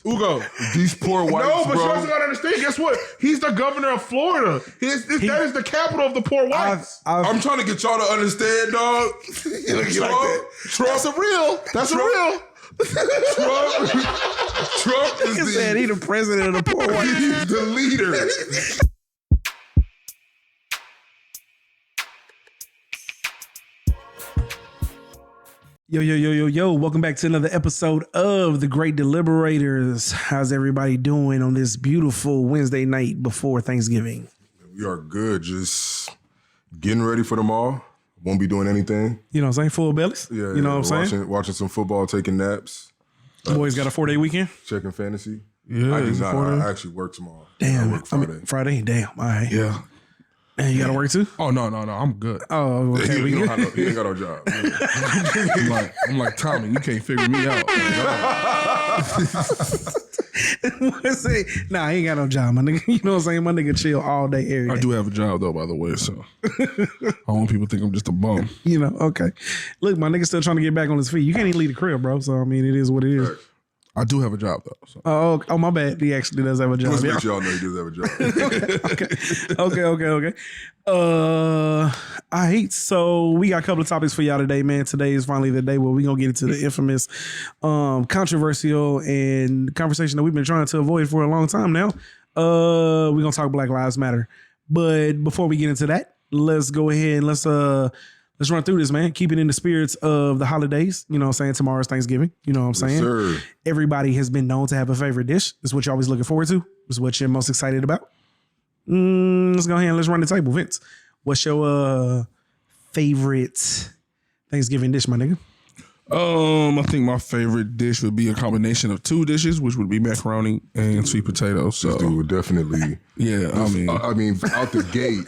Ugo. These poor whites, No, but bro. you also gotta understand. Guess what? He's the governor of Florida. That is the capital of the poor whites. I'm trying to get y'all to understand, dog. Trump. That's a real. Trump is He said he the president of the poor whites. He's the leader. Yo. Welcome back to another episode of the Great Deliberators. How's everybody doing on this beautiful Wednesday night before Thanksgiving? We are good. Just getting ready for tomorrow. Won't be doing anything. You know what I'm saying? Full bellies? Yeah, You know what I'm saying? Watching some football, taking naps. Boys got a 4-day weekend? Checking fantasy. Yeah, I do not. I actually work tomorrow. Damn. I work Friday. Friday? Damn. All right. Yeah. And you got to work too? Oh, no. I'm good. Oh, okay. He ain't got no job. I'm like, Tommy, you can't figure me out. Nah, he ain't got no job, my nigga. You know what I'm saying? My nigga chill all day, every day. I do have a job, though, by the way, so I don't want people to think I'm just a bum. You know, okay. Look, my nigga still trying to get back on his feet. You can't even leave the crib, bro. So, I mean, it is what it is. I do have a job, though. So. Oh, my bad. He actually does have a job. Let's make sure y'all know he does have a job. Okay. All right. So we got a couple of topics for y'all today, man. Today is finally the day where we're going to get into the infamous, controversial and conversation that we've been trying to avoid for a long time now. We're going to talk Black Lives Matter. But before we get into that, let's go ahead and let's run through this, man. Keep it in the spirits of the holidays. You know what I'm saying? Tomorrow's Thanksgiving. You know what I'm saying? Sir. Everybody has been known to have a favorite dish. It's what you're always looking forward to. It's what you're most excited about. Let's go ahead and let's run the table. Vince, what's your favorite Thanksgiving dish, my nigga? I think my favorite dish would be a combination of two dishes, which would be macaroni and sweet potatoes. So, This dude would definitely. yeah, I mean, out the gate.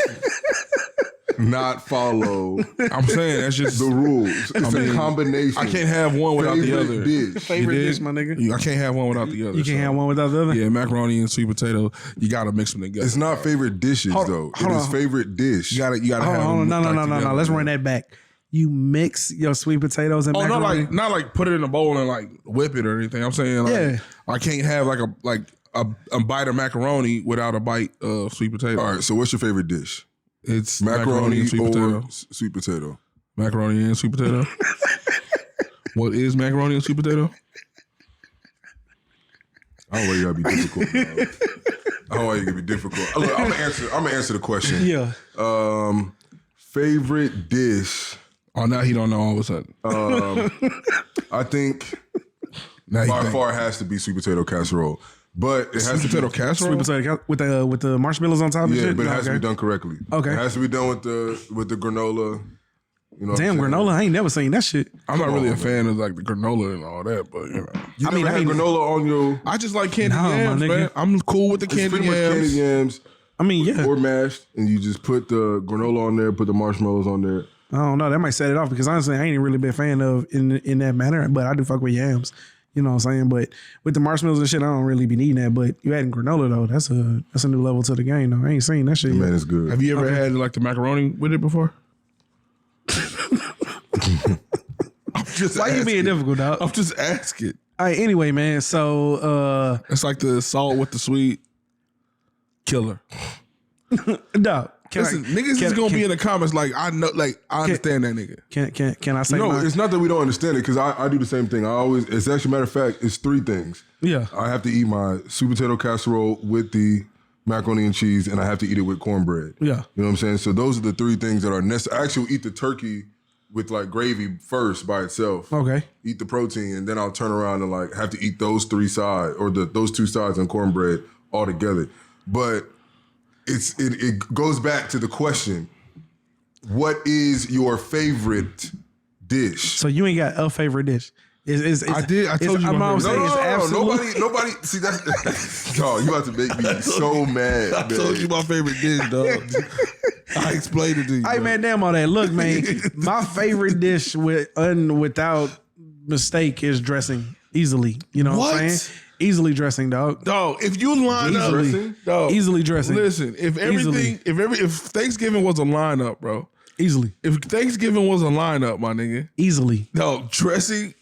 Not follow. I'm saying that's just the rules. It's a combination. I can't have one without the other. Dish. Favorite dish, my nigga? I can't have one without the other. You can't have one without the other? Yeah, macaroni and sweet potato. You got to mix them together. It's not favorite dishes though. It is favorite dish. You got to have Hold them. on. No. Let's run that back. You mix your sweet potatoes and macaroni? not like put it in a bowl and like whip it or anything. I'm saying like I can't have like a bite of macaroni without a bite of sweet potato. All right. So what's your favorite dish? It's Macaroni and sweet or potato. sweet potato. Macaroni and sweet potato. What is macaroni and sweet potato? I don't know why you gotta be difficult. Man. I don't know why you gotta be difficult. Look, I'm gonna answer the question. Yeah. Favorite dish. Oh, now he don't know all of a sudden. I think Now by far has to be sweet potato casserole. But it has sweet to potato be casserole Sweet potato with the marshmallows on top and Yeah, shit? but it has to be done correctly. Okay. It has to be done with the granola. You know Damn, granola. I ain't never seen that shit. I'm not really a fan of like the granola and all that, but you know. You never had granola on your I just like candy Nah, my yams, nigga. man. I'm cool with the It's candy pretty much candy yams. yams I mean, yeah. or mashed, and you just put the granola on there, put the marshmallows on there. I don't know. That might set it off because honestly, I ain't really been a fan of in that manner, but I do fuck with yams. You know what I'm saying? But with the marshmallows and shit, I don't really be needing that. But you adding granola though, that's a new level to the game though. I ain't seen that shit Man, yet. it's good. Have you ever had like the macaroni with it before? I'm just Why you being asking. difficult, dog? I'm just asking. All right, anyway, man. So It's like the salt with the sweet killer. dog. Listen, niggas is gonna be in the comments like I know, like I understand that nigga. Can I say No, mine? it's not that we don't understand it because I do the same thing. It's actually, matter of fact, it's three things. Yeah. I have to eat my sweet potato casserole with the macaroni and cheese, and I have to eat it with cornbread. Yeah. You know what I'm saying? So those are the three things that are necessary. I actually will eat the turkey with like gravy first by itself. Okay. Eat the protein, and then I'll turn around and like have to eat those three sides or those two sides and cornbread all together. But it goes back to the question: what is your favorite dish? So you ain't got a favorite dish. I did. I told you I'm my always favorite saying dish. it's absolute. Nobody. See that? Dog, you about to make me so mad. I told you my favorite dish, dog. I explained it to you. Hey man, damn all that. Look, man, my favorite dish without mistake is dressing. Easily. You know what I'm What? saying? Easily dressing, dog. Dog, if you line up, dressing? dog, Easily dressing. Listen, if everything, if Thanksgiving was a lineup, bro. Easily. If Thanksgiving was a lineup, my nigga, Easily. dog, dressing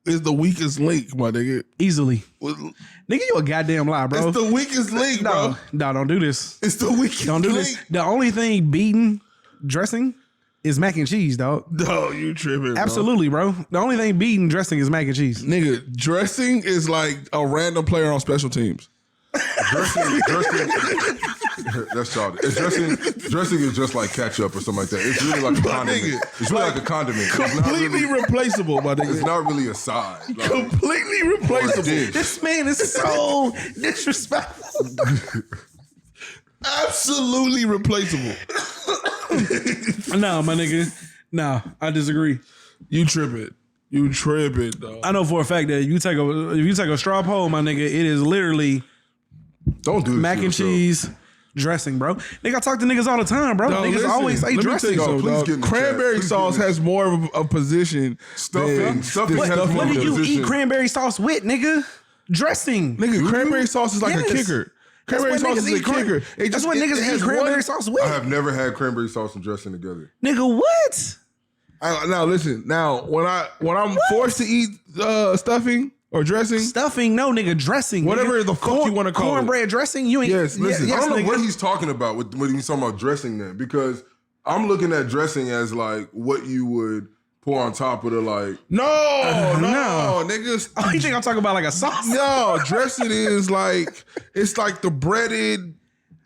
is the weakest link, my nigga. Easily. Nigga, You a goddamn lie, bro. it's the weakest link, bro. No, don't do this. It's the weakest Don't do link. this. The only thing beating dressing is mac and cheese, dog. No, you tripping. Absolutely, bro. The only thing beating dressing is mac and cheese. Nigga, dressing is like a random player on special teams. Dressing, that's childish. Dressing is just like ketchup or something like that. It's really like a condiment. nigga, It's really like a condiment. It's not Completely really, replaceable, my it's nigga. not really a side. Like, Completely or a replaceable. dish. This man is so disrespectful. Absolutely replaceable. No, my nigga. No, I disagree. You tripping, dog. I know for a fact that if you take a straw poll, my nigga, it is literally Don't do this mac to and yourself. cheese dressing, bro. Nigga, I talk to niggas all the time, bro. Dog, Niggas listen, always say let me tell dressing. you something, Please dog. get in the Cranberry chat. Please sauce get in has more of a position. Stuffing has What more do you position. eat cranberry sauce with, nigga? Dressing. Nigga, cranberry sauce is like Yes. a kicker. That's Cranberry what sauce niggas is a eat cran- kicker. That's what niggas eat cranberry sauce with. I have never had cranberry sauce and dressing together. Nigga, what? Now listen. Now when I'm forced to eat stuffing or dressing, Stuffing, no, nigga, dressing. Whatever nigga. the fuck you wanna call it. Cornbread dressing, you ain't. Yes, listen, I don't know nigga. what he's talking about when he's talking about dressing then, because I'm looking at dressing as like what you would pour on top of the like. no, niggas. Oh, you think I'm talking about like a sauce? No, dressing is like it's like the breaded,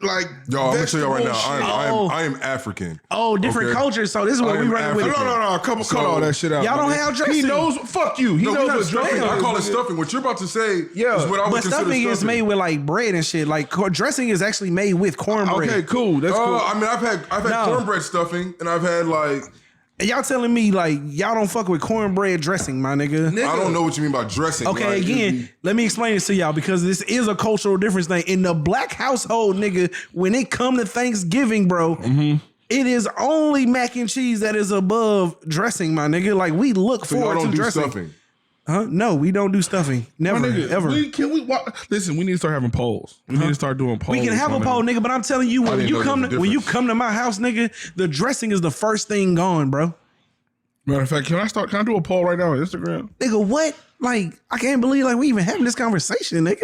like Yo, I'm gonna tell you right now, vegetable shit. I am African. Oh, different Okay. cultures. So this is what I we am running with. African. No, cut So, all that shit out. y'all don't nigga. have dressing. He knows. Fuck you. He No, knows we're not what stuffing. dressing I is, call it nigga. stuffing. What you're about to say Yeah. is what I would But consider stuffing is stuffing. made with like bread and shit. Like dressing is actually made with cornbread. Okay, cool. That's cool. I mean, I've had No. cornbread stuffing, and I've had like And y'all telling me like y'all don't fuck with cornbread dressing, my nigga. I don't know what you mean by dressing. Okay, like, again, let me explain this to y'all because this is a cultural difference thing. In the black household, nigga, when it come to Thanksgiving, bro, it is only mac and cheese that is above dressing, my nigga. Like we look so y'all forward don't to do dressing. stuffing. Huh? No, we don't do stuffing. Never, My nigga, ever. Listen, we need to start having polls. We need to start doing polls. We can have my a poll, nigga. nigga, but I'm telling you, when didn't you know come there was to a when you difference. come to my house, nigga, the dressing is the first thing gone, bro. Matter of fact, can I do a poll right now on Instagram? Nigga, what? Like, I can't believe like we even having this conversation, nigga.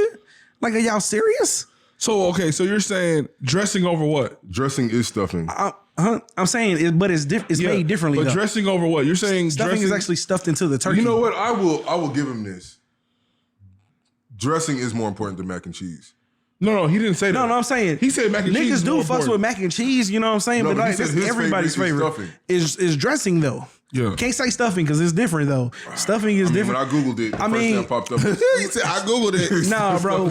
Like, are y'all serious? So okay, so you're saying dressing over what? Dressing is stuffing. I'm saying, but it's made differently. But though. dressing over what? You're saying Stuffing dressing is actually stuffed into the turkey. You know what? I will give him this. Dressing is more important than mac and cheese. No, he didn't say that. No, I'm saying he said mac and cheese. niggas is do more fucks important. with mac and cheese. You know what I'm saying? No, but but he like, said that's his everybody's favorite favorite. is stuffing. Is dressing though. Yeah. Can't say stuffing because it's different though. Stuffing is I mean, different. when I googled it, the I first mean- thing that popped up. Was, He said, I googled it. Nah, bro.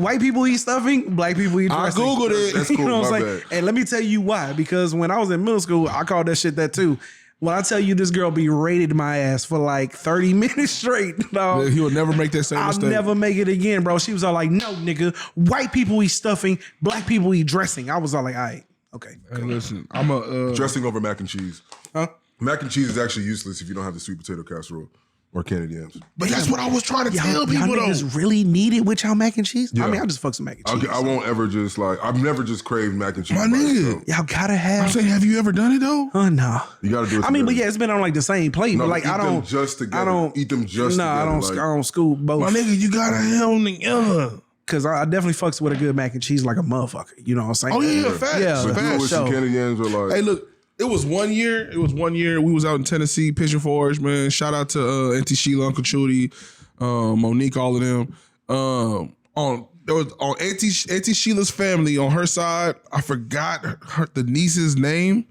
White people eat stuffing. Black people eat I dressing. googled it. That's cool. You know what my I'm saying? bad. And let me tell you why. Because when I was in middle school, I called that shit that too. When I tell you this girl berated my ass for like 30 minutes straight, dog. He will never make that same I'll mistake. never make it again, bro. She was all like, no, nigga. White people eat stuffing. Black people eat dressing. I was all like, all right, okay. Hey, listen, I'm a dressing over mac and cheese. Huh? Mac and cheese is actually useless if you don't have the sweet potato casserole or candied yams. But that's what I was trying to Y'all tell people though. niggas really need it with y'all mac and cheese? Yeah. I mean, I just fuck some mac and cheese. I won't ever just like. I've never just craved mac and cheese. My by nigga. itself. Y'all gotta I'm have. saying, have you ever done it though? No. You gotta do it. I mean, but together. yeah, it's been on like the same plate. No, but like eat I them don't just together. I don't Eat them just nah, together. I don't scoop both. My nigga, you gotta have them together. Cause I definitely fucks with a good mac and cheese like a motherfucker. You know what I'm saying? Oh yeah, facts. Yeah. But do it facts. with some sure. candied yams or like. Hey, look, it was 1 year. We was out in Tennessee, Pigeon Forge, man. Shout out to Auntie Sheila, Uncle Chudy, Monique, all of them. On Auntie Sheila's family on her side, I forgot the niece's name.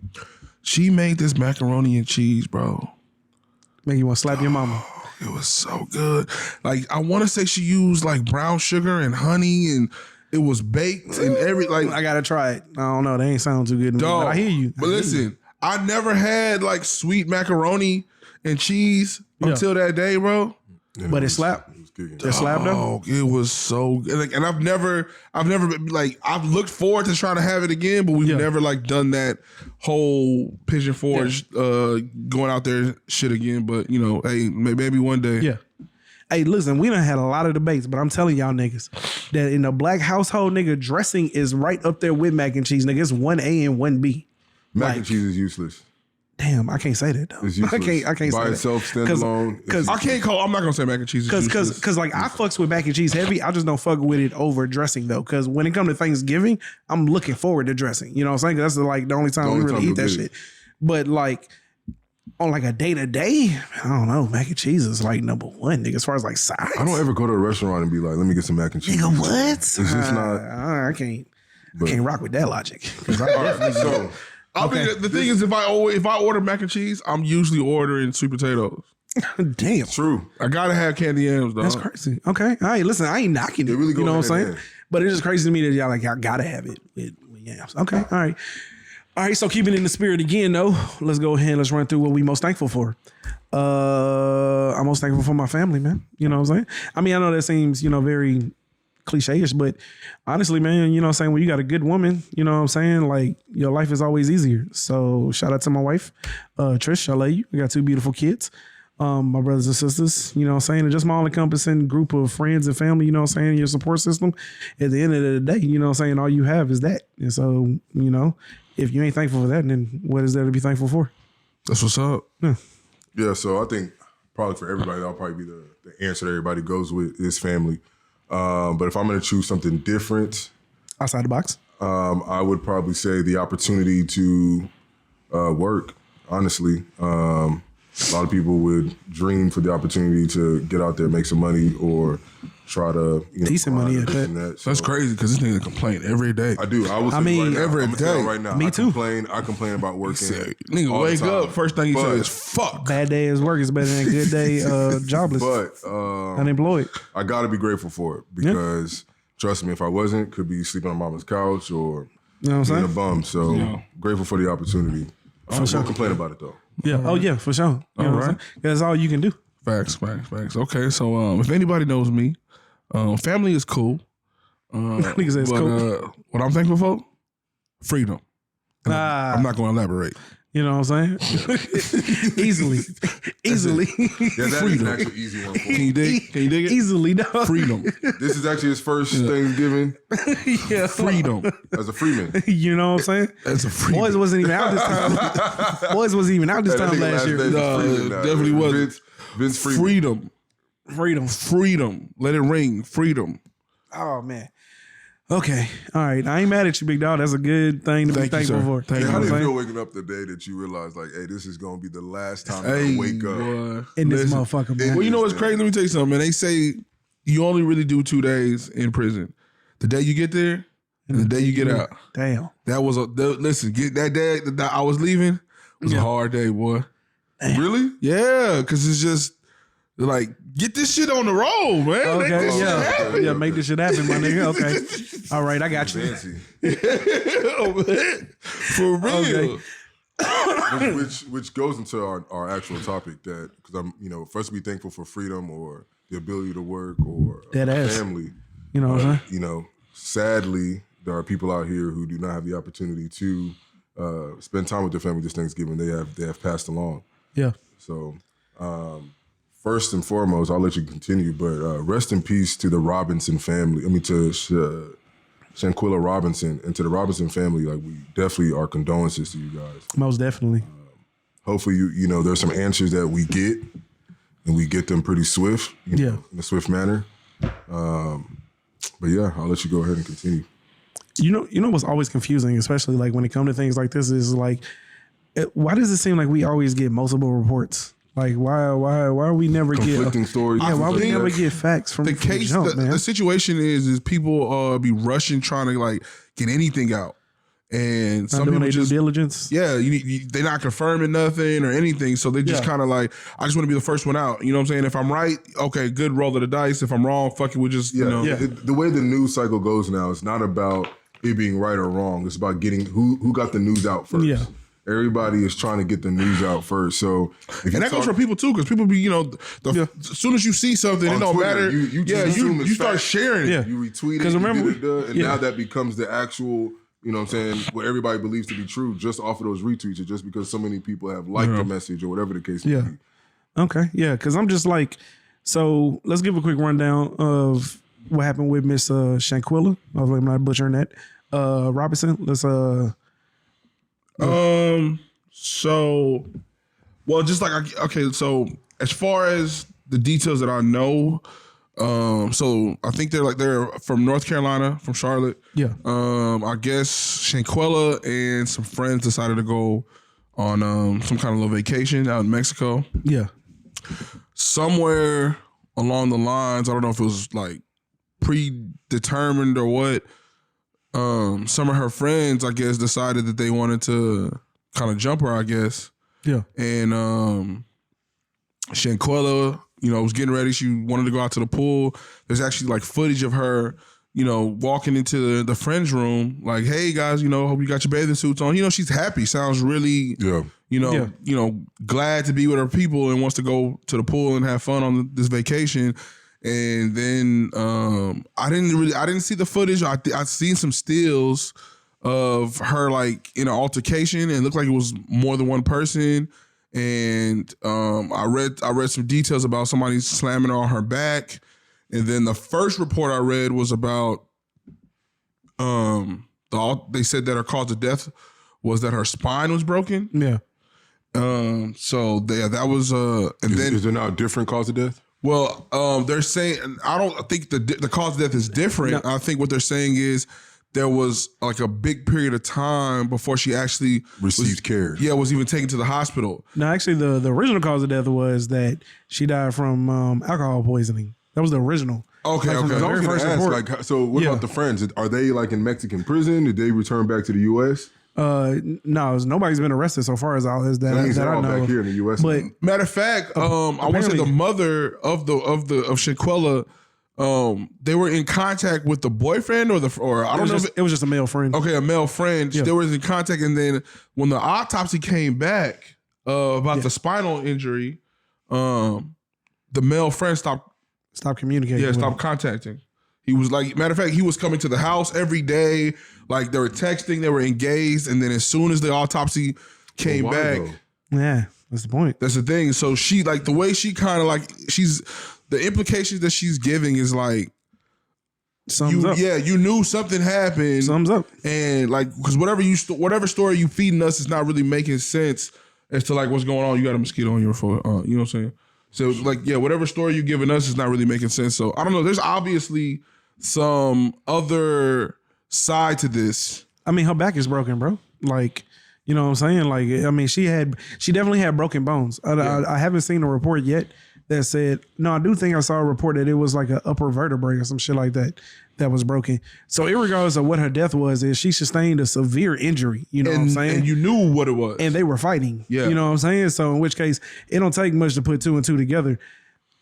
She made this macaroni and cheese, bro. Make you want to slap your mama. It was so good. Like I want to say she used like brown sugar and honey, and it was baked and I gotta try it. I don't know. They ain't sound too good to me. Dog. But I hear you. But listen, I never had like sweet macaroni and cheese until that day, bro. But it slapped. It slapped though. Oh, it was so good. Like, and I've never been, like, I've looked forward to trying to have it again, but we've never like done that whole Pigeon Forge going out there shit again. But you know, hey, maybe one day. Yeah. Hey, listen, we done had a lot of debates, but I'm telling y'all niggas that in the black household, nigga, dressing is right up there with mac and cheese, nigga. It's 1A and 1B. Mac and cheese is useless. Damn, I can't say that though. It's useless. I can't by say itself, that. standalone. Because I can't call. I'm not gonna say mac and cheese. Because like I fucks with mac and cheese heavy. I just don't fuck with it over dressing though. Because when it comes to Thanksgiving, I'm looking forward to dressing. You know what I'm saying? 'Cause that's like the only time we really eat that shit. But like on like a day to day, I don't know. Mac and cheese is like number one, nigga. As far as like size, I don't ever go to a restaurant and be like, let me get some mac and cheese. nigga, what? It's just not. I can't. I can't rock with that logic. 'Cause I definitely So The thing is, if I order mac and cheese, I'm usually ordering sweet potatoes. damn. true. I gotta have candy yams, dog. That's crazy. Okay. All right. Listen, I ain't knocking it. really go You know what I'm hand in saying? hand. But it's just crazy to me that y'all gotta have it with yams. Okay. All right. All right. So keeping in the spirit again, though, let's go ahead and let's run through what we most thankful for. I'm most thankful for my family, man. You know what I'm saying? I mean, I know that seems, very cliche-ish, but honestly, man, you know what I'm saying? When you got a good woman, you know what I'm saying? Like, your life is always easier. So shout out to my wife, Trish, I love you. We got 2 beautiful kids. My brothers and sisters, you know what I'm saying? And just my all-encompassing group of friends and family, you know what I'm saying? Your support system. At the end of the day, you know what I'm saying? All you have is that. And so, if you ain't thankful for that, then what is there to be thankful for? That's what's up. Yeah, so I think probably for everybody, that'll probably be the answer that everybody goes with is family. But if I'm going to choose something different, Outside the box? I would probably say the opportunity to work, honestly. A lot of people would dream for the opportunity to get out there, make some money, or try to Decent money at grind that. So That's crazy because this nigga complain every day. I do. I will say mean, right now, every I'm gonna tell you day. right now. Me too. I complain about working. Nigga, all the wake time. up. First thing you say But- is fuck. Bad day is work is better than a good day jobless, But unemployed. I got to be grateful for it because trust me, if I wasn't, could be sleeping on mama's couch or You know what I'm being a saying? bum. So grateful for the opportunity. I won't complain about it though. Yeah. Oh yeah, for sure. You know what I'm saying? That's all you can do. Facts. Okay, so if anybody knows me, family is cool. Nigga says but cool. what I'm thankful for, freedom. And I'm not going to elaborate. You know what I'm saying? Easily. Yeah, that is Freedom. an actual easy one. For Can me. you dig? Can you dig it? Easily, dog. Freedom. This is actually his first Thanksgiving Yeah. Freedom. as a freeman. You know what I'm saying? That's a freedom. Boys wasn't even out this time. Boys wasn't even out this That time nigga last year. name is No, Freeman it now. definitely wasn't. Vince Freeman. Freedom. Freedom. Let it ring. Freedom. Oh man. Okay. All right. I ain't mad at you, big dog. That's a good thing to be Thank you, thankful sir. for. Thank You know How what do I'm you saying? feel waking up the day that you realize, like, hey, this is going to be the last time Hey, I wake up? boy. In this Listen. motherfucker, man. Well, you know what's crazy? Let me tell you something, man. They say you only really do 2 days in prison. The day you get there and the day you get out. Damn. That was listen, get that day that I was leaving was a hard day, boy. Really? Yeah, because it's just like, get this shit on the road, man. Make Okay, this shit yeah. happen. Yeah, make this shit happen, my nigga. Okay. All right, I got you. Fancy. For real. Okay. which goes into our actual topic that, because I'm, for us to be thankful for freedom or the ability to work or Dead ass. family. You know what I'm saying? Sadly, there are people out here who do not have the opportunity to spend time with their family this Thanksgiving. They have passed along. Yeah. So, first and foremost, I'll let you continue, but rest in peace to the Robinson family. I mean, to Shanquella Robinson and to the Robinson family. Like, we definitely are condolences to you guys. Most definitely. Hopefully, there's some answers that we get, and we get them pretty swift, in a swift manner. But yeah, I'll let you go ahead and continue. You know what's always confusing, especially like when it comes to things like this, is like, why does it seem like we always get multiple reports? Like, why we never get Conflicting stories. Yeah, why we like never that. get facts from The from case, jump, man? the situation is people be rushing trying to like get anything out, and Not some doing people their due just diligence. yeah, they're not confirming nothing or anything, so they just Yeah. kind of like, I just want to be the first one out. You know what I'm saying? If I'm right, okay, good, roll of the dice. If I'm wrong, fuck it, we just Yeah, you know. the way the news cycle goes now, it's not about it being right or wrong. It's about getting who got the news out first. Yeah. Everybody is trying to get the news out first. So if you And that goes for people too, because people be, as soon as you see something, it On don't Twitter, matter. you just assume it's you start fact. sharing it. Yeah. you retweet it, 'Cause remember, and now that becomes the actual, you know what I'm saying, what everybody believes to be true just off of those retweets, or just because so many people have liked the message or whatever the case may Yeah. be. Okay, yeah, because I'm just like, so let's give a quick rundown of what happened with Miss Shanquella. I was like, I'm not butchering that. Robinson. Let's So, well, just like okay. So as far as the details that I know, so I think they're from North Carolina, from Charlotte. Yeah. I guess Shanquella and some friends decided to go on some kind of little vacation out in Mexico. Yeah. Somewhere along the lines, I don't know if it was like predetermined or what. Some of her friends, I guess, decided that they wanted to kind of jump her, I guess. Yeah. And Shanquella, was getting ready. She wanted to go out to the pool. There's actually like footage of her, walking into the friends' room, like, "Hey guys, hope you got your bathing suits on." She's happy. Sounds really, glad to be with her people and wants to go to the pool and have fun on this vacation. And then I didn't see the footage. I seen some stills of her like in an altercation, and it looked like it was more than one person. And I read some details about somebody slamming her on her back. And then the first report I read was about they said that her cause of death was that her spine was broken. Yeah. So that was is there now a different cause of death? Well, they're saying, I don't think the cause of death is different. No. I think what they're saying is there was like a big period of time before she actually Received care. Yeah, was even taken to the hospital. No, actually, the original cause of death was that she died from alcohol poisoning. That was the original. Okay, From the okay. I was very going first to ask, report. so what Yeah. about the friends? Are they like in Mexican prison? Did they return back to the U.S.? No, nobody's been arrested so far as that That means that they're I all know. back here in the U.S. But now. Matter of fact, I want to say apparently- the mother of Shanquella, they were in contact with the boyfriend or I don't know. It was just a male friend. Okay, a male friend. Yeah. They were in contact, and then when the autopsy came back about the spinal injury, the male friend stopped communicating. Yeah, with stop him. contacting. He was like, matter of fact, he was coming to the house every day. Like they were texting, they were engaged, and then as soon as the autopsy came Why, back, though? Yeah, that's the point. that's the thing. So she like the way she kind of like the implications that she's giving is like Sums up. you knew something happened, Sums up. and like because whatever story you feeding us is not really making sense as to like what's going on. You got a mosquito on your foot, you know what I'm saying? So like whatever story you're giving us is not really making sense. So I don't know. There's obviously some other side to this. I mean, her back is broken, bro. Like, you know what I'm saying? Like, I mean, she definitely had broken bones. I haven't seen a report yet that said, no, I do think I saw a report that it was like an upper vertebrae or some shit like that was broken. So irregardless of what her death was, is she sustained a severe injury. You know what I'm saying? And you knew what it was. And they were fighting. Yeah. You know what I'm saying? So in which case, it don't take much to put two and two together.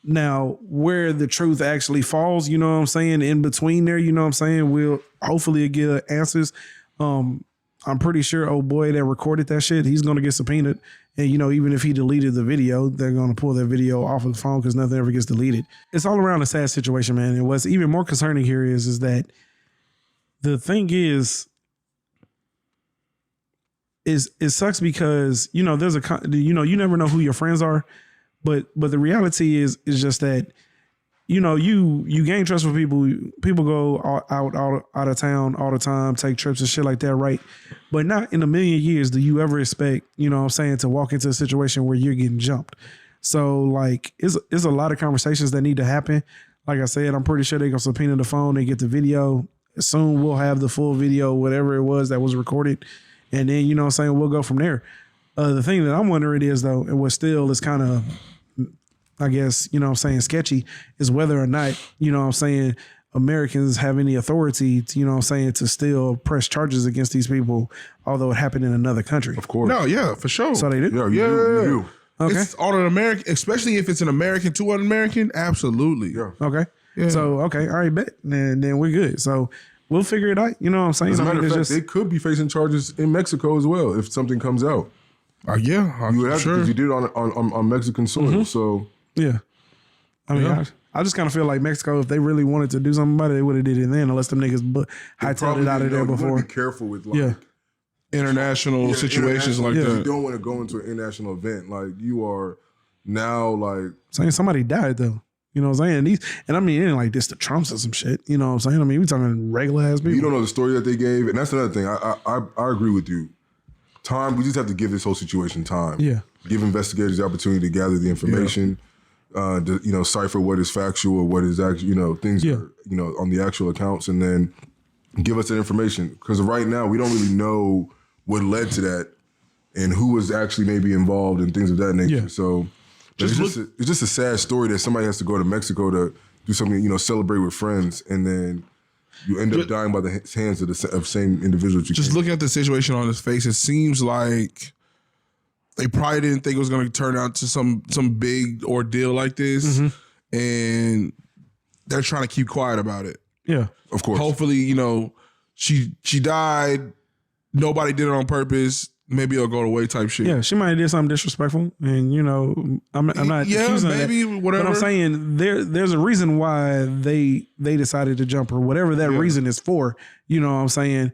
Now, where the truth actually falls, you know what I'm saying, in between there, you know what I'm saying, we'll hopefully get answers. I'm pretty sure old boy that recorded that shit, he's going to get subpoenaed. And, even if he deleted the video, they're going to pull that video off of the phone because nothing ever gets deleted. It's all around a sad situation, man. And what's even more concerning here is that the thing is it sucks because, there's you never know who your friends are. But the reality is just that, you gain trust with people. People go out of town all the time, take trips and shit like that, right? But not in a million years do you ever expect, to walk into a situation where you're getting jumped. So like, it's a lot of conversations that need to happen. Like I said, I'm pretty sure they're gonna subpoena the phone and get the video. Soon we'll have the full video, whatever it was that was recorded, and then we'll go from there. The thing that I'm wondering is though, and what still is kind of, I guess, sketchy is whether or not, Americans have any authority to, to still press charges against these people, although it happened in another country. Of course. No, yeah, for sure. So they do? Yeah, you do. Okay. It's on an American, especially if it's an American to an American. Absolutely. Yeah. Okay. Yeah. So, okay. All right, bet. Then we're good. So we'll figure it out. You know what I'm saying? As a matter of it's fact, they could be facing charges in Mexico as well if something comes out. Yeah, You would have sure. because you did it on Mexican soil. So yeah. I mean, Yeah. I just kind of feel like Mexico, if they really wanted to do something about it, they would have did it then, unless them niggas hightailed it out of there You want before. to be careful with like Yeah. International situations international- like You that. don't want to go into an international event. Like you are now like Saying somebody died though. You know what I'm saying? And I mean, it ain't like this to Trumps or some shit. You know what I'm saying? I mean, we talking regular ass people. you don't know the story that they gave, and that's another thing. I agree with you. time. We just have to give this whole situation time. Yeah. Give investigators the opportunity to gather the information, to cipher what is factual, what is actually, things are, on the actual accounts, and then give us that information. Because right now we don't really know what led to that and who was actually maybe involved and things of that nature. Yeah. So it's just a sad story that somebody has to go to Mexico to do something, celebrate with friends, and then you end up dying by the hands of the same individual. Just looking at the situation on his face, it seems like they probably didn't think it was going to turn out to some big ordeal like this, and they're trying to keep quiet about it. Yeah, of course. Hopefully, she died. Nobody did it on purpose. Maybe it'll go away type shit. Yeah, she might have did something disrespectful, and I'm not accusing maybe that, whatever. But I'm saying there's a reason why they decided to jump her, whatever that reason is for. You know what I'm saying?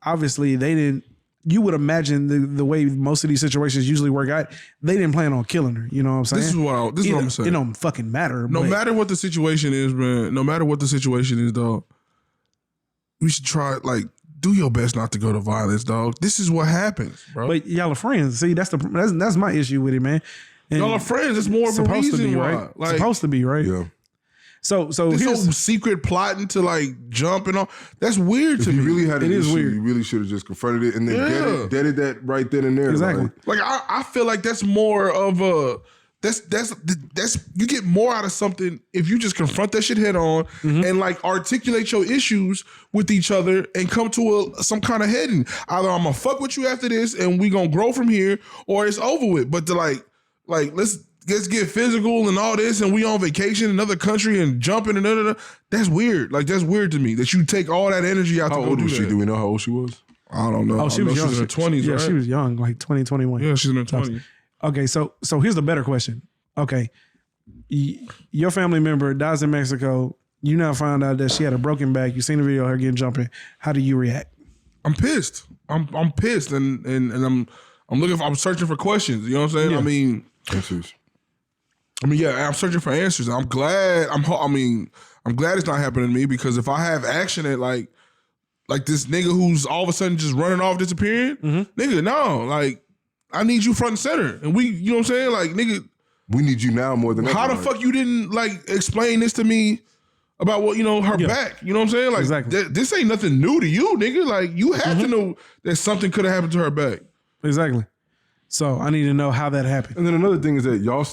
Obviously they didn't. You would imagine the way most of these situations usually work out, they didn't plan on killing her. You know what I'm saying? This is what I'm saying. It don't fucking matter. No matter what the situation is, man. No matter what the situation is, dog. We should try do your best not to go to violence, dog. This is what happens, bro. But y'all are friends. See, that's my issue with it, man. And y'all are friends. It's more of a reason to be, why. right? Supposed to be, right? Yeah. So this whole secret plotting to jump and all, that's weird to me. If you really had an issue, weird. you really should have just confronted it and then deaded that right then and there. Exactly. I feel like that's more of a that's you get more out of something if you just confront that shit head on and articulate your issues with each other and come to some kind of heading. Either I'm gonna fuck with you after this and we gonna grow from here, or it's over with. But to let's get physical and all this, and we on vacation in another country and jumping and that's weird. That's weird to me that you take all that energy out. How to go old do was she? that. Do we know how old she was? I don't know. Oh, she was young. She's in her 20s, Yeah, right? she was young, 20, 21. Yeah, she's in her 20s. Okay, so here's the better question. Okay, your family member dies in Mexico. You now found out that she had a broken back. You seen the video of her getting jumping. How do you react? I'm pissed. I'm pissed, and I'm looking. I'm searching for questions. You know what I'm saying? Yeah. I mean, answers. I'm searching for answers. I'm glad. I'm glad it's not happening to me, because if I have action at like this nigga who's all of a sudden just running off, disappearing, nigga, no, I need you front and center, and you know what I'm saying? Nigga, we need you now more than ever. how the fuck you didn't explain this to me about what her back? You know what I'm saying? Exactly. This ain't nothing new to you, nigga. You have to know that something could have happened to her back. Exactly. So I need to know how that happened. And then another thing is that y'all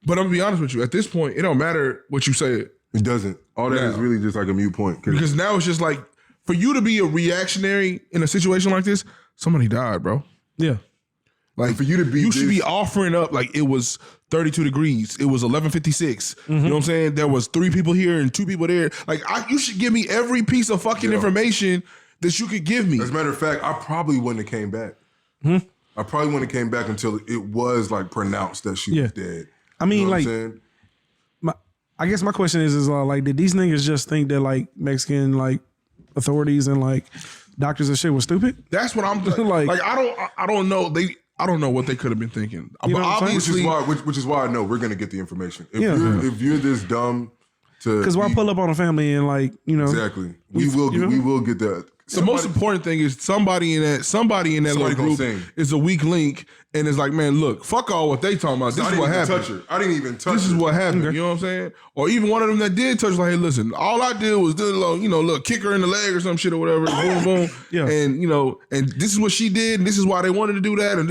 But I'm gonna be honest with you. At this point, it don't matter what you said. it doesn't. All that is really just a mute point. Because now it's just for you to be a reactionary in a situation like this, somebody died, bro. Yeah. For you to be, you should be offering up it was 32 degrees. It was 11:56. You know what I'm saying? There was 3 people here and 2 people there. You should give me every piece of fucking information that you could give me. As a matter of fact, I probably wouldn't have came back. I probably wouldn't have came back until it was pronounced that she was dead. I mean, you know what I'm saying? I guess my question is did these niggas just think that Mexican authorities and doctors and shit was stupid? That's what I'm I don't know. I don't know what they could have been thinking. You know but obviously, which is why I know we're gonna get the information. If you're this dumb to, because why pull up on a family and exactly, we will get that. The most important thing is somebody in that little group is a weak link, and it's man, look, fuck all what they talking about. This is what happened. I didn't even touch her. This is what happened. Okay. You know what I'm saying? Or even one of them that did touch, hey, listen, all I did was do a little kick her in the leg or some shit or whatever. Boom, boom. Yeah. And and this is what she did, and this is why they wanted to do that, and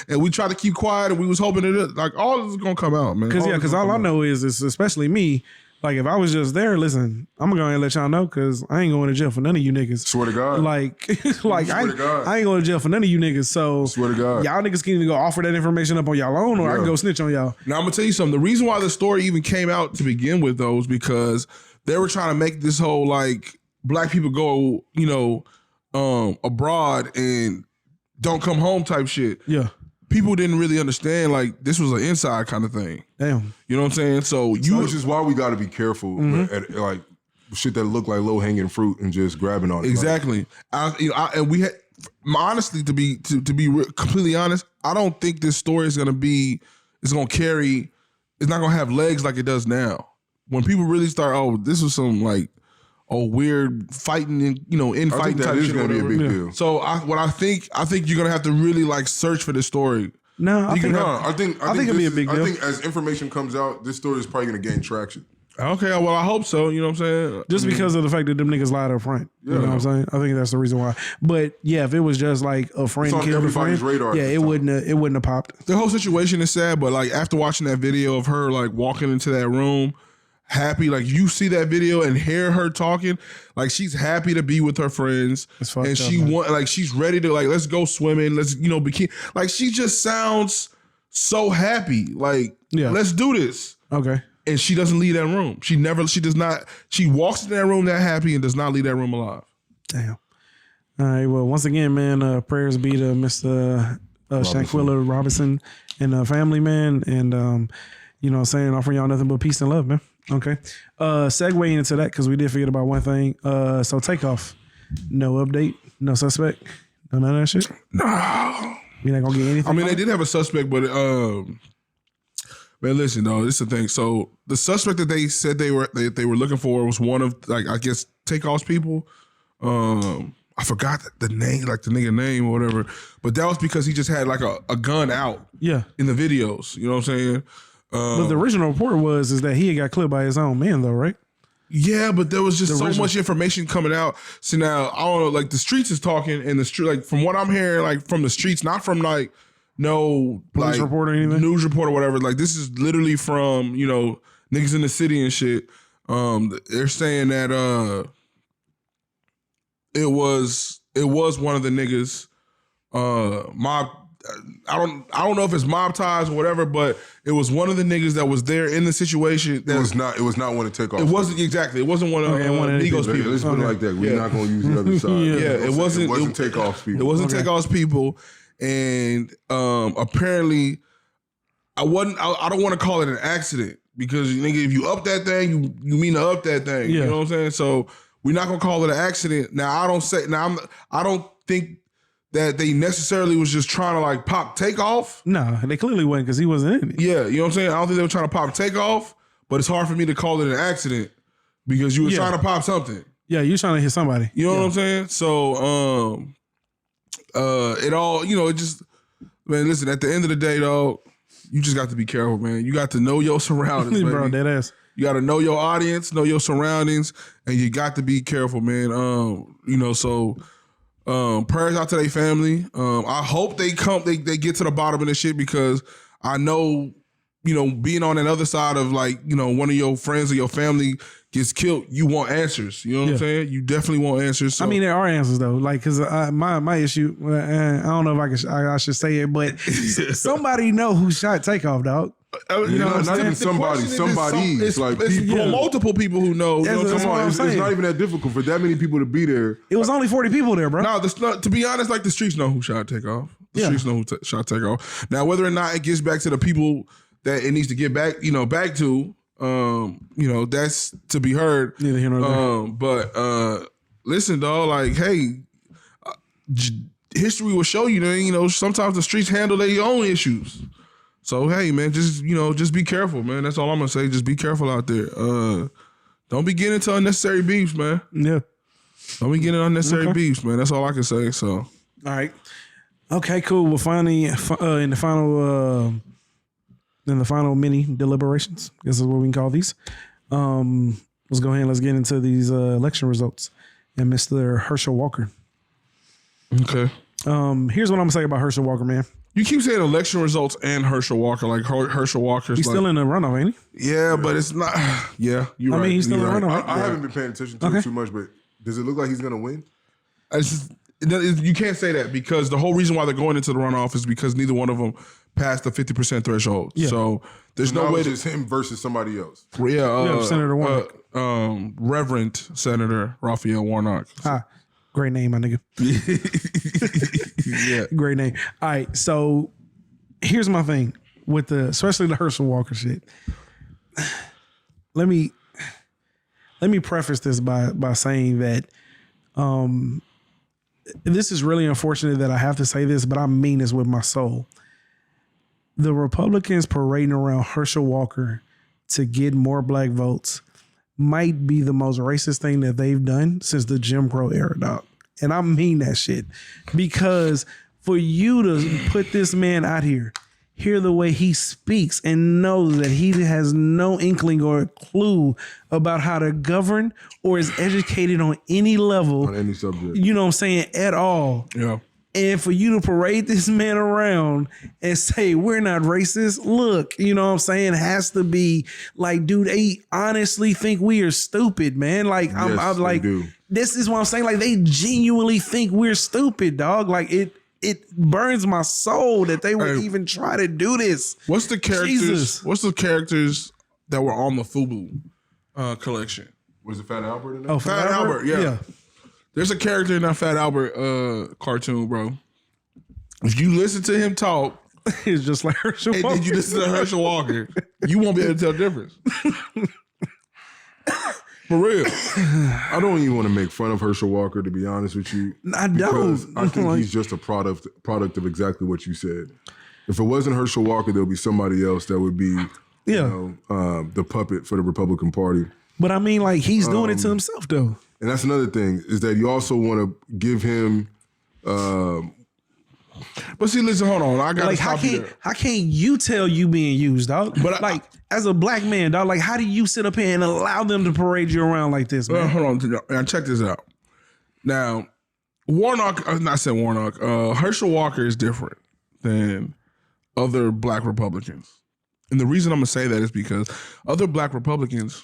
and we tried to keep quiet, and we was hoping that all this is gonna come out, man. Because all I know is especially me. If I was just there, listen, I'm gonna go ahead and let y'all know, because I ain't going to jail for none of you niggas. Swear to God. I ain't going to jail for none of you niggas. So swear to God, y'all niggas can either go offer that information up on y'all own, or I can go snitch on y'all. Now I'm gonna tell you something. The reason why the story even came out to begin with, though, is because they were trying to make this whole black people go, abroad and don't come home type shit. Yeah. People didn't really understand this was an inside kind of thing. Damn. You know what I'm saying? So which is why we got to be careful at shit that look like low hanging fruit and just grabbing on it. Exactly. And we had honestly to be completely honest, I don't think this story is gonna carry. It's not gonna have legs like it does now. When people really start, this was some weird fighting, infighting I think that type is shit. going to be a whatever. big deal. So I think you're gonna have to really like search for this story. No, I think I think it'll be a big deal. I think as information comes out, this story is probably going to gain traction. Okay, well I hope so. You know what I'm saying? Just because of the fact that them niggas lied up front. You know what I'm saying? I think that's the reason why. But yeah, if it was just like a friend on killed a friend, everybody's radar yeah, at the it wouldn't have popped. The whole situation is sad, but like after watching that video of her like walking into that room, happy, like you see that video and hear her talking, like she's happy to be with her friends, fucked and up, she man. want like she's ready to like let's go swimming, let's bikini, like she just sounds so happy, like let's do this. Okay. And she doesn't leave that room. She does not. She walks in that room that happy and does not leave that room alive. Damn. All right. Well, once again, man, prayers be to Mr. Shanquella Robinson and family, man. And, you know what I'm saying? Offering y'all nothing but peace and love, man. Okay. Segue into that because we did forget about one thing. So Takeoff. No update. No suspect. No none of that shit. No. You're not going to get anything? I mean, they did have a suspect, but man, listen, though, this is the thing. So the suspect that they said they were looking for was one of, like, I guess, Takeoff's people. I forgot the name, like the nigga name or whatever. But that was because he just had like a gun out. Yeah. In the videos. You know what I'm saying? But the original report is that he had got clipped by his own man, though, right? Yeah, but there was just so much information coming out. So now I don't know, like the streets is talking, and the street, like from what I'm hearing, like from the streets, not from like no police like report or anything, news report or whatever. Like this is literally from niggas in the city and shit. They're saying that it was one of the niggas mob. I don't know if it's mob ties or whatever, but it was one of the niggas that was there in the situation. It was not one of Takeoff. It wasn't exactly. It wasn't one of Nigo's people. Let's put it like that. We're not going to use the other side. It wasn't Takeoff's people. It wasn't Takeoff's people, and apparently, I don't want to call it an accident because nigga, if you up that thing, you mean to up that thing. You know what I'm saying? So we're not gonna call it an accident. Now I don't think that they necessarily was just trying to like pop Takeoff. No, they clearly wasn't because he wasn't in it. Yeah, you know what I'm saying? I don't think they were trying to pop Takeoff, but it's hard for me to call it an accident because you were trying to pop something. Yeah, you trying to hit somebody. You know what I'm saying? So it all, it just, man, listen, at the end of the day, though, you just got to be careful, man. You got to know your surroundings, bro, baby. dead ass. You got to know your audience, know your surroundings, and you got to be careful, man. Prayers out to their family. I hope they get to the bottom of this shit because I know, being on that other side of like, one of your friends or your family gets killed, you want answers. You know what I'm saying? You definitely want answers. So. I mean, there are answers though. Like, cause my issue, I don't know if I should say it, but somebody know who shot Takeoff, dog. Not even somebody. It's like people. Multiple people who know. Come on, it's not even that difficult for that many people to be there. It was only 40 people there, bro. No, to be honest, like the streets know who shot Takeoff. The streets know who shot Takeoff. Now, whether or not it gets back to the people that it needs to get back, back to, that's to be heard. Neither here nor there. But listen, dog, like, hey, history will show you. Sometimes the streets handle their own issues. So hey, man, just be careful, man. That's all I'm gonna say. Just be careful out there. Don't be getting into unnecessary beefs, man. Yeah. Don't be getting unnecessary beefs, man. That's all I can say. So. All right. Okay, cool. Well, finally, in the final mini deliberations, this is what we can call these. Let's go ahead and let's get into these election results and Mr. Herschel Walker. Okay. Here's what I'm gonna say about Herschel Walker, man. You keep saying election results and Herschel Walker. Like Herschel Walker's He's still in the runoff, ain't he? Yeah, but it's not. Yeah, you're right. I mean, he's still in the right. runoff. I haven't been paying attention to it too much, but does it look like he's going to win? You can't say that because the whole reason why they're going into the runoff is because neither one of them passed the 50% threshold. Yeah. So there's no way it's him versus somebody else. Yeah, Senator Warnock. Reverend Senator Raphael Warnock. Great name, my nigga. Yeah. Great name. All right, so here's my thing with especially the Herschel Walker shit. Let me preface this by saying that this is really unfortunate that I have to say this, but I mean this with my soul. The Republicans parading around Herschel Walker to get more black votes might be the most racist thing that they've done since the Jim Crow era, dog. And I mean that shit. Because for you to put this man out here, hear the way he speaks and know that he has no inkling or clue about how to govern or is educated on any level. On any subject. You know what I'm saying? At all. Yeah. And for you to parade this man around and say, we're not racist, look, you know what I'm saying, has to be like, dude, they honestly think we are stupid, man. Like, Yes, I'm like, do. this is what I'm saying. Like, they genuinely think we're stupid, dog. Like, it burns my soul that they would even try to do this. What's the characters? Jesus. What's the characters that were on the FUBU collection? Was it Fat Albert in that? Oh, Fat Albert, yeah. There's a character in that Fat Albert cartoon, bro. If you listen to him talk, It's just like Herschel and Walker. then you listen to Herschel Walker, you won't be able to tell the difference. For real. I don't even want to make fun of Herschel Walker, to be honest with you. I because don't. I think Like- he's just a product of exactly what you said. If it wasn't Herschel Walker, there would be somebody else that would be, the puppet for the Republican Party. But I mean, like, he's doing it to himself, though. And that's another thing, is that you also want to give him But see, listen, hold on. I gotta Like, stop you there. how can't you tell you being used, dog? But like, as a black man, dog, like, how do you sit up here and allow them to parade you around like this, man? Hold on. Now, check this out. Now, Warnock, not saying Warnock, Herschel Walker is different than other black Republicans. And the reason I'm going to say that is because other black Republicans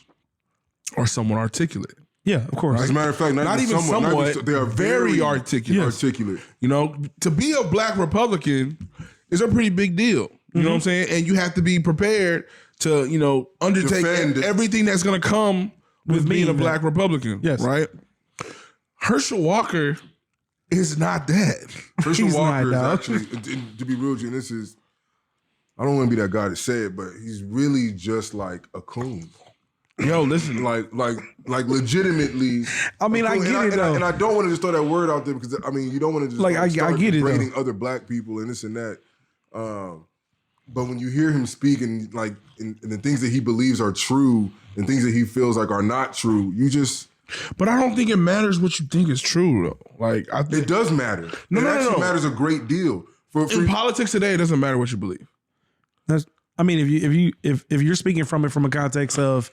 are somewhat articulate. Yeah, of course. as a matter of fact, Not even somewhat, they are very articulate. articulate. You know, to be a black Republican is a pretty big deal. You know what I'm saying? And you have to be prepared to, you know, undertake Defend. everything that's going to come with being a man. black Republican. Yes. Right? Herschel Walker is not that. Herschel He's Walker is not, dog. actually, to be real with you, and this is, I don't want to be that guy to say it, but he's really just like a coon. Yo, listen. Like legitimately. I mean, a I coon. get and it, though. and I don't want to just throw that word out there because, I mean, you don't want to just Like, I start get it, though. degrading other black people and this and that. But when you hear him speak and like and the things that he believes are true and things that he feels like are not true, you just, But I don't think it matters what you think is true, though. Like, I think it does matter. No, it no, actually no. matters a great deal. in politics today, it doesn't matter what you believe. That's, I mean, if you're speaking from it from a context of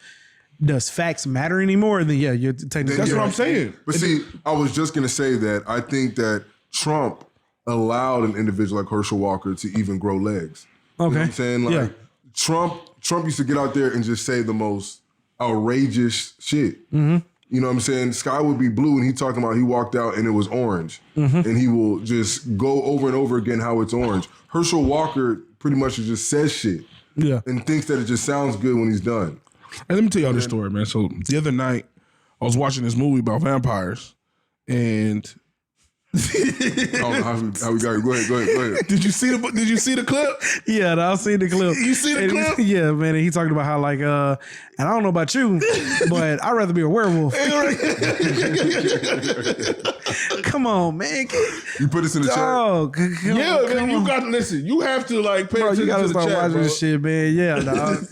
does facts matter anymore, then yeah, you're taking. That's Yeah. what I'm saying. But see, I was just gonna say that I think that Trump allowed an individual like Herschel Walker to even grow legs. You know what I'm saying? Like Yeah. Trump used to get out there and just say the most outrageous shit. Mm-hmm. You know what I'm saying? Sky would be blue and he talking about he walked out and it was orange. Mm-hmm. And he will just go over and over again how it's orange. Herschel Walker pretty much just says shit Yeah. and thinks that it just sounds good when he's done. And let me tell y'all this story, man. So the other night, I was watching this movie about vampires, and I don't know how we got it. Go ahead. did you see the clip? Yeah, I've seen the clip. You see the And clip? Yeah, man. And he talking about how like, and I don't know about you, but I'd rather be a werewolf. Come on, man. You put this in the chat. Dog. Yeah, man, you got to listen. You have to like pay Bro, attention you gotta to the start chat, watching bro. this shit, man. Yeah, dog.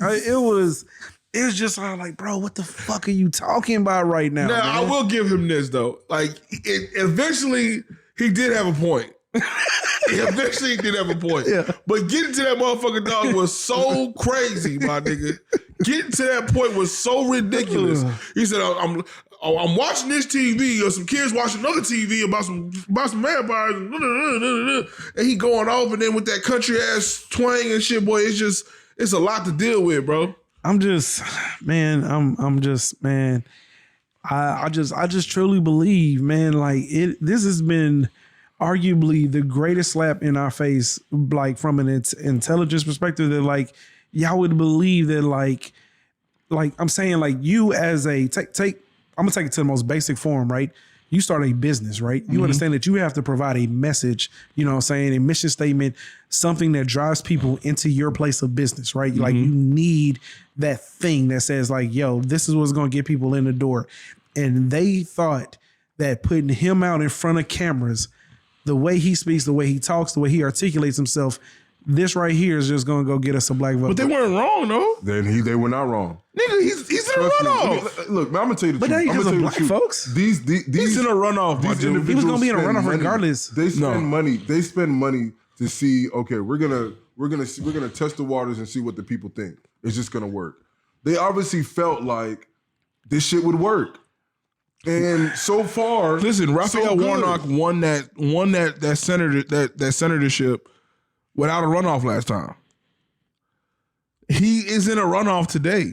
It was just like, bro, what the fuck are you talking about right now? Now, man? I will give him this though. Like, eventually, he did have a point. He eventually did have a point. Yeah. But getting to that motherfucking dog was so crazy, my nigga. Getting to that point was so ridiculous. He said, I'm watching this TV, or some kids watching another TV about some vampires, and he going off, and then with that country ass twang and shit, boy, it's a lot to deal with, bro. I just truly believe, man, like this has been arguably the greatest slap in our face, like from an intelligence perspective, that like y'all would believe that like I'm saying, like, you as a take I'm gonna take it to the most basic form, right? You start a business, right? You understand that you have to provide a message, you know what I'm saying, a mission statement, something that drives people into your place of business, right? Like, you need that thing that says like, yo, this is what's going to get people in the door. And they thought that putting him out in front of cameras, the way he speaks, the way he talks, the way he articulates himself, this right here is just gonna go get us a black vote. But they weren't wrong though. Then they were not wrong. Nigga, he's in a runoff. Look, man, I'm gonna tell you the But truth. that ain't I'm because gonna of tell you black the truth. folks. These He's in a runoff, my these dude. individuals He was gonna be in a spend runoff money. regardless. They spend No. money. They spend money to see. Okay, we're gonna test the waters and see what the people think. It's just gonna work. They obviously felt like this shit would work, and so far, Listen, Raphael so good. Warnock won that senatorship without a runoff last time. He is in a runoff today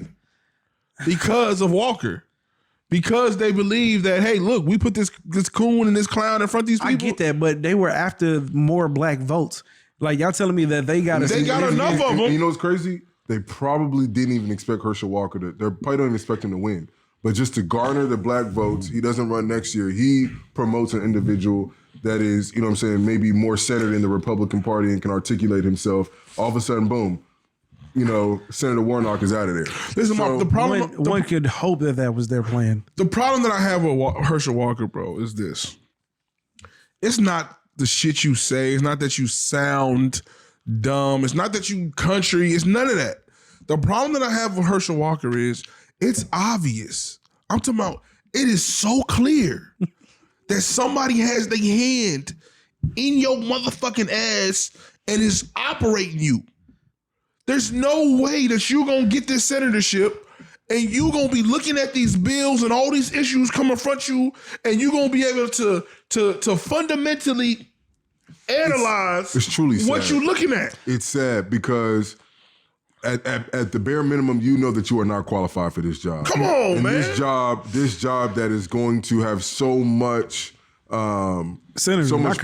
because of Walker. Because they believe that, hey, look, we put this coon and this clown in front of these people. I get that, but they were after more black votes. Like y'all telling me that they got They got enough of And them. you know what's crazy? They probably didn't even expect Herschel Walker to. They probably don't even expect him to win. But just to garner the black votes, he doesn't run next year. He promotes an individual that is, you know what I'm saying, maybe more centered in the Republican Party and can articulate himself. All of a sudden, boom, you know, Senator Warnock is out of there. Listen, So- the problem. one could hope that was their plan. The problem that I have with Herschel Walker, bro, is this. It's not the shit you say. It's not that you sound dumb. It's not that you country. It's none of that. The problem that I have with Herschel Walker is it's obvious. I'm talking about it is so clear that somebody has their hand in your motherfucking ass and is operating you. There's no way that you're going to get this senatorship and you're going to be looking at these bills and all these issues come in front of you and you're going to be able to fundamentally analyze It's truly what sad. you're looking at. It's sad because at the bare minimum, you know that you are not qualified for this job. Come on, and man. This job that is going to have so much, Senator, so not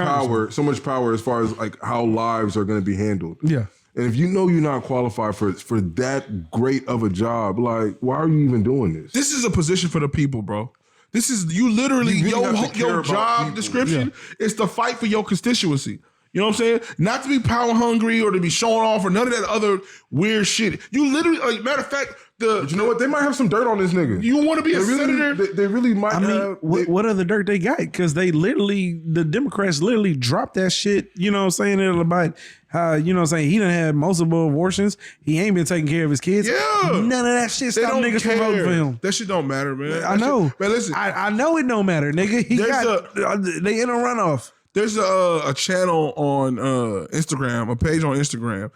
much power as far as like how lives are going to be handled. Yeah. And if you know you're not qualified for that great of a job, like why are you even doing this? This is a position for the people, bro. This is you literally You really have to care your about job people. description is to fight for your constituency. You know what I'm saying? Not to be power hungry or to be showing off or none of that other weird shit. You literally, like, matter of fact, But you know what? They might have some dirt on this nigga. you want to be a They really, senator. they really might I mean, have. what other dirt they got? Because the Democrats literally dropped that shit, you know what I'm saying, about how, you know what I'm saying, he done had multiple abortions. He ain't been taking care of his kids. Yeah. None of that shit They stopped don't niggas from voting for him. That shit don't matter, man. I know. Man, listen, I know it don't matter, nigga. They in a runoff. there's a channel on Instagram, a page on Instagram.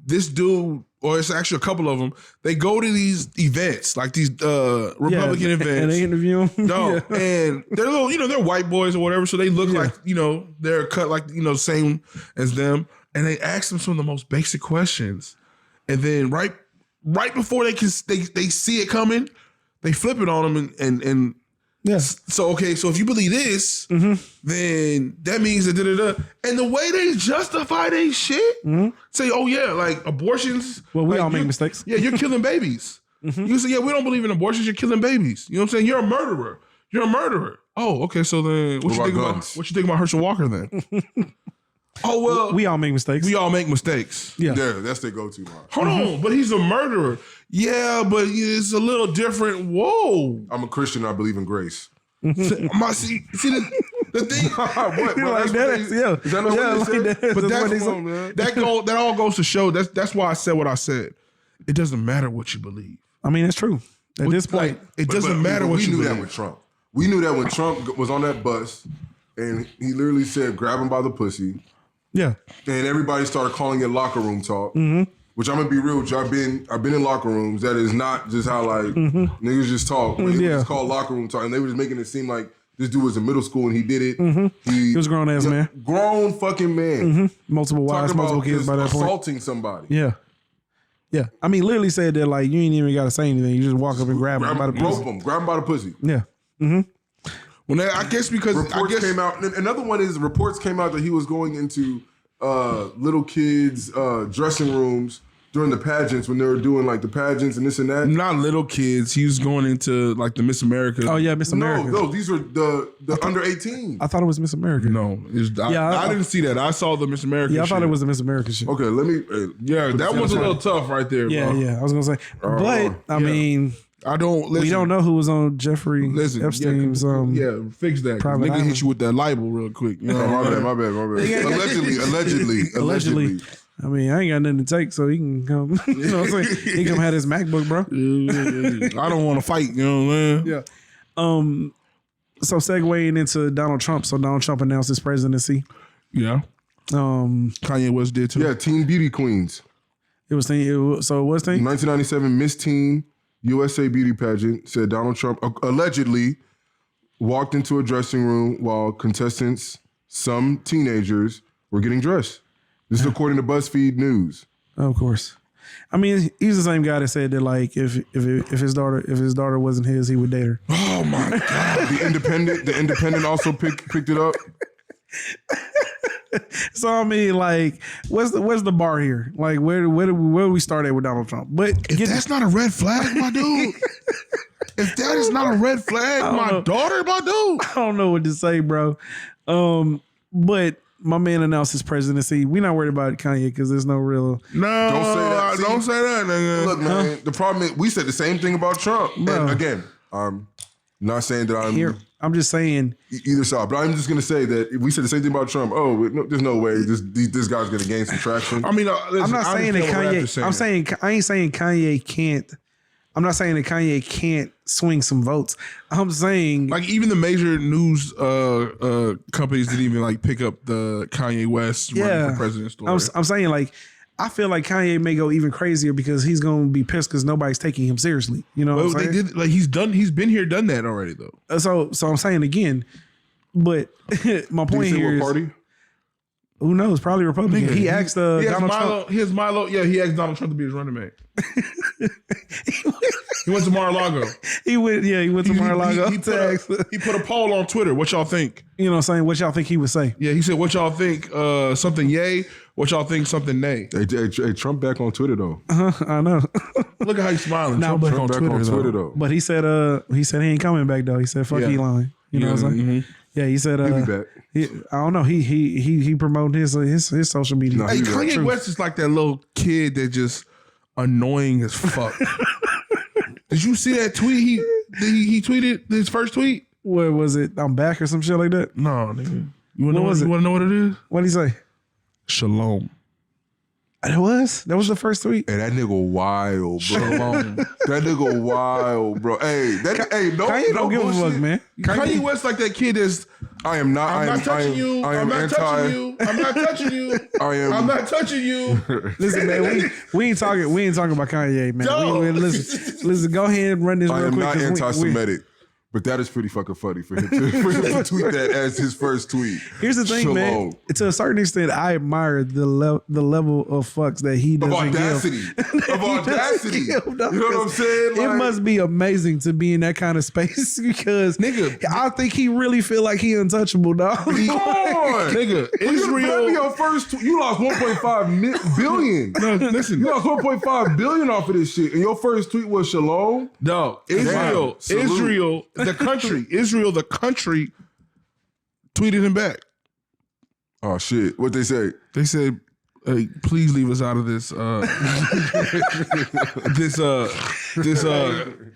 This dude, or it's actually a couple of them, they go to these events, like these Republican events. And they interview him. No, Yeah. and they're little, they're white boys or whatever, so they look like, they're cut like, same as them. And they ask them some of the most basic questions. And then right before they see it coming, they flip it on them and Yeah. so if you believe this, then that means that da-da-da. And the way they justify they shit, say, oh yeah, like abortions. Well, we like, all make mistakes. Yeah, you're killing babies. You say, yeah, we don't believe in abortions, you're killing babies. You know what I'm saying? You're a murderer. You're a murderer. Oh, okay, so then what you think about Herschel Walker then? Oh, well, We all make mistakes. we all make mistakes. Yeah. Yeah, that's their go-to line. Hold on, but he's a murderer. Yeah, but it's a little different. Whoa. I'm a Christian. I believe in grace. See the thing. What? You like that? Yeah. Is that not Yeah, what they like said? that. But That's what they that's say. man. that all goes to show that's why I said what I said. It doesn't matter what you believe. I mean, that's true. At this point, Like, it doesn't matter what we you knew believe. that with Trump. We knew that when Trump was on that bus and he literally said, "Grab him by the pussy," yeah. and everybody started calling it locker room talk. Which I'm gonna be real with you. I've been in locker rooms. That is not just how like niggas just talk. Like, it was Yeah. just called locker room talk, and they were just making it seem like this dude was in middle school and he did it. He was a grown ass man. Grown fucking man. Multiple wives, Talking multiple about kids just by that point. assaulting somebody. Yeah. Yeah. I mean, literally said that like you ain't even got to say anything. You just walk up and grab him by the Rope pussy. him. Grab him by the pussy. Yeah. Well, I guess because Reports came out. Another one is reports came out that he was going into little kids' dressing rooms during the pageants when they were doing like the pageants and this and that. not little kids. He was going into like the Miss America. Oh yeah, Miss America. No, these were the under 18. I thought it was Miss America. No, I didn't see that. I saw the Miss America. Yeah, I thought shit. it was the Miss America shit. Okay, let me. Yeah, that was a little tough right there. Yeah, bro. yeah. I was gonna say, but I mean, I don't. Listen, we don't know who was on Jeffrey Listen, Epstein's. fix that. 'Cause private Nigga hit island. you with that libel real quick. You know, My bad. Allegedly. Allegedly. I mean, I ain't got nothing to take, so he can come. You know what I'm saying? He can come have his MacBook, bro. I don't want to fight. You know what I'm saying? Yeah. So segueing into Donald Trump. So Donald Trump announced his presidency. Yeah. Kanye West did too. Yeah, Teen Beauty Queens. It was thing. So it was thing. 1997 Miss Teen USA Beauty Pageant said Donald Trump allegedly walked into a dressing room while contestants, some teenagers, were getting dressed. This is according to BuzzFeed News. Of course. I mean, he's the same guy that said that like if his daughter wasn't his, he would date her. Oh my God. The Independent also picked it up. So I mean, like, what's the bar here? Like, where do we start at with Donald Trump? But If that's not a red flag, my dude. If that is not a red flag, my daughter, my dude. I don't know what to say, bro. But my man announced his presidency. We're not worried about Kanye because there's no real. No, Don't say that. See, don't say that, nigga. Look, man, the problem is we said the same thing about Trump. Bro. And again, I'm not saying that I'm Here, I'm just saying. either side, but I'm just gonna say that if we said the same thing about Trump, there's no way this guy's gonna gain some traction. I mean, listen, I'm not I saying that understand what Raptor's Kanye. I'm saying I ain't saying Kanye can't. I'm not saying that Kanye can't swing some votes. I'm saying like even the major news companies didn't even like pick up the Kanye West running for president story. I'm saying like I feel like Kanye may go even crazier because he's gonna be pissed because nobody's taking him seriously. You know, what I'm they saying? did like he's been here, done that already though. So I'm saying again, but my Did point you say here what is, party? who knows? Probably Republican. Nigga, He asked he has Donald Milo. Trump. He has Milo. Yeah, he asked Donald Trump to be his running mate. He went to Mar-a-Lago. He went to Mar-a-Lago. He put a poll on Twitter. What y'all think? You know what I'm saying? What y'all think he would say? Yeah, he said, "What y'all think? Something yay? What y'all think? Something nay?" Hey, Trump back on Twitter though. I know. Look at how he's smiling. No, Trump but- back on Back Twitter, on though. Twitter though. But he said he ain't coming back though. He said fuck Yeah. Elon. You know what I'm saying? Yeah, he said He'll be back. I don't know. He promoted his social media. Nah, Hey, He's Kanye True. West is like that little kid that just annoying as fuck. Did you see that tweet? He tweeted his first tweet. What was it? I'm back or some shit like that. No, nigga. You wanna What was it? You want to know what it is? What did he say? Shalom. That was the first tweet. Hey, that nigga wild, bro. That nigga wild, bro. Hey, no, Kanye don't give a bullshit. fuck, man. Kanye West like that kid that's I am not. I'm not touching you. I'm not touching you. I'm not touching you. I'm not touching you. Listen, man, we ain't talking about Kanye, man. No. Listen, go ahead and run this I real am quick. not 'cause anti-Semitic, but that is pretty fucking funny for him to tweet that as his first tweet. Here's the thing, man. Shalom. To a certain extent, I admire the level of fucks that he doesn't audacity. give. Of audacity. Give, dog, You know what I'm saying? It Like- must be amazing to be in that kind of space because, Nigga. I think he really feel like he untouchable, dog. Come on, Nigga, That'd be Israel. your first. You lost 1.5 billion. No, listen. You lost 1.5 billion off of this shit, and your first tweet was shalom. No, Israel, Salute. the country tweeted him back. Oh shit! What they say? They said, "Hey, please leave us out of this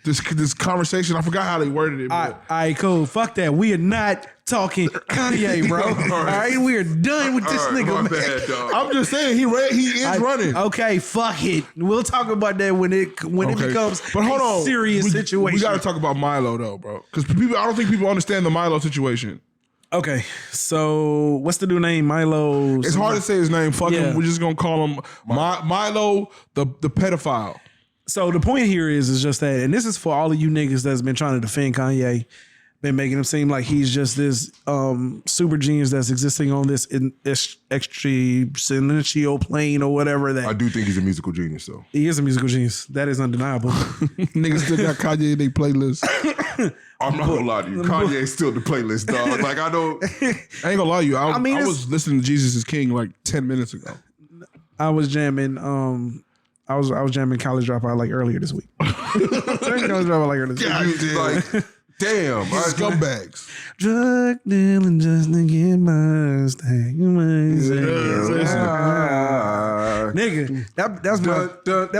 this conversation." I forgot how they worded it. All But right, cool. Fuck that. We are not talking Kanye, bro. All right, we are done with this All right, nigga, my man. bad, dog. I'm just saying he is running. Okay, fuck it. We'll talk about that when it becomes But hold on, serious situation. We got to talk about Milo though, bro, because I don't think people understand the Milo situation. Okay, so what's the new name? Milo. It's hard to say his name. Fuck Yeah. him. We're just gonna call him Milo, the pedophile. So the point here is just that, and this is for all of you niggas that's been trying to defend Kanye, been making him seem like he's just this super genius that's existing on this extraterrestrial plane or whatever. I That do think he's a musical genius, though. he is a musical genius. That is undeniable. Niggas still got Kanye in their playlist. I'm not gonna lie to you. Kanye's still the playlist, dog. Like I don't. I ain't gonna lie to you. I mean, was listening to Jesus is King like 10 minutes ago. I was jamming. I was jamming College Dropout like earlier this week. College Dropout like earlier this week. Like, damn, Scumbags. Drug dealing just to get my stack. Nigga, that's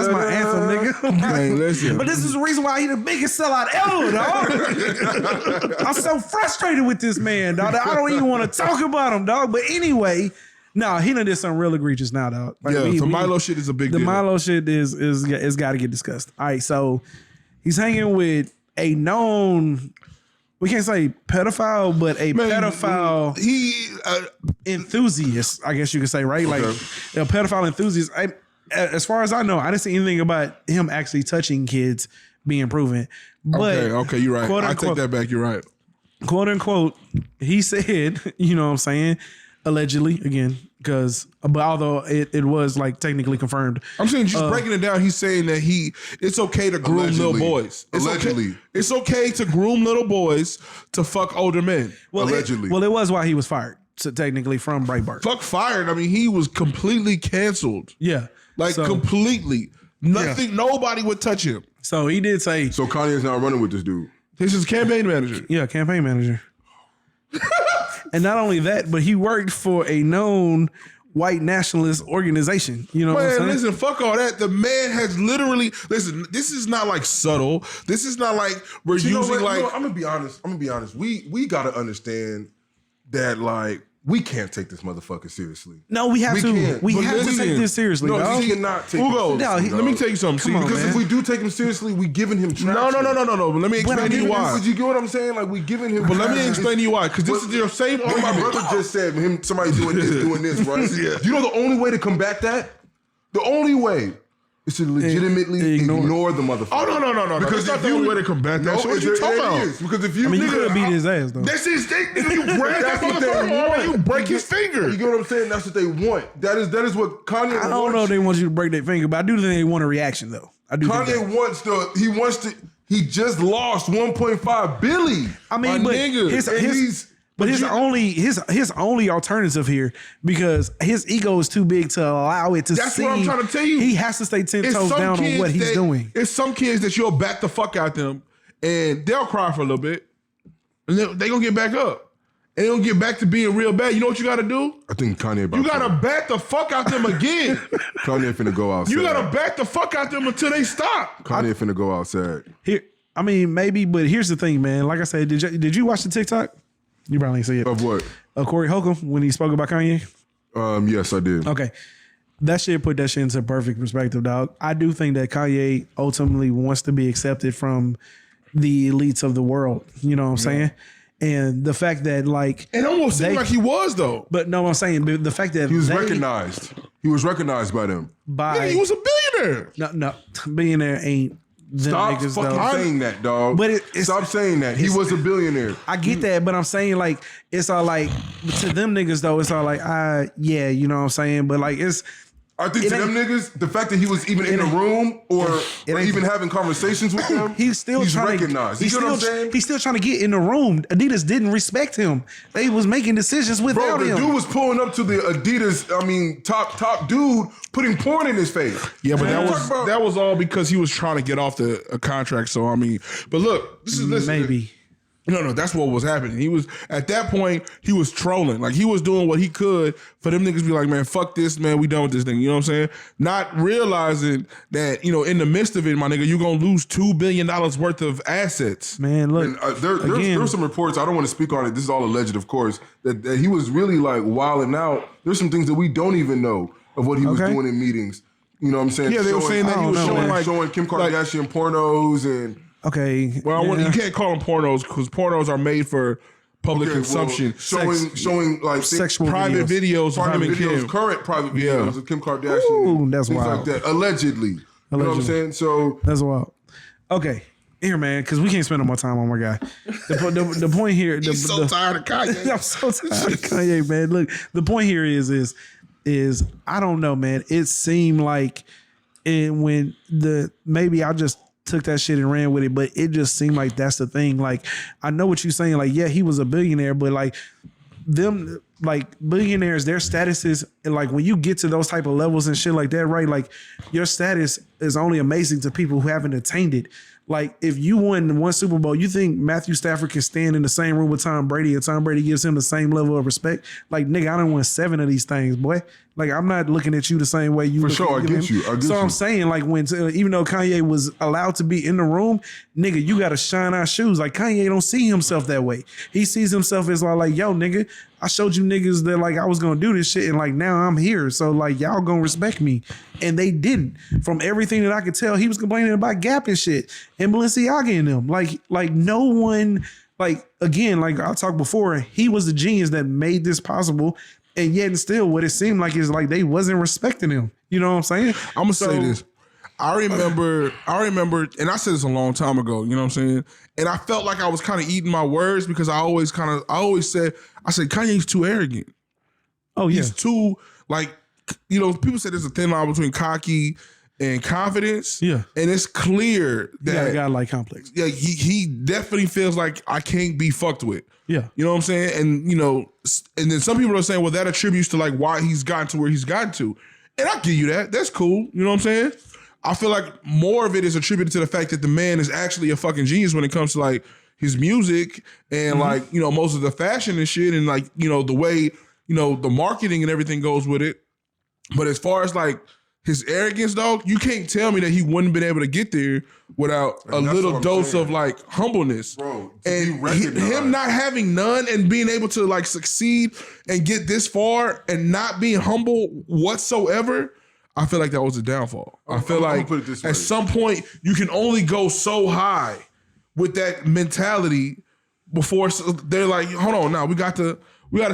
my anthem, nigga. Hey, listen. But this is the reason why he the biggest sellout ever, dog. I'm so frustrated with this man, dog. That I don't even want to talk about him, dog. But anyway, No, he done did something real egregious now, dog. Like, the Milo shit is a big the deal. Milo shit is got to get discussed. All right, so he's hanging with a known, we can't say pedophile, but a pedophile enthusiast, I guess you could say, right? Like a pedophile enthusiast. As far as I know, I didn't see anything about him actually touching kids being proven. But okay, you're right. I take that back. You're right. Quote unquote, he said, you know what I'm saying? Allegedly, again, but although it was like technically confirmed. I'm saying just breaking it down, he's saying that it's okay to groom little boys. It's okay to groom little boys to fuck older men. Well, allegedly. It was why he was fired, so technically from Breitbart. Fuck fired. I mean, he was completely canceled. Yeah. Completely. Nothing, nobody would touch him. So he did say. So Kanye's not running with this dude. This is campaign manager. Yeah, campaign manager. And not only that, but he worked for a known white nationalist organization. You know what I'm saying? Listen, fuck all that. The man has literally, listen, this is not like subtle. This is not like we're using like. I'm gonna be honest. We gotta understand that like we can't take this motherfucker seriously. No, we have to. We have to take this seriously. No, dog. he cannot take it seriously. Let me tell you something. Because if we do take him seriously, we giving him traction. No. But let me explain to you why. You get what I'm saying? Like we giving him. But let me explain to you why. Because this is your same argument. My brother just said somebody doing this, right? Yeah. You know the only way to combat that? The only way is to legitimately ignore the motherfucker. Oh, no. Because that's not the only way to combat that. So what you talking about? Because if you you could beat his ass though. That's his thing. You grab that motherfucker, you break his finger. You get what I'm saying? That's what they want. That is what Kanye wants. I don't know if they want you to break their finger, but I do think they want a reaction though. I do. Kanye he just lost 1.5 billion. I mean, but his only alternative here, because his ego is too big to allow it to. That's what I'm trying to tell you. He has to stay 10 toes down on what he's doing. It's some kids that you'll back the fuck out them, and they'll cry for a little bit, and they gonna get back up, and they gonna get back to being real bad. You know what you got to do? I think Kanye. You got to back the fuck out them again. Kanye finna go outside. You got to back the fuck out them until they stop. Kanye finna go outside. Here, I mean, maybe, but here's the thing, man. Like I said, did you watch the TikTok? You probably didn't see it. Of what? Corey Holcomb, when he spoke about Kanye? Yes, I did. Okay. That shit put that shit into perfect perspective, dog. I do think that Kanye ultimately wants to be accepted from the elites of the world. You know what I'm saying? And the fact that like... It almost seemed like he was, though. But no, I'm saying the fact that he was recognized. He was recognized by them. He was a billionaire. No. Billionaire ain't... Stop fucking saying that, dog. But stop saying that. He was a billionaire. I get that, but I'm saying like it's all like to them niggas though. It's all like yeah, you know what I'm saying. But like I think to them niggas, the fact that he was even in the room or even having conversations with them, he's recognized. You know what I'm saying? He's still trying to get in the room. Adidas didn't respect him. They was making decisions without him. The dude was pulling up to the Adidas, top dude, putting porn in his face. Yeah, but that was all because he was trying to get off a contract. So I mean, but look, listen. Maybe. No, that's what was happening. He was at that point. He was trolling, like he was doing what he could for them niggas to be like, man, fuck this, man, we done with this thing. You know what I'm saying? Not realizing that in the midst of it, my nigga, you gonna lose $2 billion worth of assets. Man, look, there's some reports. I don't want to speak on it. This is all alleged, of course. That he was really like wilding out. There's some things that we don't even know of what he was doing in meetings. You know what I'm saying? Yeah, they were saying that he was showing Kim Kardashian pornos and. Okay. Well, you can't call them pornos because pornos are made for public consumption. Showing like sexual private videos of Kim. Current private videos of Kim Kardashian. Ooh, that's things wild. like that. Allegedly. You know what I'm saying? So that's wild. Okay. Here, man, because we can't spend no more time on my guy. The point here. He's so tired of Kanye. I'm so tired of Kanye, man. Look, the point here is I don't know, man. It seemed like maybe I just took that shit and ran with it, but it just seemed like that's the thing. Like, I know what you're saying. Like, yeah, he was a billionaire, but like them, like billionaires, their status is like when you get to those type of levels and shit like that, right? Like your status is only amazing to people who haven't attained it. Like if you won one Super Bowl, you think Matthew Stafford can stand in the same room with Tom Brady and Tom Brady gives him the same level of respect? Like, nigga, I done won 7 of these things, boy. Like, I'm not looking at you the same way you. For look sure, at I get you. I get so you. I'm saying, like, when even though Kanye was allowed to be in the room, nigga, you got to shine our shoes. Like, Kanye don't see himself that way. He sees himself as like, yo, nigga, I showed you niggas that like I was gonna do this shit, and like now I'm here. So like y'all gonna respect me, and they didn't. From everything that I could tell, he was complaining about Gap and shit, and Balenciaga and them. Like no one. Like, again, like I talked before, he was the genius that made this possible. And yet and still what it seemed like is like they wasn't respecting him. You know what I'm saying? I'm gonna say this. I remember, and I said this a long time ago, you know what I'm saying? And I felt like I was kind of eating my words because I said Kanye's too arrogant. Oh, yeah. He's too, like, you know, people say there's a thin line between cocky and confidence. Yeah. And it's clear that a guy like complex. Yeah, he definitely feels like I can't be fucked with. Yeah. You know what I'm saying? And, you know, and then some people are saying, well, that attributes to like why he's gotten to where he's gotten to. And I give you that. That's cool. You know what I'm saying? I feel like more of it is attributed to the fact that the man is actually a fucking genius when it comes to like his music and like, you know, most of the fashion and shit and like, you know, the way, you know, the marketing and everything goes with it. But as far as like his arrogance, dog, you can't tell me that he wouldn't been able to get there without a little dose of like humbleness. Bro, and him not having none and being able to like succeed and get this far and not being humble whatsoever, I feel like that was a downfall. I feel like at some point you can only go so high with that mentality before they're like, hold on, now we got to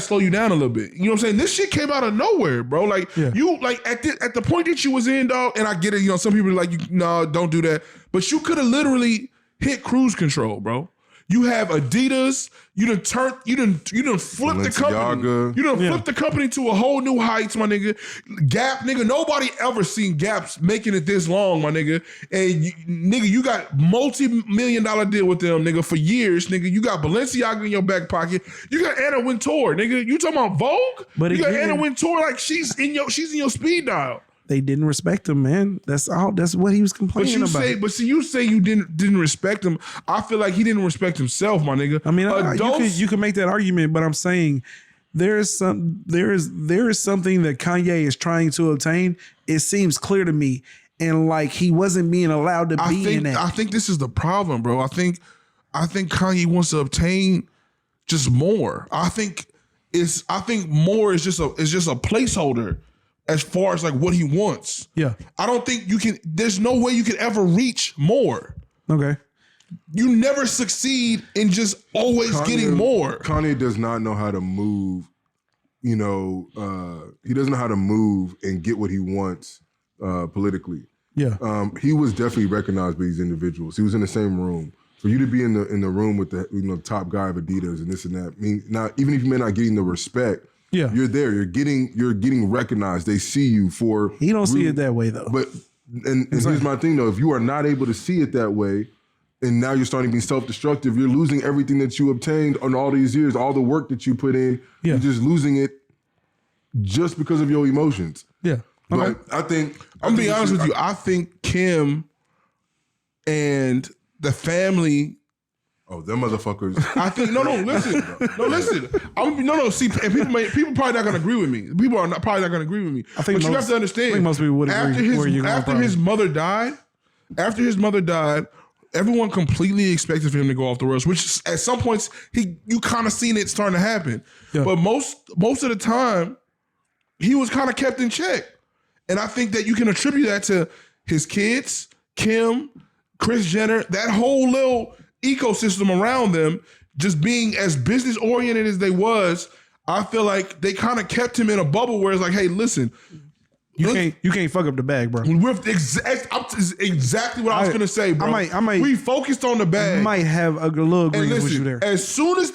slow you down a little bit. You know what I'm saying? This shit came out of nowhere, bro. Like you, like at the point that you was in, dog. And I get it. You know, some people are like, no, don't do that. But you could have literally hit cruise control, bro. You have Adidas. You done flip the company. You done flip the company to a whole new heights, my nigga. Gap, nigga. Nobody ever seen Gaps making it this long, my nigga. And you got multi-million-dollar deal with them, nigga, for years, nigga. You got Balenciaga in your back pocket. You got Anna Wintour, nigga. You talking about Vogue? But you got Anna Wintour like she's in your speed dial. They didn't respect him, man. That's all. That's what he was complaining about. You say you didn't respect him. I feel like he didn't respect himself, my nigga. I mean, you can make that argument, but I'm saying there is something that Kanye is trying to obtain. It seems clear to me, and like he wasn't being allowed to be in that. I think this is the problem, bro. I think Kanye wants to obtain just more. I think more is just a placeholder as far as like what he wants. Yeah. I don't think there's no way you can ever reach more. Okay. You never succeed in just always getting more. Kanye does not know how to move, you know, he doesn't know how to move and get what he wants politically. Yeah. He was definitely recognized by these individuals. He was in the same room. For you to be in the room with the top guy of Adidas and this and that, even if you may not getting the respect, yeah, you're there. You're getting recognized. They see you for. He don't see it that way though. But and here's my thing though: if you are not able to see it that way, and now you're starting to be self-destructive, you're losing everything that you obtained on all these years, all the work that you put in. Yeah. You're just losing it just because of your emotions. Yeah. But I think I'm gonna be honest with you. I think Kim and the family. Oh, them motherfuckers. I think listen. See, and people probably not gonna agree with me. People are probably not gonna agree with me. I think you have to understand. I think most people would agree. After his mother died, everyone completely expected for him to go off the rails. Which at some points you kind of seen it starting to happen. Yeah. But most of the time, he was kind of kept in check, and I think that you can attribute that to his kids, Kim, Kris Jenner, that whole little ecosystem around them just being as business oriented as they was. I feel like they kind of kept him in a bubble where it's like, hey, listen, you can't fuck up the bag, bro. Exactly what I was gonna say, bro. We focused on the bag. Might have a little agreement with you there. As soon as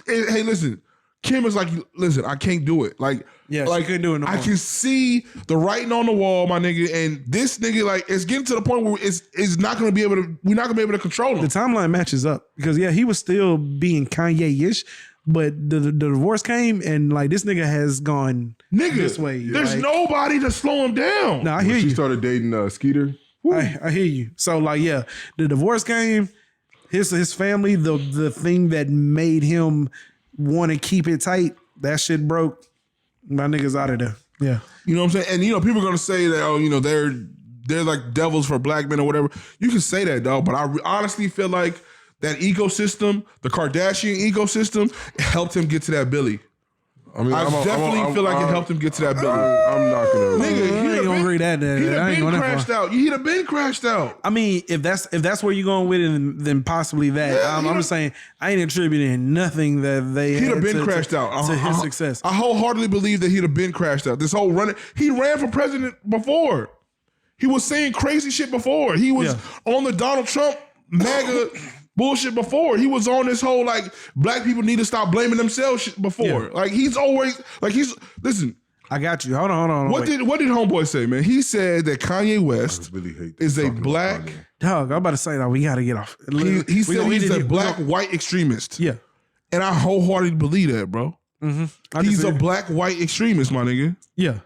hey, listen, Kim is like, listen, I can't do it. Like, yeah, she couldn't do it no more. I can see the writing on the wall, my nigga, and this nigga, like, it's getting to the point where we're not gonna be able to control him. The timeline matches up because he was still being Kanye-ish, but the divorce came and like this nigga has gone this way. There's nobody to slow him down. No, I hear you. She started dating Skeeter. I hear you. So like, yeah, the divorce came. His family, the thing that made him want to keep it tight, that shit broke. My niggas out of there. Yeah. You know what I'm saying? And people are gonna say that, oh, they're like devils for black men or whatever. You can say that, dog, but I honestly feel like that ecosystem, the Kardashian ecosystem, helped him get to that Billy. I mean, I definitely feel like it helped him get to that Billy. I'm not gonna. Nigga, I ain't gonna agree that. He'd I ain't have going been that crashed far. out. He'd have been crashed out. I mean, if that's where you're going with it, then possibly that. Yeah, I'm just saying I ain't attributing nothing that they He'd have had been crashed out to his success. I wholeheartedly believe that he'd have been crashed out. This whole running, he ran for president before. He was saying crazy shit before. He was on the Donald Trump MAGA bullshit before. He was on this whole like black people need to stop blaming themselves shit before. Yeah. Like he's always like listen. I got you. Hold on. What did homeboy say, man? He said that Kanye West really hate is a talking about black. Kanye. Dog, I'm about to say that we got to get off. He said he's a black white extremist. Yeah. And I wholeheartedly believe that, bro. He's a black white extremist, my nigga. Yeah.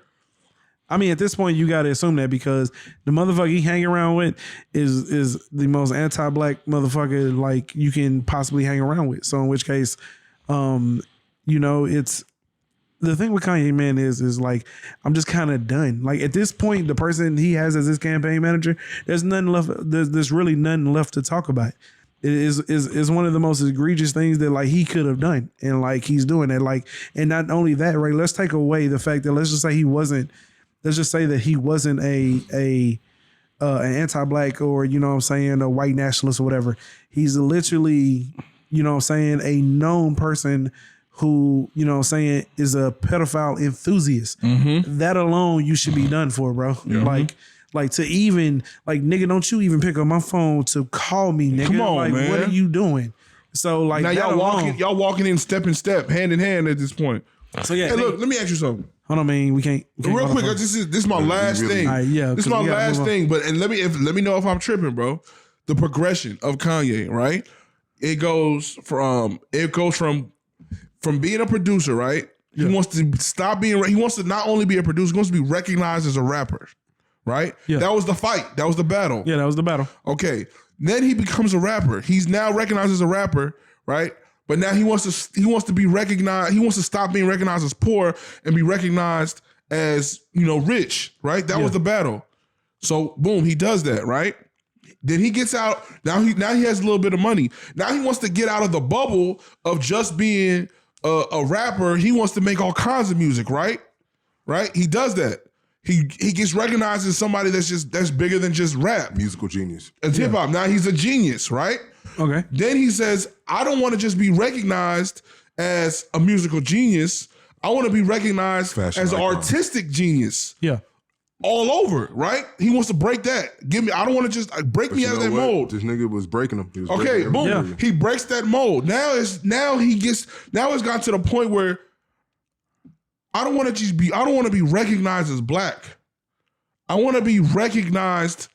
I mean, at this point, you got to assume that because the motherfucker he hang around with is the most anti-black motherfucker like you can possibly hang around with. So in which case, it's the thing with Kanye, man, is like I'm just kind of done. Like at this point, the person he has as his campaign manager, there's nothing left. There's really nothing left to talk about. It is one of the most egregious things that like he could have done, and like he's doing that. Like, and not only that, right? Let's take away the fact that let's just say he wasn't. Let's just say that he wasn't an anti-black or a white nationalist or whatever. He's literally a known person who is a pedophile enthusiast. That alone you should be done for, bro. Like to even like nigga, don't you even pick up my phone to call me, nigga. Come on, like, man. What are you doing? So like now y'all walking in step in step, hand in hand at this point. So yeah, hey, look, let me ask you something. Hold on, man. We can't Real quick, this is my last thing. Yeah, this is my last thing. But let me know if I'm tripping, bro. The progression of Kanye, right? It goes from being a producer, right? Yeah. He wants to stop being. He wants to not only be a producer, he wants to be recognized as a rapper, right? Yeah. That was the fight. That was the battle. Yeah, that was the battle. Okay. Then he becomes a rapper. He's now recognized as a rapper, right? But now he wants to be recognized. He wants to stop being recognized as poor and be recognized as rich, right? That was the battle. So boom, he does that, right? Then he gets out. Now he has a little bit of money. Now he wants to get out of the bubble of just being a rapper. He wants to make all kinds of music, right? Right? He does that. He gets recognized as somebody that's bigger than just rap. Musical genius. It's hip hop. Now he's a genius, right? Okay. Then he says, I don't want to just be recognized as a musical genius. I want to be recognized as an artistic genius. Yeah. All over, right? He wants to break that. I don't want to just break me out of that mold. This nigga was breaking them. Okay, boom. Yeah. He breaks that mold. Now it's gotten to the point where I don't want to be recognized as black. I want to be recognized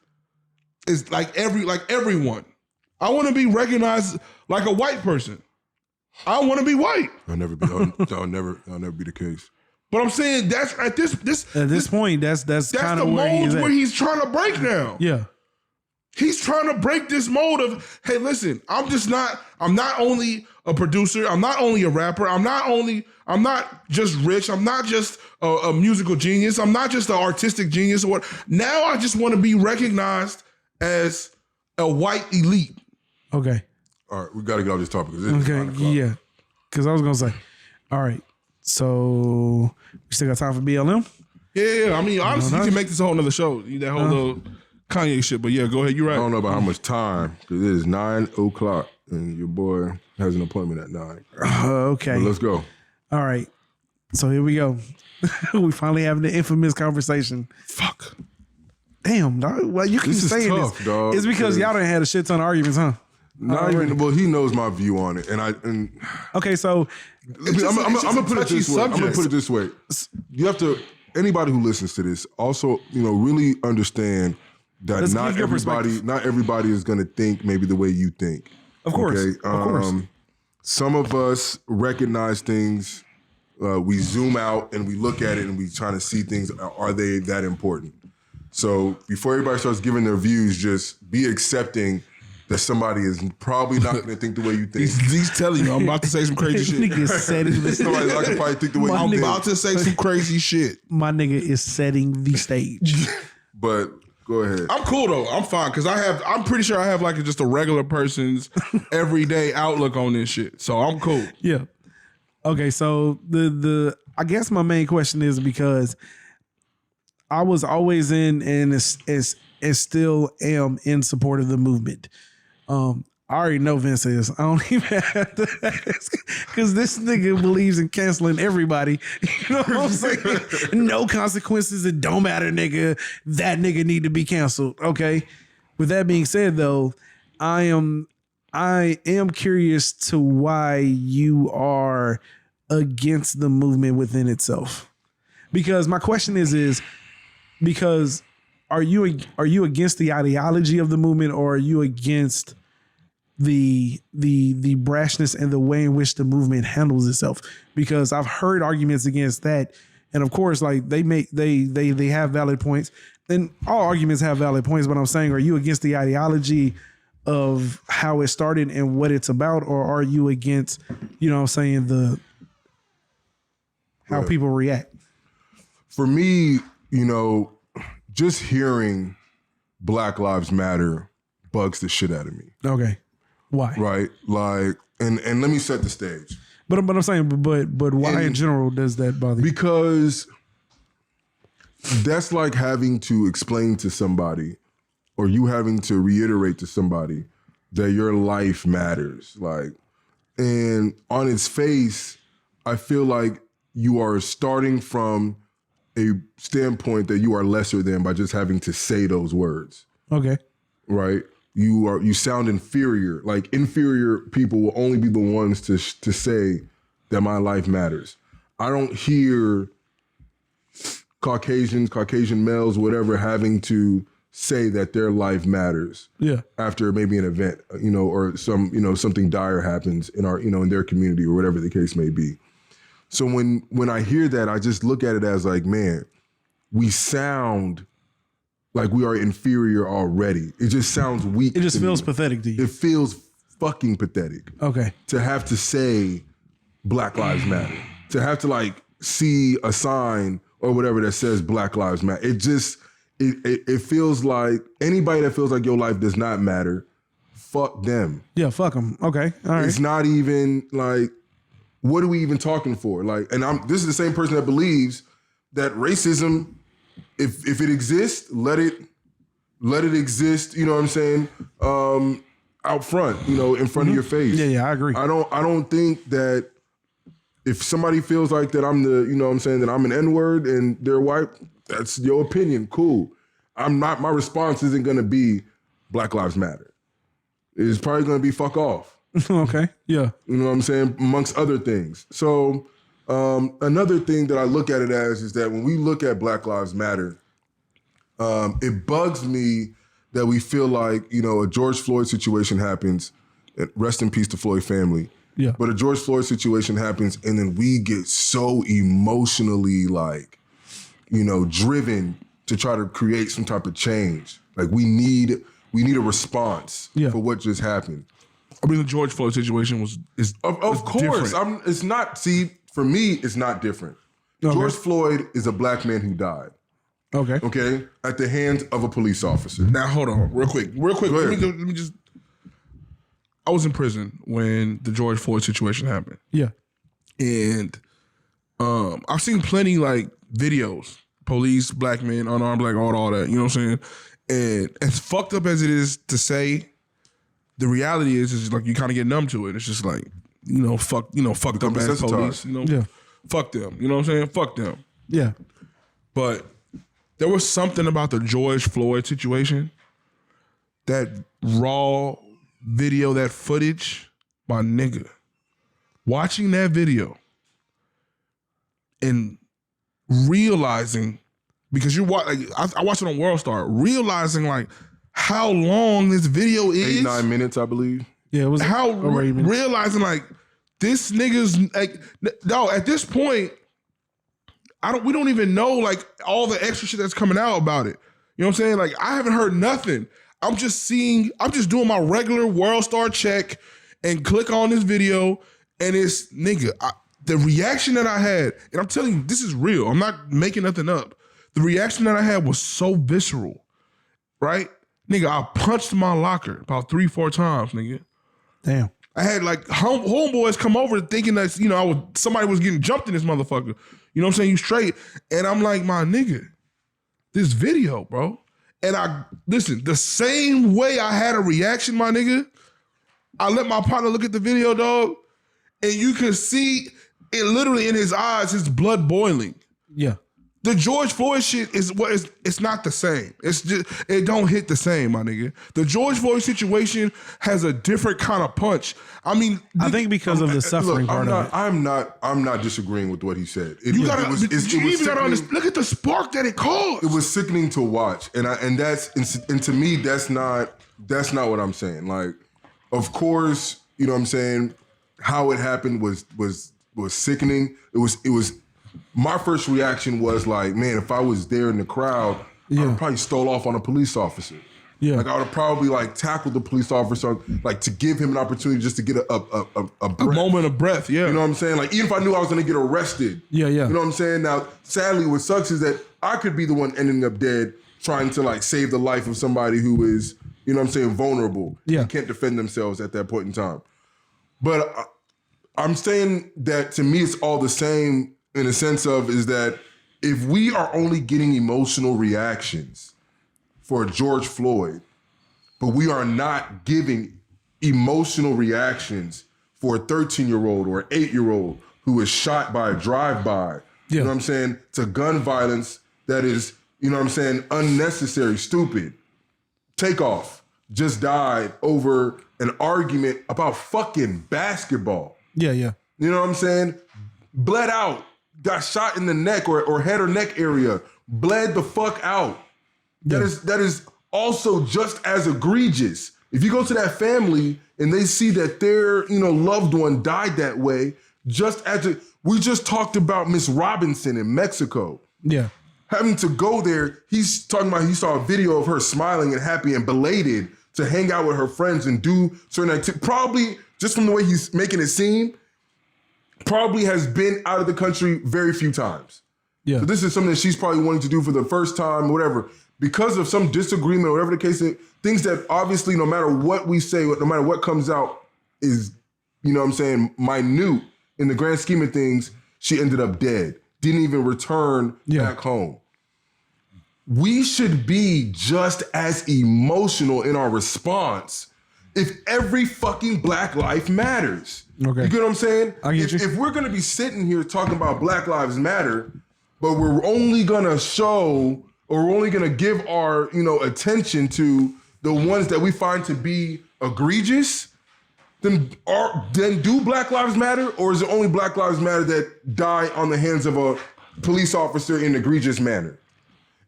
as like everyone. I want to be recognized like a white person. I want to be white. I'll never be the case. But I'm saying that's at this point, that's kind of the where mold where he's trying to break now. Yeah. He's trying to break this mold of, hey, listen, I'm not only a producer, I'm not only a rapper, I'm not just rich, I'm not just a musical genius, I'm not just an artistic genius or what. Now I just want to be recognized as a white elite. Okay. All right, we got to get off this topic. Yeah. Because I was going to say, all right, so we still got time for BLM? Yeah. I mean, honestly, you can make this a whole nother show. That whole little Kanye shit. But yeah, go ahead. You're right. I don't know about how much time, because it is 9:00 and your boy has an appointment at 9. Okay. But let's go. All right. So here we go. We finally having the infamous conversation. Fuck. Damn, dog. Well, you keep saying tough, this. Dog, it's because y'all done had a shit ton of arguments, huh? Well, he knows my view on it, okay, so I'm gonna put it this way. I'm gonna put it this way. You have to. Anybody who listens to this also, really understand that not everybody is gonna think maybe the way you think. Of course, okay? Of course. Some of us recognize things. We zoom out and we look at it and we trying to see things. Are they that important? So before everybody starts giving their views, just be accepting that somebody is probably not going to think the way you think. He's telling you, I'm about to say some crazy shit. Nigga is setting the Somebody's not going to probably think the way you I'm think. about to say some crazy shit. My nigga is setting the stage. But go ahead. I'm cool though. I'm fine because I'm pretty sure I have like just a regular person's everyday outlook on this shit. So I'm cool. Yeah. Okay, so I guess my main question is because I was always in and still am in support of the movement. I already know Vince is. I don't even have to ask because this nigga believes in canceling everybody. You know what I'm saying? No consequences. It don't matter, nigga. That nigga need to be canceled. Okay. With that being said, though, I am curious to why you are against the movement within itself. Because my question is because are you against the ideology of the movement, or are you against the brashness and the way in which the movement handles itself? Because I've heard arguments against that, and of course, like they have valid points, and all arguments have valid points. But I'm saying, are you against the ideology of how it started and what it's about, or are you against, you know what I'm saying, how people react? For me, you know, just hearing Black Lives Matter bugs the shit out of me. Okay. Why? Right? Like, and let me set the stage. But I'm saying, but why in general does that bother you? Because that's like having to explain to somebody, or you having to reiterate to somebody that your life matters. Like, and on its face, I feel like you are starting from a standpoint that you are lesser than by just having to say those words. Okay. Right? You sound inferior. Like, inferior people will only be the ones to say that my life matters. I don't hear Caucasian males, whatever, having to say that their life matters. Yeah. After maybe an event, you know, or something dire happens in our, in their community or whatever the case may be. So when I hear that, I just look at it as like, man, we sound like we are inferior already. It just sounds weak. It just feels me. pathetic to you. It feels fucking pathetic. Okay. To have to say Black Lives Matter. To have to like see a sign or whatever that says Black Lives Matter. It just, it feels like anybody that feels like your life does not matter, fuck them. Yeah, fuck them. Okay. All right. It's not even like, what are we even talking for? Like, and this is the same person that believes that racism, if it exists, let it exist, you know what I'm saying? Out front, in front of your face. Yeah, I agree. I don't think that if somebody feels like that I'm that I'm an N-word and they're white, that's your opinion. Cool. My response isn't gonna be Black Lives Matter. It's probably gonna be fuck off. Okay. Yeah. You know what I'm saying? Amongst other things. So another thing that I look at it as is that when we look at Black Lives Matter, it bugs me that we feel like, a George Floyd situation happens, and rest in peace to Floyd family. Yeah. But a George Floyd situation happens and then we get so emotionally driven to try to create some type of change. Like we need a response for what just happened. I mean, the George Floyd situation is of course. different. It's not. See, for me, it's not different. Okay. George Floyd is a black man who died. Okay. Okay, at the hands of a police officer. Now, hold on, real quick. Let me just. I was in prison when the George Floyd situation happened. Yeah. And I've seen plenty videos, police, black men, unarmed, all that. You know what I'm saying? And as fucked up as it is to say, the reality is you kind of get numb to it. It's just fuck them ass police. Fuck them. You know what I'm saying? Fuck them. Yeah. But there was something about the George Floyd situation, that raw video, that footage, my nigga. Watching that video and realizing, because I watched it on World Star, realizing how long this video is. 8-9 minutes, I believe. Yeah, it was realizing this nigga's no, at this point, we don't even know all the extra shit that's coming out about it. You know what I'm saying? I haven't heard nothing. I'm just doing my regular World Star check and click on this video, and it's, nigga, the reaction that I had, and I'm telling you, this is real. I'm not making nothing up. The reaction that I had was so visceral, right? Nigga, I punched my locker about 3-4 times, nigga. Damn. I had like homeboys come over thinking that, you know, somebody was getting jumped in this motherfucker. You know what I'm saying? You straight. And I'm like, my nigga, this video, bro. And listen, the same way I had a reaction, my nigga, I let my partner look at the video, dog, and you could see it literally in his eyes, his blood boiling. Yeah. The George Floyd shit it's not the same. It's just, it don't hit the same, my nigga. The George Floyd situation has a different kind of punch. I mean, I think because of the suffering look, part of it. I'm not disagreeing with what he said. You gotta understand. Look at the spark that it caused. It was sickening to watch, and to me that's not what I'm saying. Like, of course, you know what I'm saying, how it happened was sickening. It was. My first reaction was like, man, if I was there in the crowd, I would probably stole off on a police officer. Yeah, like I would have probably like tackled the police officer, like to give him an opportunity just to get a moment of breath. Yeah, you know what I'm saying? Like even if I knew I was going to get arrested. Yeah. You know what I'm saying? Now, sadly, what sucks is that I could be the one ending up dead trying to like save the life of somebody who is, you know what I'm saying, vulnerable. Yeah, and can't defend themselves at that point in time. But I'm saying that to me, it's all the same. In a sense of is that if we are only getting emotional reactions for George Floyd, but we are not giving emotional reactions for a 13-year-old or an 8-year-old who is shot by a drive-by, you know what I'm saying, to gun violence that is, you know what I'm saying, unnecessary, stupid. Takeoff just died over an argument about fucking basketball. Yeah. You know what I'm saying? Bled out. Got shot in the neck or head or neck area, bled the fuck out. That is also just as egregious. If you go to that family and they see that their, you know, loved one died that way, we just talked about Miss Robinson in Mexico. Yeah. Having to go there, he's talking about he saw a video of her smiling and happy and belated to hang out with her friends and do certain activities. Probably just from the way he's making it seem, probably has been out of the country very few times. Yeah. So this is something that she's probably wanting to do for the first time, whatever. Because of some disagreement, whatever the case is, things that obviously no matter what we say, no matter what comes out is, you know what I'm saying, minute in the grand scheme of things, she ended up dead. Didn't even return back home. We should be just as emotional in our response if every fucking black life matters. Okay. You get what I'm saying? I get you. If we're gonna be sitting here talking about Black Lives Matter, but we're only gonna show or we're only gonna give our, you know, attention to the ones that we find to be egregious, then do Black Lives Matter, or is it only Black Lives Matter that die on the hands of a police officer in an egregious manner?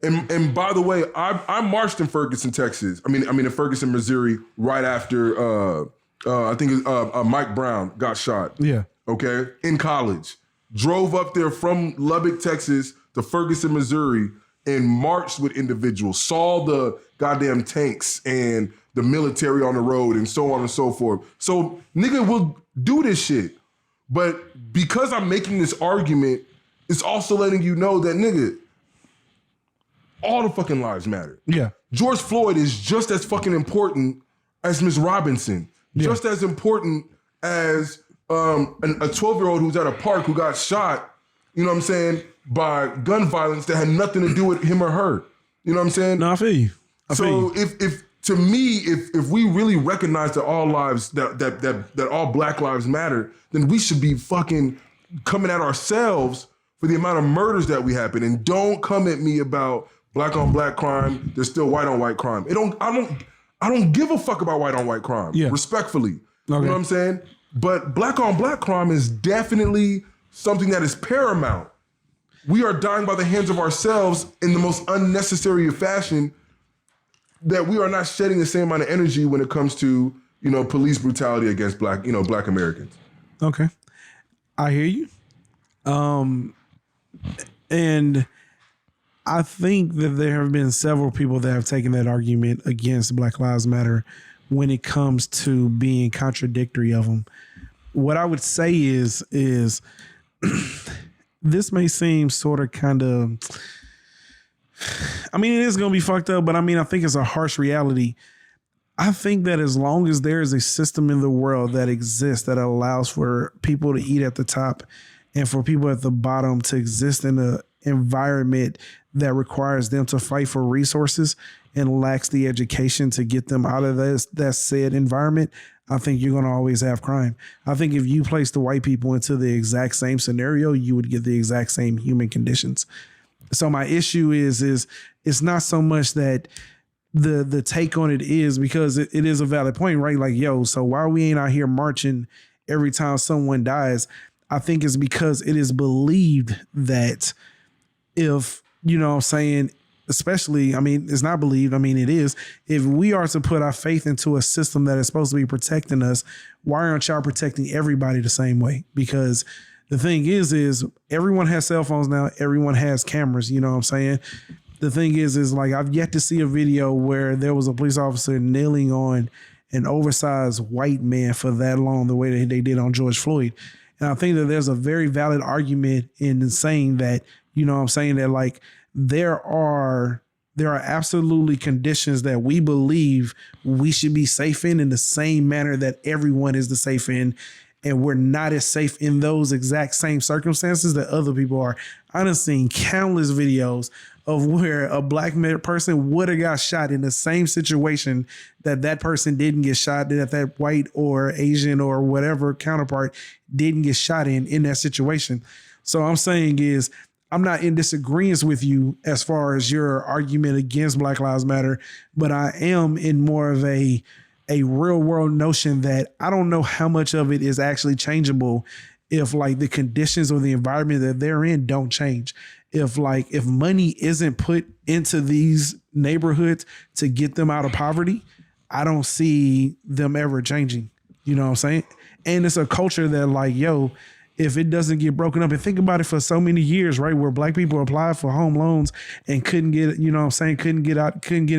And by the way, I marched in Ferguson, Texas. I mean in Ferguson, Missouri, right after I think Mike Brown got shot. Yeah. Okay. In college, drove up there from Lubbock, Texas, to Ferguson, Missouri, and marched with individuals. Saw the goddamn tanks and the military on the road, and so on and so forth. So nigga will do this shit, but because I'm making this argument, it's also letting you know that nigga, all the fucking lives matter. Yeah. George Floyd is just as fucking important as Miss Robinson. Just as important as a 12-year-old who's at a park who got shot, you know what I'm saying, by gun violence that had nothing to do with him or her. You know what I'm saying? No, I feel you. If to me, if we really recognize that all lives, that all black lives matter, then we should be fucking coming at ourselves for the amount of murders that we happen. And don't come at me about black on black crime. There's still white on white crime. I don't give a fuck about white on white crime. Yeah. Respectfully. Okay. You know what I'm saying? But black on black crime is definitely something that is paramount. We are dying by the hands of ourselves in the most unnecessary fashion, that we are not shedding the same amount of energy when it comes to, you know, police brutality against black Americans. Okay. I hear you. And I think that there have been several people that have taken that argument against Black Lives Matter when it comes to being contradictory of them. What I would say is this may seem sort of kind of, I mean, it is going to be fucked up, but I mean, I think it's a harsh reality. I think that as long as there is a system in the world that exists that allows for people to eat at the top and for people at the bottom to exist in an environment that requires them to fight for resources and lacks the education to get them out of that said environment, I think you're going to always have crime. I think if you place the white people into the exact same scenario, you would get the exact same human conditions. So my issue is it's not so much that the take on it is, because it is a valid point, right? Like, yo, so why we ain't out here marching every time someone dies? I think it's because it is believed that if, you know what I'm saying, especially, I mean, it's not believed, I mean, it is. If we are to put our faith into a system that is supposed to be protecting us, why aren't y'all protecting everybody the same way? Because the thing is everyone has cell phones now. Everyone has cameras, you know what I'm saying? The thing is like, I've yet to see a video where there was a police officer kneeling on an oversized white man for that long, the way that they did on George Floyd. And I think that there's a very valid argument in saying that, you know what I'm saying, that like there are absolutely conditions that we believe we should be safe in the same manner that everyone is the safe in. And we're not as safe in those exact same circumstances that other people are. I've seen countless videos of where a black person would have got shot in the same situation that person didn't get shot, that white or Asian or whatever counterpart didn't get shot in that situation. So I'm saying is, I'm not in disagreement with you as far as your argument against Black Lives Matter, but I am in more of a real world notion that I don't know how much of it is actually changeable if like the conditions or the environment that they're in don't change. If money isn't put into these neighborhoods to get them out of poverty, I don't see them ever changing. You know what I'm saying? And it's a culture that like, yo, if it doesn't get broken up, and think about it, for so many years, right, where black people applied for home loans and couldn't get, you know what I'm saying, couldn't get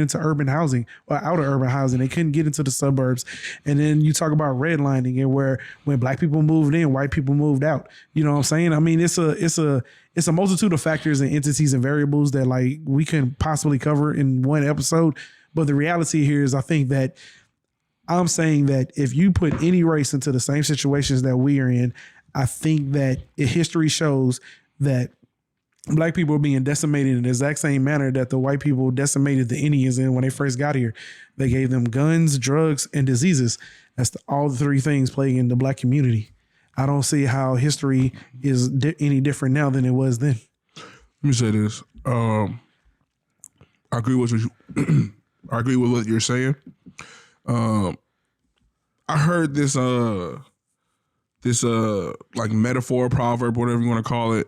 into urban housing or out of urban housing. They couldn't get into the suburbs. And then you talk about redlining, and where when black people moved in, white people moved out. You know what I'm saying? I mean, it's a multitude of factors and entities and variables that like we can possibly cover in one episode. But the reality here is, I think that I'm saying that if you put any race into the same situations that we are in, I think that history shows that black people are being decimated in the exact same manner that the white people decimated the Indians in when they first got here. They gave them guns, drugs, and diseases. That's all the three things plaguing the black community. I don't see how history is any different now than it was then. Let me say this. I agree with you. I agree with what you're saying. I heard this like metaphor, proverb, whatever you want to call it,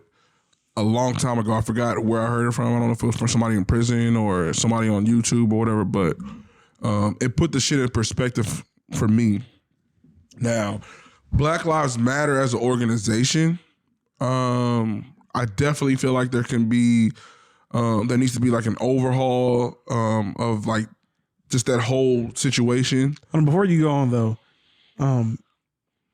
a long time ago. I forgot where I heard it from. I don't know if it was from somebody in prison or somebody on YouTube or whatever, but it put the shit in perspective for me. Now, Black Lives Matter as an organization, I definitely feel like there needs to be like an overhaul of like just that whole situation. Before you go on though,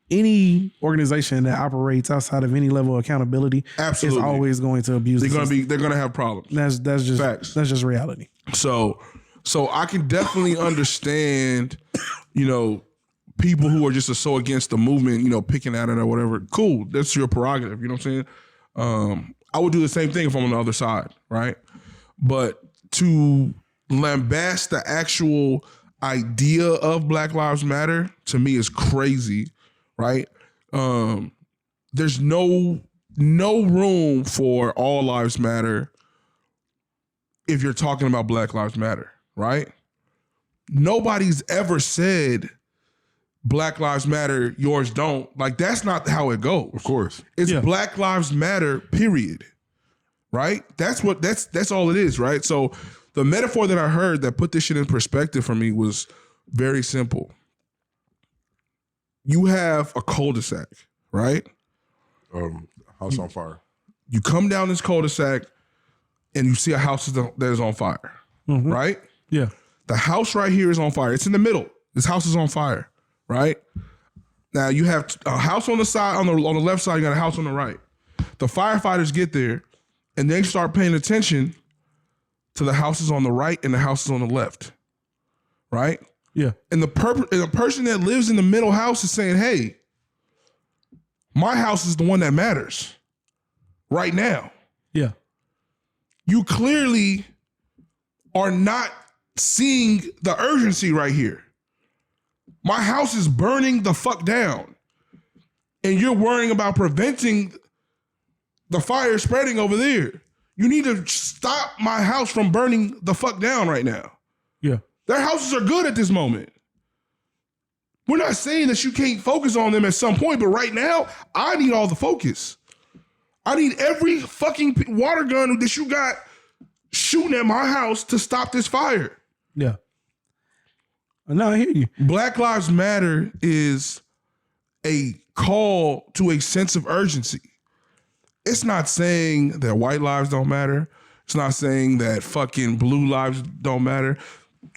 any organization that operates outside of any level of accountability is always going to abuse. They're going to have problems. That's just facts. That's just reality. So I can definitely understand, you know, people who are just so against the movement, you know, picking at it or whatever. Cool, that's your prerogative. You know what I'm saying? I would do the same thing if I'm on the other side, right? But to lambast the actual idea of Black Lives Matter to me is crazy. Right? There's no room for all lives matter if you're talking about Black Lives Matter, right? Nobody's ever said Black Lives Matter, yours don't. Like, that's not how it goes. Of course. It's Black Lives Matter, period. Right? That's all it is, right? So the metaphor that I heard that put this shit in perspective for me was very simple. You have a cul-de-sac, right? House on fire. You come down this cul-de-sac, and you see a house that is on fire, right? Yeah. The house right here is on fire. It's in the middle. This house is on fire, right? Now you have a house on the side, on the left side, you got a house on the right. The firefighters get there and they start paying attention to the houses on the right and the houses on the left, right? Yeah. And the person that lives in the middle house is saying, hey, my house is the one that matters right now. Yeah. You clearly are not seeing the urgency right here. My house is burning the fuck down. And you're worrying about preventing the fire spreading over there. You need to stop my house from burning the fuck down right now. Yeah. Their houses are good at this moment. We're not saying that you can't focus on them at some point, but right now, I need all the focus. I need every fucking water gun that you got shooting at my house to stop this fire. Yeah. No, I hear you. Black Lives Matter is a call to a sense of urgency. It's not saying that white lives don't matter. It's not saying that fucking blue lives don't matter.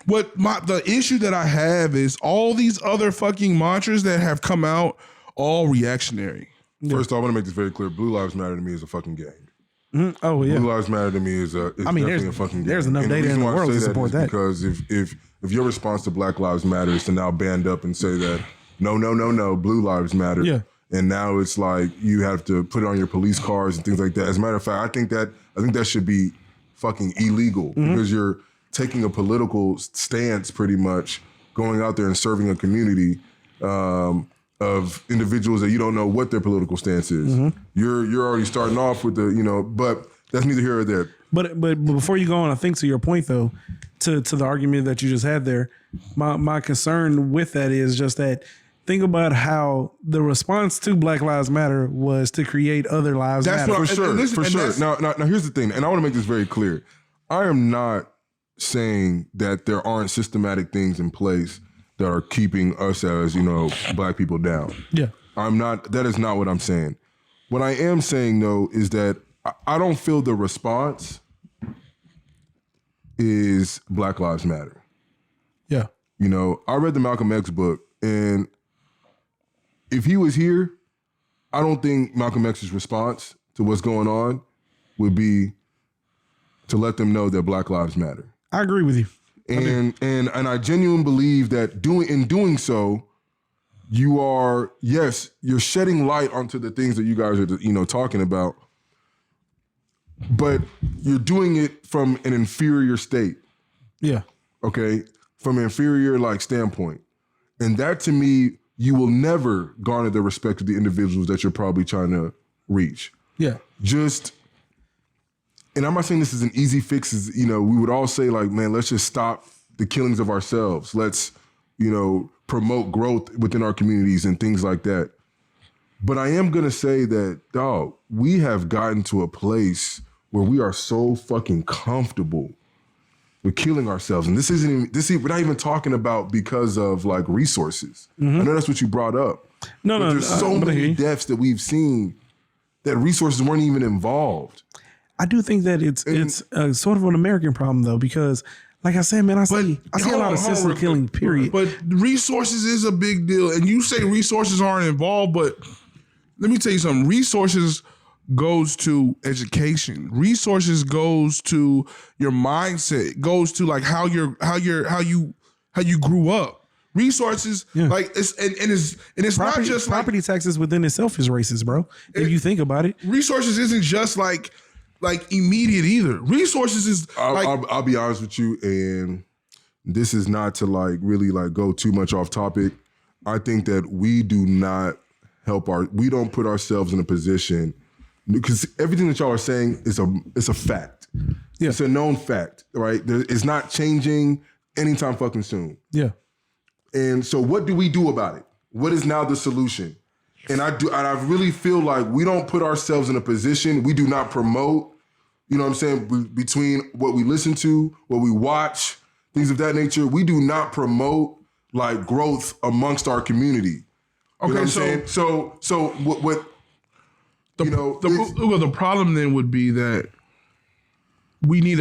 The issue that I have is all these other fucking mantras that have come out, all reactionary. First, I want to make this very clear. Blue Lives Matter to me is a fucking gang. Mm-hmm. Oh yeah. Blue Lives Matter to me is definitely a fucking gang. There's enough data in the world to support that. Because if your response to Black Lives Matter is to now band up and say that no, Blue Lives Matter. Yeah. And now it's like you have to put it on your police cars and things like that. As a matter of fact, I think that should be fucking illegal because you're taking a political stance, pretty much going out there and serving a community of individuals that you don't know what their political stance is. You're already starting off with but that's neither here or there. But before you go on, I think to your point though, to the argument that you just had there, my concern with that is just that think about how the response to Black Lives Matter was to create other lives matter. For sure. Now here's the thing, and I want to make this very clear. I am not saying that there aren't systematic things in place that are keeping us as, Black people down. Yeah. That is not what I'm saying. What I am saying though is that I don't feel the response is Black Lives Matter. Yeah. I read the Malcolm X book, and if he was here, I don't think Malcolm X's response to what's going on would be to let them know that Black Lives Matter. I agree with you. And I genuinely believe that in doing so, you're shedding light onto the things that you guys are talking about, but you're doing it from an inferior state. Yeah. Okay? From an inferior standpoint. And that to me, you will never garner the respect of the individuals that you're probably trying to reach. Yeah. And I'm not saying this is an easy fix. We would all say man, let's just stop the killings of ourselves. Let's, promote growth within our communities and things like that. But I am going to say that, dog, we have gotten to a place where we are so fucking comfortable with killing ourselves. And we're not even talking about because of resources. I know that's what you brought up. No, there's so many deaths that we've seen that resources weren't even involved. I do think that it's sort of an American problem though, because like I said, man, I see a lot of system killing, period. But resources is a big deal. And you say resources aren't involved, but let me tell you something. Resources goes to education. Resources goes to your mindset. Goes to how you grew up. Resources it's property, not just property taxes within itself is racist, bro. If you think about it, resources isn't just like immediate either. Resources is I'll be honest with you, and this is not to really go too much off topic. I think that we do not we don't put ourselves in a position, because everything that y'all are saying is a fact. Yeah. It's a known fact, right? It's not changing anytime fucking soon. Yeah. And so what do we do about it? What is now the solution? And I really feel like we don't put ourselves in a position, we do not promote, what I'm saying, between what we listen to, what we watch, things of that nature, we do not promote growth amongst our community. Okay, what I'm saying? So what the problem then would be that we need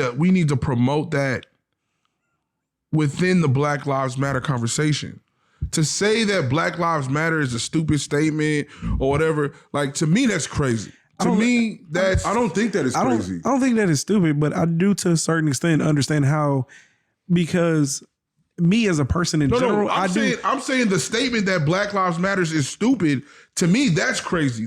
to promote that within the Black Lives Matter conversation. To say that Black Lives Matter is a stupid statement or whatever, like to me that's crazy. To me, that's I don't think that is crazy. I don't think that is stupid, but I do to a certain extent understand how, because me as a person in general, I'm saying the statement that Black Lives Matters is stupid. To me, that's crazy.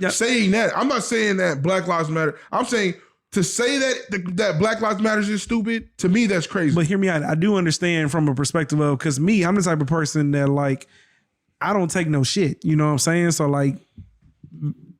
Saying that, I'm not saying that Black Lives Matter. I'm saying to say that Black Lives Matters is stupid. To me, that's crazy. But hear me out. I do understand from a perspective of, because me, I'm the type of person that like I don't take no shit. You know what I'm saying? So like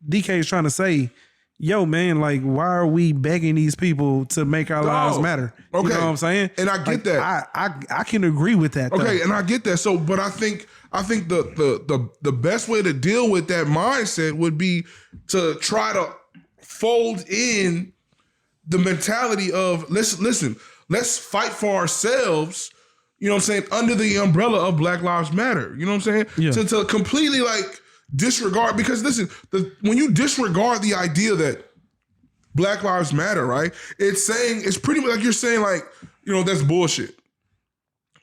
DK is trying to say, yo, man, like, why are we begging these people to make our lives matter? Okay. You know what I'm saying? And I get that. I can agree with that. Okay, though. and I get that. So, but I think the best way to deal with that mindset would be to try to fold in the mentality of let's fight for ourselves. You know what I'm saying? Under the umbrella of Black Lives Matter. You know what I'm saying? Yeah. To completely like disregard, because listen, when you disregard the idea that Black Lives Matter, right? It's pretty much like you're saying like, you know, that's bullshit.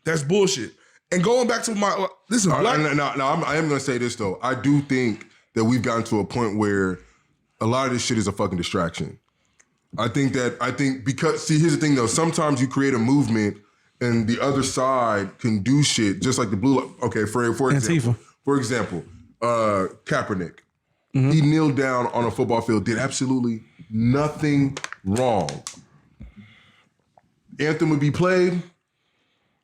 That's bullshit. And going back to my listen, I am going to say this though. I do think that we've gotten to a point where a lot of this shit is a fucking distraction. I think because see, here's the thing though. Sometimes you create a movement and the other side can do shit just like the blue. Okay, for example, Kaepernick. Mm-hmm. He kneeled down on a football field, did absolutely nothing wrong. Anthem would be played.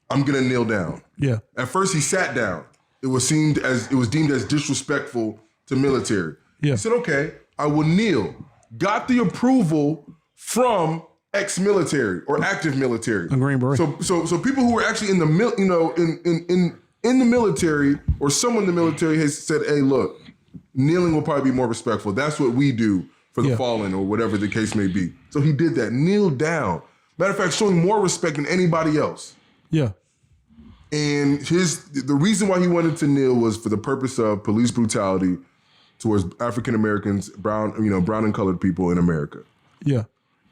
I'm gonna kneel down. Yeah. At first, he sat down. It was deemed as disrespectful to military. Yeah. He said, "Okay, I will kneel." Got the approval from ex-military or active military. A Green Beret. So people who were actually in the in the military or someone in the military has said, "Hey, look, kneeling will probably be more respectful. That's what we do for the fallen or whatever the case may be." So he did that. Kneel down. Matter of fact, showing more respect than anybody else. Yeah. And the reason why he wanted to kneel was for the purpose of police brutality towards African Americans, brown and colored people in America. Yeah.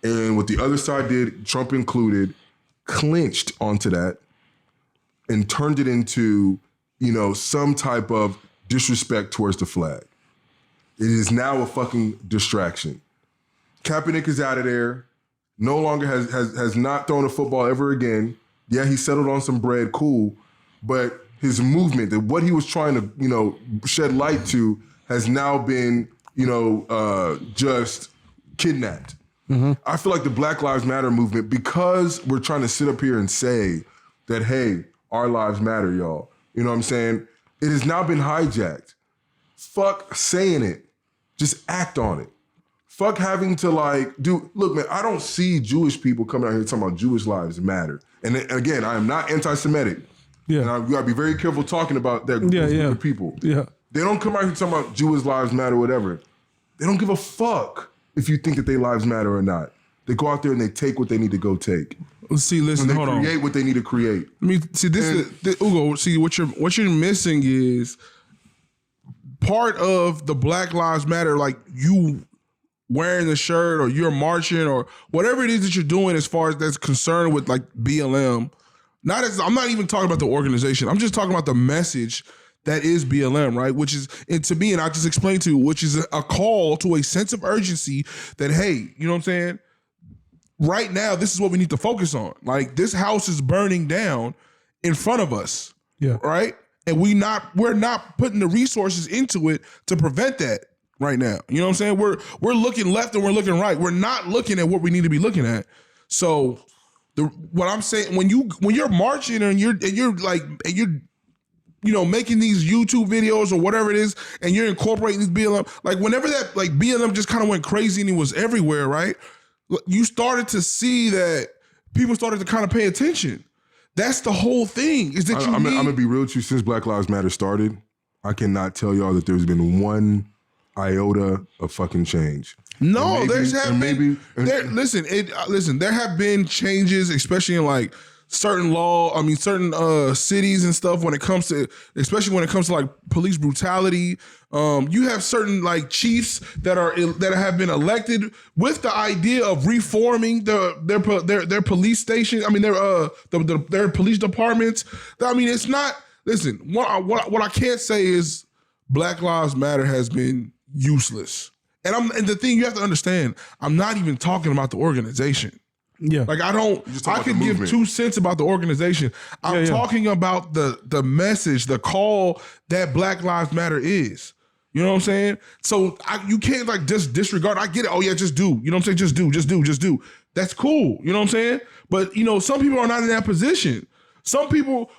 And what the other side did, Trump included, clinched onto that and turned it into, some type of disrespect towards the flag. It is now a fucking distraction. Kaepernick is out of there. No longer has not thrown a football ever again. Yeah, he settled on some bread, cool. But his movement, what he was trying to, shed light to, has now been, just kidnapped. Mm-hmm. I feel like the Black Lives Matter movement, because we're trying to sit up here and say that, hey, our lives matter, y'all. You know what I'm saying? It has now been hijacked. Fuck saying it. Just act on it. Fuck having to look, man, I don't see Jewish people coming out here talking about Jewish lives matter. And again, I am not anti-Semitic. Yeah. And you gotta be very careful talking about that group of people. Yeah. They don't come out here talking about Jewish lives matter or whatever. They don't give a fuck if you think that their lives matter or not. They go out there and they take what they need to go take. See, listen, hold on. They create what they need to create. I mean, see, Ugo, see, what you're missing is part of the Black Lives Matter, like you wearing the shirt or you're marching or whatever it is that you're doing as far as that's concerned with like BLM. I'm not even talking about the organization. I'm just talking about the message that is BLM, right? Which is, and to me, and I just explained to you, which is a call to a sense of urgency that, hey, you know what I'm saying? Right now, this is what we need to focus on. Like, this house is burning down in front of us. Yeah. Right? And we're not putting the resources into it to prevent that right now. You know what I'm saying? We're looking left and we're looking right. We're not looking at what we need to be looking at. So what I'm saying, when you're marching and you're making these YouTube videos or whatever it is, and you're incorporating these BLM, like whenever that like BLM just kind of went crazy and it was everywhere, right? You started to see that people started to kind of pay attention. That's the whole thing. Is that I'm gonna be real with you. Since Black Lives Matter started, I cannot tell y'all that there's been one iota of fucking change. No, there have been changes, especially in like certain cities and stuff when it comes to, especially when it comes to like police brutality. You have certain like chiefs that have been elected with the idea of reforming their police station. I mean, their police departments. I mean, it's not. Listen, what I can't say is Black Lives Matter has been useless. And the thing you have to understand, I'm not even talking about the organization. Yeah. Like I can give 2 cents about the organization. I'm talking about the message, the call that Black Lives Matter is. You know what I'm saying? So you can't like just disregard. I get it. Oh yeah, just do. You know what I'm saying? Just do. That's cool. You know what I'm saying? But some people are not in that position. Some people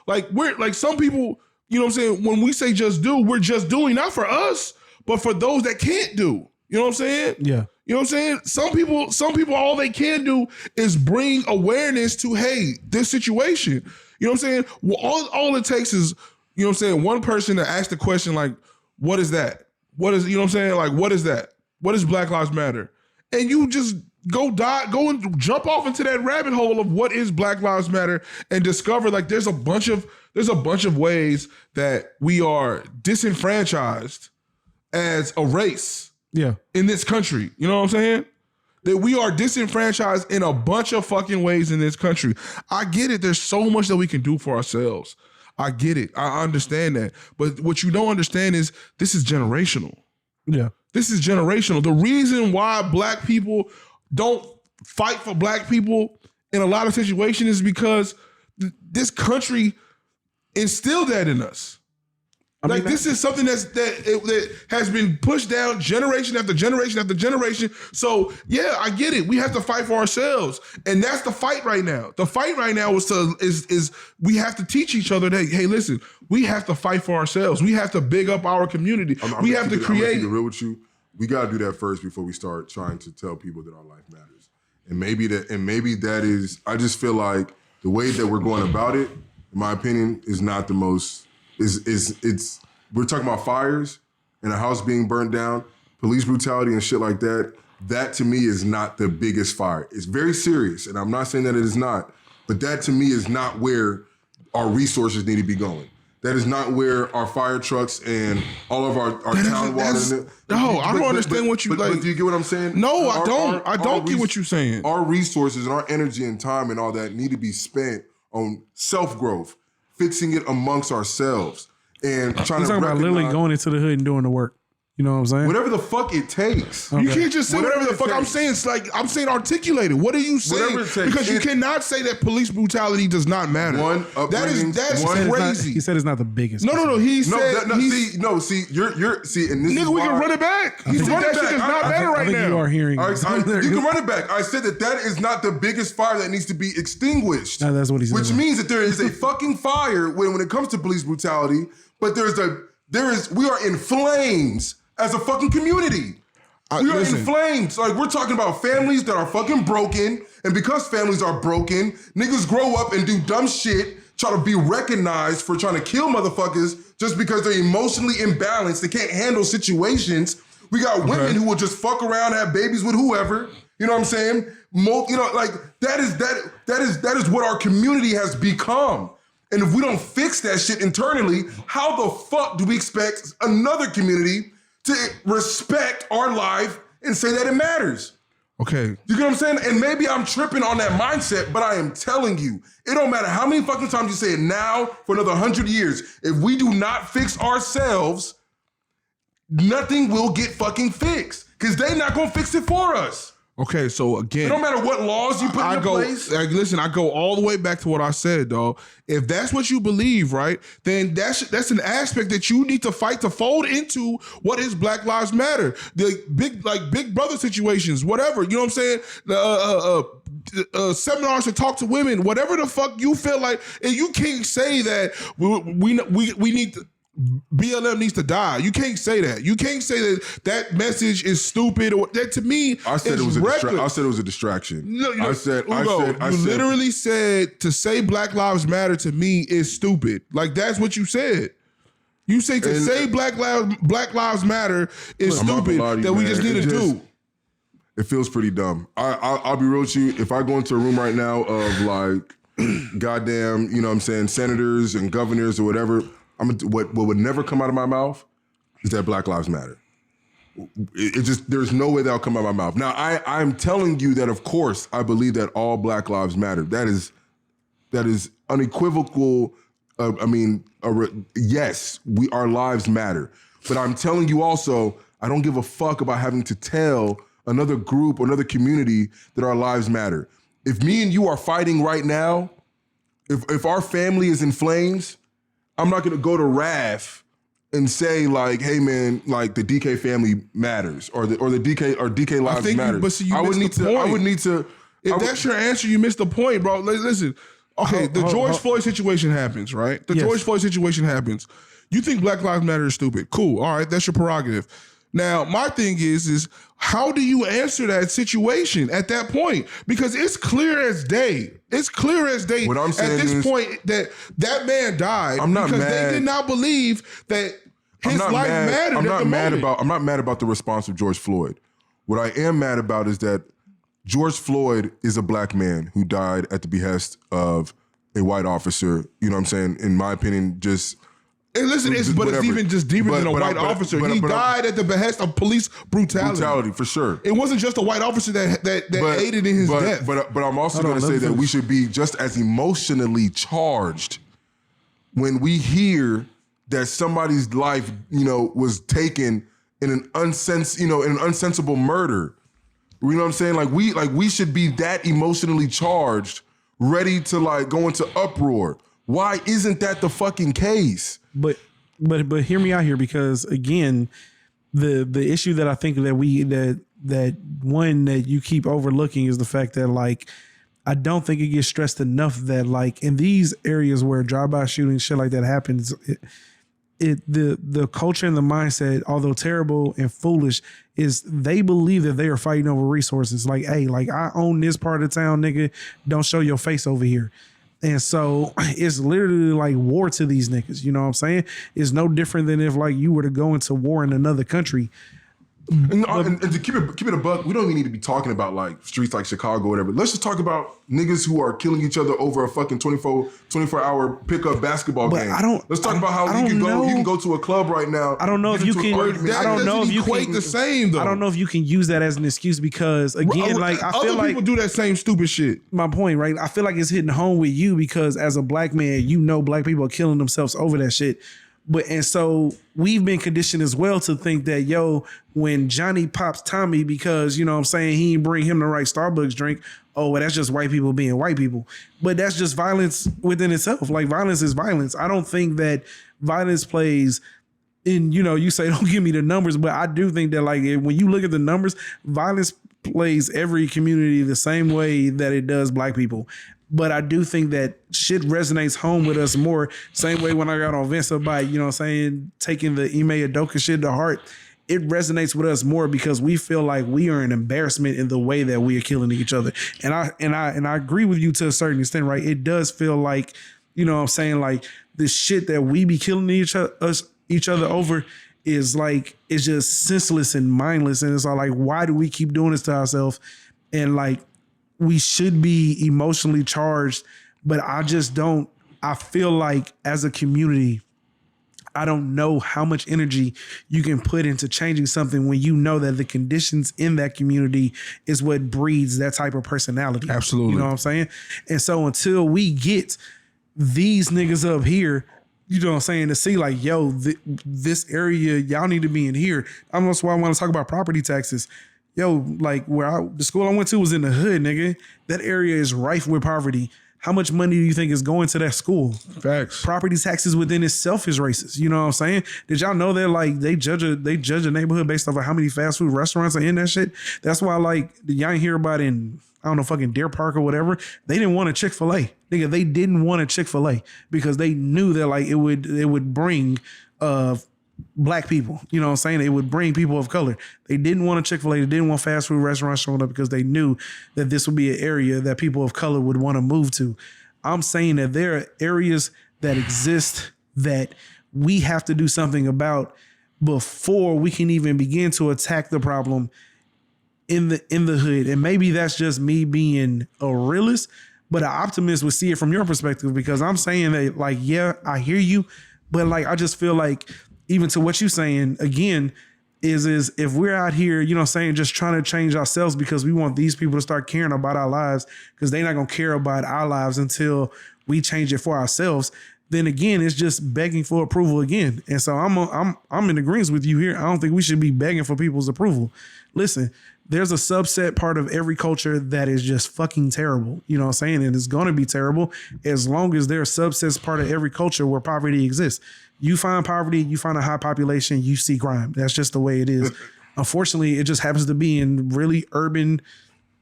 some people, you know what I'm saying? When we say just do, we're just doing not for us, but for those that can't do. You know what I'm saying? Yeah. You know what I'm saying? Some people, all they can do is bring awareness to, hey, this situation. You know what I'm saying? Well, all it takes is, you know what I'm saying, one person to ask the question like, what is that? What is, you know what I'm saying? Like, what is that? What is Black Lives Matter? And you just go and jump off into that rabbit hole of what is Black Lives Matter and discover like there's a bunch of ways that we are disenfranchised as a race. Yeah. In this country. You know what I'm saying? That we are disenfranchised in a bunch of fucking ways in this country. I get it. There's so much that we can do for ourselves. I get it. I understand that. But what you don't understand is this is generational. Yeah. This is generational. The reason why Black people don't fight for Black people in a lot of situations is because this country instilled that in us. This is something that has been pushed down generation after generation after generation. So yeah, I get it. We have to fight for ourselves, and that's the fight right now. The fight right now is we have to teach each other that, hey, listen, we have to fight for ourselves. We have to big up our community. We have to create. I'm real with you. We got to do that first before we start trying to tell people that our life matters. And maybe that is. I just feel like the way that we're going about it, in my opinion, is not the most. We're talking about fires and a house being burned down, police brutality and shit like that. That to me is not the biggest fire. It's very serious, and I'm not saying that it is not, but that to me is not where our resources need to be going. That is not where our fire trucks and all of our town water. No, I don't understand what you like. But do you get what I'm saying? No, I don't. I don't get what you're saying. Our resources and our energy and time and all that need to be spent on self-growth, fixing it amongst ourselves, and trying to talking about literally going into the hood and doing the work. You know what I'm saying? Whatever the fuck it takes. Okay. You can't just say whatever the fuck I'm saying. It's like I'm saying articulate it. What are you saying? Because you cannot say that police brutality does not matter. That's crazy. He said it's not the biggest. No. He said you're see, and this nigga, is we why, can run it back. He said that shit does not matter right now. You are hearing. You can run it back. I said that is not the biggest fire that needs to be extinguished. No, that's what he said. Which means that there is a fucking fire when it comes to police brutality, but we are in flames as a fucking community. We are in flames. Like, we're talking about families that are fucking broken, and because families are broken, niggas grow up and do dumb shit, try to be recognized for trying to kill motherfuckers just because they're emotionally imbalanced. They can't handle situations. We got women who will just fuck around, have babies with whoever. You know what I'm saying? That is what our community has become. And if we don't fix that shit internally, how the fuck do we expect another community to respect our life and say that it matters? Okay. You get what I'm saying? And maybe I'm tripping on that mindset, but I am telling you, it don't matter how many fucking times you say it now for another 100 years. If we do not fix ourselves, nothing will get fucking fixed because they're not going to fix it for us. Okay, so again, it don't matter what laws you put in place. Listen, I go all the way back to what I said, dog. If that's what you believe, right, then that's an aspect that you need to fight to fold into what is Black Lives Matter. The big brother situations, whatever. You know what I'm saying? Seminars to talk to women, whatever the fuck you feel like, and you can't say that we need to. BLM needs to die. You can't say that. You can't say that message is stupid. Or that to me, I said it was a distraction. No, you literally said to say Black Lives Matter to me is stupid. Like that's what you said. You say to say Black Lives Matter is stupid. That we just need to do. It feels pretty dumb. I'll be real with you. If I go into a room right now of like goddamn, you know what I'm saying, senators and governors or whatever, what would never come out of my mouth is that Black Lives Matter. It just, there's no way that'll come out of my mouth. Now, I'm telling you that, of course, I believe that all Black lives matter. That is unequivocal. Yes, our lives matter. But I'm telling you also, I don't give a fuck about having to tell another group or another community that our lives matter. If me and you are fighting right now, if our family is in flames, I'm not gonna go to RAF and say like, hey man, like the DK family matters or the DK lives matter. I would need to. If that's your answer, you missed the point, bro. Listen. Okay, the George Floyd situation happens, right? George Floyd situation happens. You think Black Lives Matter is stupid. Cool. All right, that's your prerogative. Now, my thing is how do you answer that situation at that point? Because it's clear as day. It's clear as day what I'm saying at this point that man died because they did not believe that his life mattered. I'm not mad about the response of George Floyd. What I am mad about is that George Floyd is a black man who died at the behest of a white officer. You know what I'm saying? In my opinion, just... And listen, it's even just deeper than a white officer. He died at the behest of police brutality. Brutality, for sure. It wasn't just a white officer that aided in his death. But I'm also going to say that we should be just as emotionally charged when we hear that somebody's life, was taken in an unsensible murder. You know what I'm saying? Like we should be that emotionally charged, ready to go into uproar. Why isn't that the fucking case? But hear me out here, because again, the issue that I think that one that you keep overlooking is the fact that I don't think it gets stressed enough that in these areas where drive-by shootings, shit like that happens, the culture and the mindset, although terrible and foolish, is they believe that they are fighting over resources. Hey, I own this part of town, nigga. Don't show your face over here. And so it's literally war to these niggas. You know what I'm saying? It's no different than if you were to go into war in another country. And to keep it a buck, we don't even need to be talking about streets like Chicago or whatever. Let's just talk about niggas who are killing each other over a fucking 24-hour pickup basketball game. Let's talk about how you can go to a club right now. I don't know if you can. I don't know if you can the same though. I don't know if you can use that as an excuse because again, I feel like people do that same stupid shit. My point, right? I feel like it's hitting home with you because as a black man, black people are killing themselves over that shit. And so we've been conditioned as well to think that, when Johnny pops Tommy because, you know what I'm saying, he didn't bring him the right Starbucks drink, well, that's just white people being white people. But that's just violence within itself. Violence is violence. I don't think that violence plays in, you say, don't give me the numbers, but I do think that when you look at the numbers, violence plays every community the same way that it does black people. But I do think that shit resonates home with us more. Same way when I got on Vince by, taking the Ime Udoka shit to heart. It resonates with us more because we feel like we are an embarrassment in the way that we are killing each other. And I agree with you to a certain extent, right? It does feel like, what I'm saying, the shit that we be killing each other over is it's just senseless and mindless. And it's all why do we keep doing this to ourselves? And we should be emotionally charged, but I just don't. I feel like as a community, I don't know how much energy you can put into changing something when you know that the conditions in that community is what breeds that type of personality. Absolutely. You know what I'm saying? And so until we get these niggas up here, you know what I'm saying, to see this area, y'all need to be in here. That's why I want to talk about property taxes. The school I went to was in the hood, nigga. That area is rife with poverty. How much money do you think is going to that school? Facts. Property taxes within itself is racist. You know what I'm saying? Did y'all know that they judge a neighborhood based off of how many fast food restaurants are in that shit? That's why y'all ain't hear about in, I don't know, fucking Deer Park or whatever. They didn't want a Chick-fil-A. Nigga, they didn't want a Chick-fil-A because they knew that it would bring black people, you know what I'm saying? It would bring people of color. They didn't want a Chick-fil-A. They didn't want fast food restaurants showing up because they knew that this would be an area that people of color would want to move to. I'm saying that there are areas that exist that we have to do something about before we can even begin to attack the problem in the hood. And maybe that's just me being a realist, But an optimist would see it from your perspective, because I'm saying that, like, yeah, I hear you, but like, I just feel like, even to what you're saying again, is if we're out here, you know what I'm saying, just trying to change ourselves because we want these people to start caring about our lives, because they're not going to care about our lives until we change it for ourselves, then again, it's just begging for approval again. And so I'm in agreement with you here. I don't think we should be begging for people's approval. Listen, there's a subset part of every culture that is just fucking terrible. You know what I'm saying? And it's going to be terrible as long as there's a subset part of every culture where poverty exists. You find poverty, you find a high population, you see crime. That's just the way it is. Unfortunately, it just happens to be in really urban,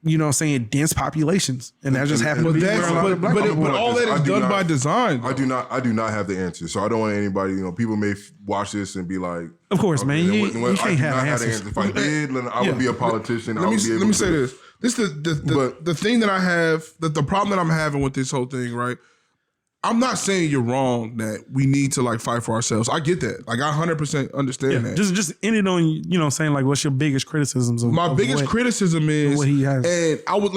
you know what I'm saying, dense populations. And that just happens to be where a lot of black people but are. all that is done by design. I do not have the answer. So I don't want anybody, people may watch this and be like, of course, man, you can't have answers. If I did, then I would be a politician. Let me say this. This is the thing that I have, the problem that I'm having with this whole thing, right? I'm not saying you're wrong that we need to like fight for ourselves. I get that. Like I 100% understand that. Just end it on, you know what I'm saying, like what's your biggest criticisms of my biggest criticism is what he has. And I would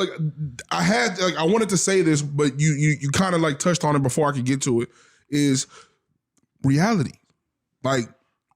I wanted to say this, but you kind of like touched on it before I could get to it, is reality. Like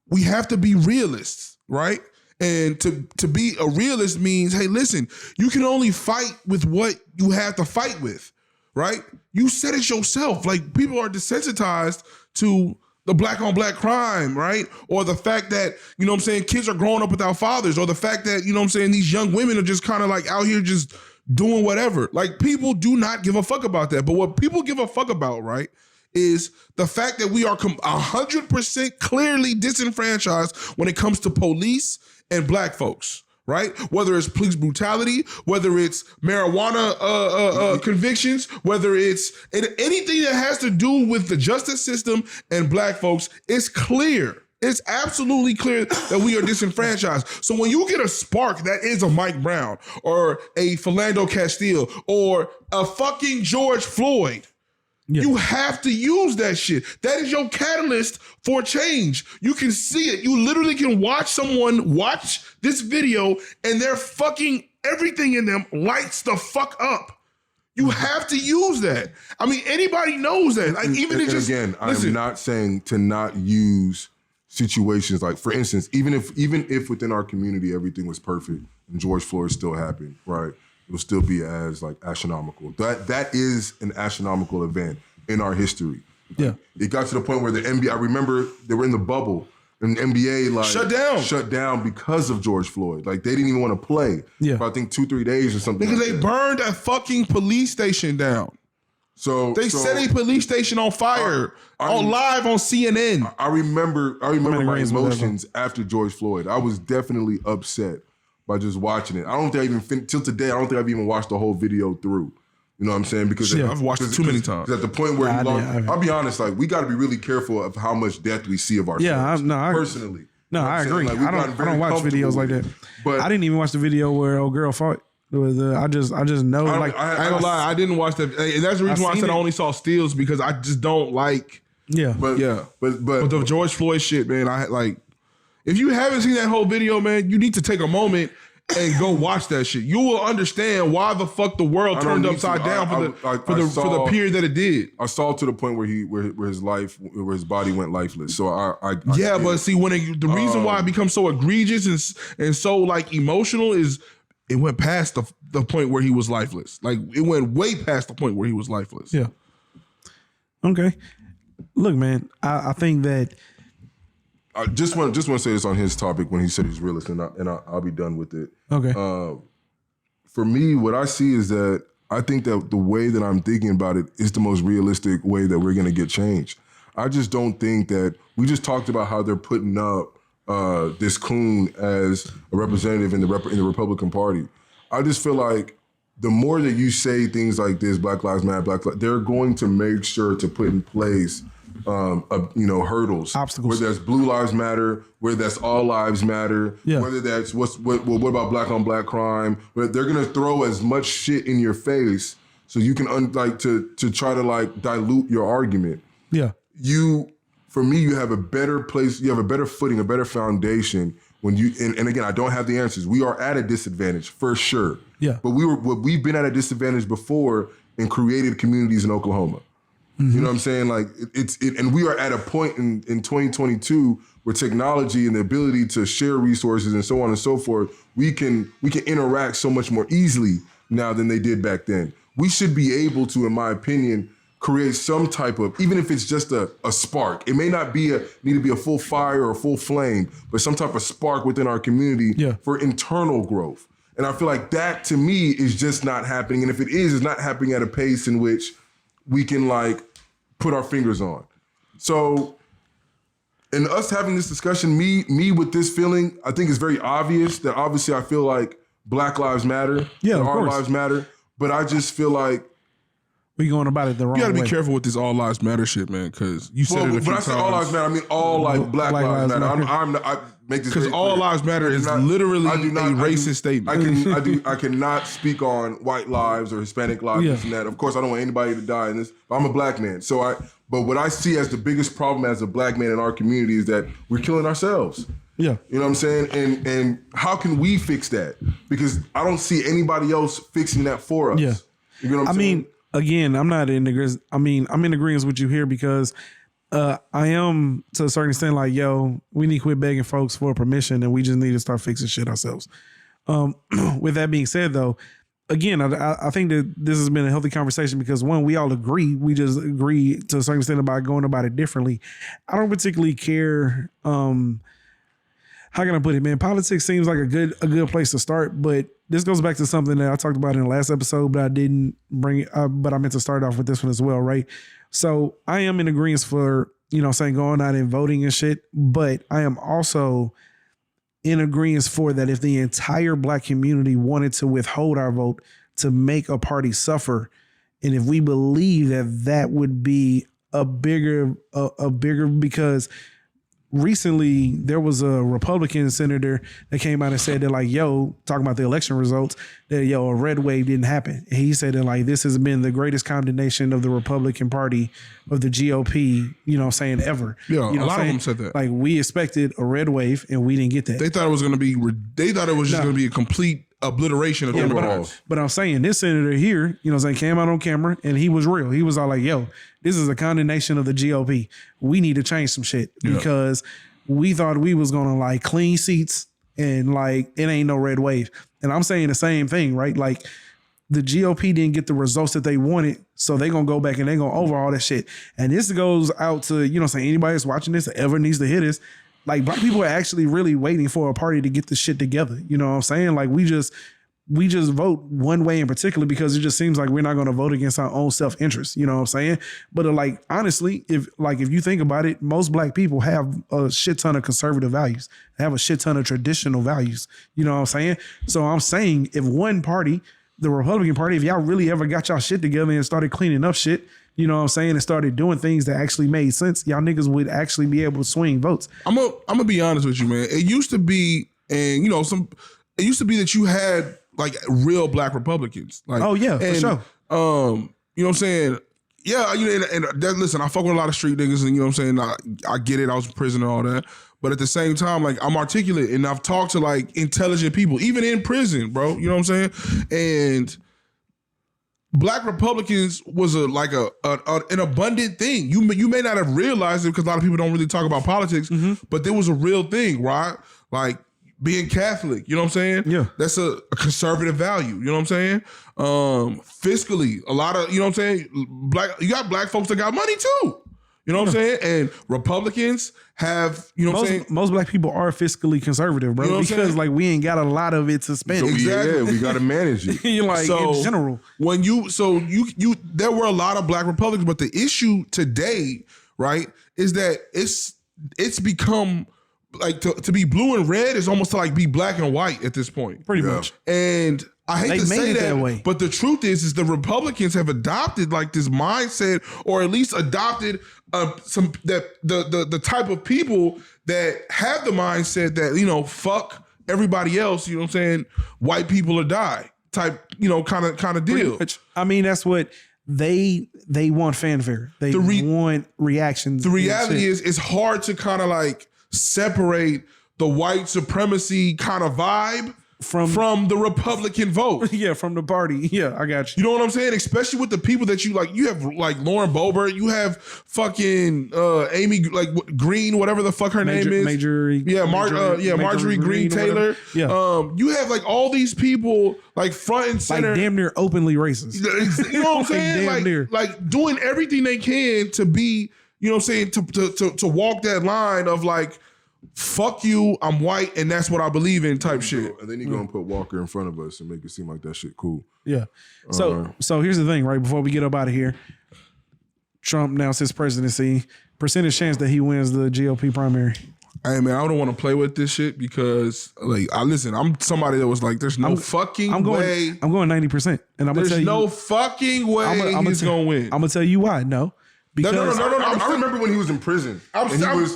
we have to be realists, right? And to be a realist means, hey, listen, you can only fight with what you have to fight with. Right? You said it yourself. Like people are desensitized to the black on black crime, right? Or the fact that, you know what I'm saying, kids are growing up without fathers, or the fact that, you know what I'm saying, these young women are just kind of like out here just doing whatever. Like people do not give a fuck about that. But what people give a fuck about, right, is the fact that we are 100% clearly disenfranchised when it comes to police and black folks. Right? Whether it's police brutality, whether it's marijuana convictions, whether it's anything that has to do with the justice system and black folks, it's clear. It's absolutely clear that we are disenfranchised. So when you get a spark that is a Mike Brown or a Philando Castile or a fucking George Floyd, you have to use that shit. That is your catalyst for change. You can see it. You literally can watch someone watch this video and their fucking everything in them lights the fuck up. You have to use that. I mean, anybody knows that. Like even and just again, listen, I'm not saying to not use situations like, for instance, even if within our community everything was perfect and George Floyd still happened, right? It will still be as like astronomical. That is an astronomical event in our history. Yeah. It got to the point where the NBA, I remember they were in the bubble and the NBA like shut down because of George Floyd. Like they didn't even want to play for I think 2-3 days or something. Because like they that. burned a fucking police station down. So they set a police station on fire live on CNN. I remember my emotions after George Floyd. I was definitely upset by just watching it. I don't think I even till today. I don't think I've even watched the whole video through. You know what I'm saying? Because I've watched it too many times. At the point where I'll be honest, like we got to be really careful of how much death we see of ourselves. Personally. No, I agree. Like, I don't watch videos like that. But I didn't even watch the video where old girl fought. I just know. I ain't gonna lie. I didn't watch that, and that's the reason why I said I only saw steals, because I just don't like. But the George Floyd shit, man. I like. If you haven't seen that whole video, man, you need to take a moment and go watch that shit. You will understand why the fuck the world turned upside down for the period that it did. I saw to the point where his body went lifeless. So but see, the reason why it becomes so egregious and so like emotional is it went past the point where he was lifeless. Like it went way past the point where he was lifeless. Yeah. Okay. Look, man, I think that. I just want to say this on his topic when he said he's realist, and I'll be done with it. Okay. For me, what I see is that I think that the way that I'm thinking about it is the most realistic way that we're going to get change. I just don't think that we just talked about how they're putting up this coon as a representative in the Republican Party. I just feel like the more that you say things like this, Black Lives Matter, they're going to make sure to put in place hurdles, obstacles. Whether that's Blue Lives Matter, whether that's All Lives Matter, whether that's what about black on black crime. But they're gonna throw as much shit in your face so you can to try to like dilute your argument. Yeah. For me, you have a better place. You have a better footing, a better foundation when you. And again, I don't have the answers. We are at a disadvantage for sure. Yeah. But we've been at a disadvantage before. and created communities in Oklahoma. You know what I'm saying? Like and we are at a point in 2022 where technology and the ability to share resources and so on and so forth, we can interact so much more easily now than they did back then. We should be able to, in my opinion, create some type of, even if it's just a spark. It may not be need to be a full fire or a full flame, but some type of spark within our community for internal growth. And I feel like that to me is just not happening. And if it is, it's not happening at a pace in which we can like put our fingers on. So in us having this discussion, me with this feeling, I think it's very obvious that obviously I feel like Black lives matter. Yeah, of our course. lives matter. But I just feel like we going about it the wrong way. You gotta be careful with this all lives matter shit, man, because you said it a few times. When I say all lives matter, I mean all like Black lives matter. I make this because all lives matter is literally a racist statement. I cannot speak on white lives or Hispanic lives, this and that. Of course, I don't want anybody to die in this. But I'm a Black man, but what I see as the biggest problem as a Black man in our community is that we're killing ourselves. Yeah. You know what I'm saying? And how can we fix that? Because I don't see anybody else fixing that for us. Yeah. You know what I'm saying? I mean, again, I'm not in agreement. I'm in agreement with you here because I am to a certain extent like, yo, we need to quit begging folks for permission and we just need to start fixing shit ourselves. With that being said, though, again, I think that this has been a healthy conversation because one, we all agree. We just agree to a certain extent about going about it differently. I don't particularly care. How can I put it, man? Politics seems like a good place to start, but this goes back to something that I talked about in the last episode, but I didn't bring it up, but I meant to start off with this one as well, right? So I am in agreement for, saying going out and voting and shit, but I am also in agreement for that if the entire Black community wanted to withhold our vote to make a party suffer, and if we believe that would be a bigger because recently there was a Republican senator that came out and said that like, talking about the election results, that a red wave didn't happen. And he said that like, this has been the greatest condemnation of the Republican Party of the GOP, saying ever. Yeah, a lot of them said that. Like we expected a red wave and we didn't get that. They thought it was going to be, just going to be a complete obliteration of Democrats. But I'm saying this senator here, came out on camera and he was real. He was all like, this is a condemnation of the GOP. We need to change some shit because we thought we was going to like clean seats and like, it ain't no red wave. And I'm saying the same thing, right? Like the GOP didn't get the results that they wanted. So they're going to go back and they're going to overhaul that shit. And this goes out to, anybody that's watching this that ever needs to hear this. Like Black people are actually really waiting for a party to get this shit together. You know what I'm saying? Like we just vote one way in particular because it just seems like we're not going to vote against our own self-interest. You know what I'm saying? But like, honestly, if you think about it, most Black people have a shit ton of conservative values, have a shit ton of traditional values. You know what I'm saying? So I'm saying if one party, the Republican Party, if y'all really ever got y'all shit together and started cleaning up shit, you know what I'm saying, and started doing things that actually made sense, y'all niggas would actually be able to swing votes. I'm gonna be honest with you, man. It used to be, and it used to be that you had like real Black Republicans. Like, for sure. You know what I'm saying? Yeah, listen, I fuck with a lot of street niggas, and you know what I'm saying? I get it, I was in prison and all that. But at the same time, like I'm articulate and I've talked to like intelligent people, even in prison, bro. You know what I'm saying? And Black Republicans was an abundant thing. You may not have realized it because a lot of people don't really talk about politics, but there was a real thing, right? Like being Catholic, you know what I'm saying? Yeah. That's a conservative value, you know what I'm saying? Fiscally, a lot of, you know what I'm saying? You got Black folks that got money too. You know what I'm saying? And Republicans have, you know what I'm saying? Most Black people are fiscally conservative, bro. You know because like we ain't got a lot of it to spend. So exactly. We got to manage it. In general. When there were a lot of Black Republicans, but the issue today, right, is that it's become like to be blue and red is almost to like be black and white at this point. Pretty much. And I hate to say that way. But the truth is the Republicans have adopted like this mindset, or at least adopted the type of people that have the mindset that, fuck everybody else, you know what I'm saying, white people or die type, kind of deal. I mean, that's what they want, fanfare. They want reactions. The reality is it's hard to kind of like separate the white supremacy kind of vibe from the Republican vote. Yeah, from the party. Yeah, I got You you. know what I'm saying? Especially with the people that you like. You have like Lauren Boebert. You have fucking Amy Green, whatever the fuck her name is. Marjorie Green Taylor. Yeah. You have like all these people like front and Like center. damn near openly racist. You know what I'm saying? Damn near. Like doing everything they can to be, you know what I'm saying, to walk that line of like, fuck you, I'm white, and that's what I believe in type shit. And then you go and put Walker in front of us and make it seem like that shit cool. Yeah. So here's the thing, right? Before we get up out of here, Trump announced his presidency. Percentage chance that he wins the GOP primary. Hey man, I don't want to play with this shit because like I'm somebody that was like, there's no fucking way. I'm going 90%. And I'm gonna There's tell you no fucking way he's gonna win. I'm gonna tell you why. No. Because No. I remember when he was in prison. I'm telling you,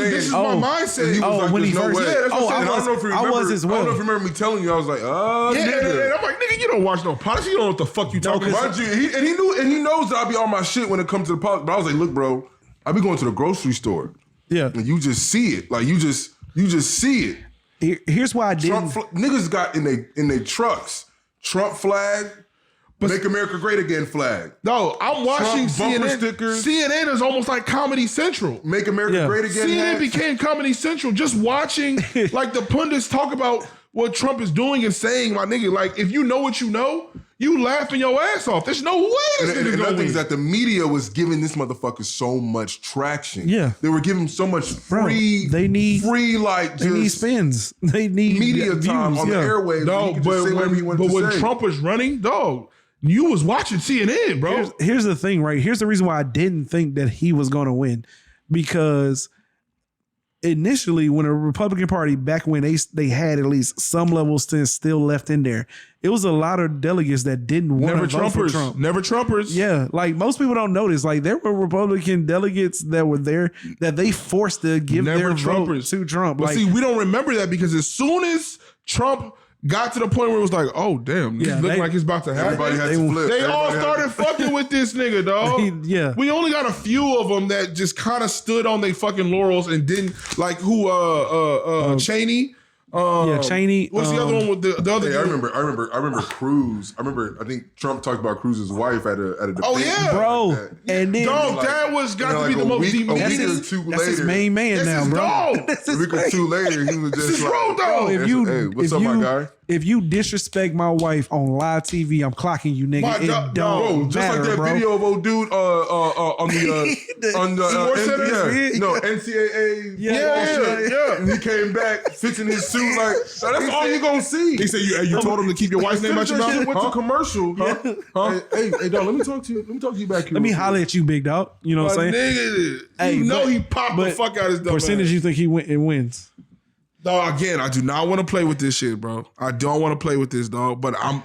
this is my mindset. And he was like, when there's he no first- way. Yeah, that's what I'm saying. And I don't know if you I remember. was as well. I don't know if you remember me telling you. I was like, nigga. And I'm like, nigga, you don't watch no politics. You don't know what the fuck you talking about. Mind you, he knows that I be on my shit when it comes to the politics. But I was like, look, bro, I be going to the grocery store. Yeah. And you just see it. Like you just see it. Here's why I didn't. Niggas got in they trucks Trump flag, Make America Great Again flag. No, I'm watching Trump bumper CNN. stickers. CNN is almost like Comedy Central. Make America Great Again. CNN hats. became Comedy Central. Just watching like the pundits talk about what Trump is doing and saying, my nigga. Like if you know what you know, you laughing your ass off. There's no way this And nigga's another gonna thing is win. that the media was giving this motherfucker so much traction. Yeah. They were giving so much Bro, free, they need like They need just spins. They need media views. time on the airwaves. No, He could just say whatever he wanted to when say. Trump was running, dog, you was watching CNN, bro. Here's the thing, right? Here's the reason why I didn't think that he was going to win, because initially, when a Republican Party back when they had at least some level still left in there, it was a lot of delegates that didn't want Never to vote for Trumpers. Trump. Never Trumpers. Yeah, like most people don't notice. Like there were Republican delegates that were there that they forced to give Never their vote Trumpers. to Trump. But Like, see, we don't remember that because as soon as Trump got to the point where it was like, oh damn, this looking like it's about to happen. Everybody had to flip. They all Everybody started fucking with this nigga, dog. Yeah. We only got a few of them that just kind of stood on their fucking laurels and didn't like Cheney. Cheney. What's the other one with the other? Hey, I dude? remember Cruz. I think Trump talked about Cruz's wife at a debate. Oh, yeah. bro, Like that. and then Dog, like- that was got and to be like the a most week- a week demeaning. or two that's his later- main man This now, is bro. dog. That's A his week or main- two later, he was just This is like, road dog. If you, hey, what's if up, you, my guy? If you disrespect my wife on live TV, I'm clocking you, nigga. My It God, don't Bro, just matter, like that bro. video of old dude on the Sports Center? NCAA. Yeah. And he came back fixing his suit like, that's all you gonna see. He said, you told him to keep your wife's name out your That shit mouth? went to commercial. Huh? Hey, dog, let me talk to you back here. Let me holler at you, big dog. You know what My I'm saying? nigga, Hey, you know but- he popped the but fuck out his dumb Percentage ass. you think it wins? Dog, again, I do not want to play with this shit, bro. I don't want to play with this, dog. But I'm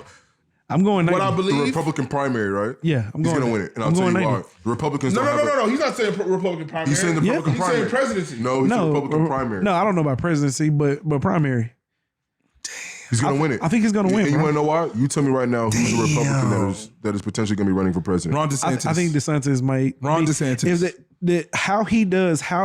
going 90. what I The believe. Republican primary, right? Yeah, I'm He's going- gonna win it, and I'm I'll tell you going why. 90. The Republicans No. don't have a- He's not saying Republican primary. He's saying the Republican He's primary. saying presidency. No, he's the No, Republican primary. No, I don't know about presidency, but primary. He's gonna win it. I think he's gonna win, And you bro. want to know why? You tell me right now who's the Republican that is potentially gonna be running for president. Ron I DeSantis. think DeSantis might. Ron DeSantis. Is how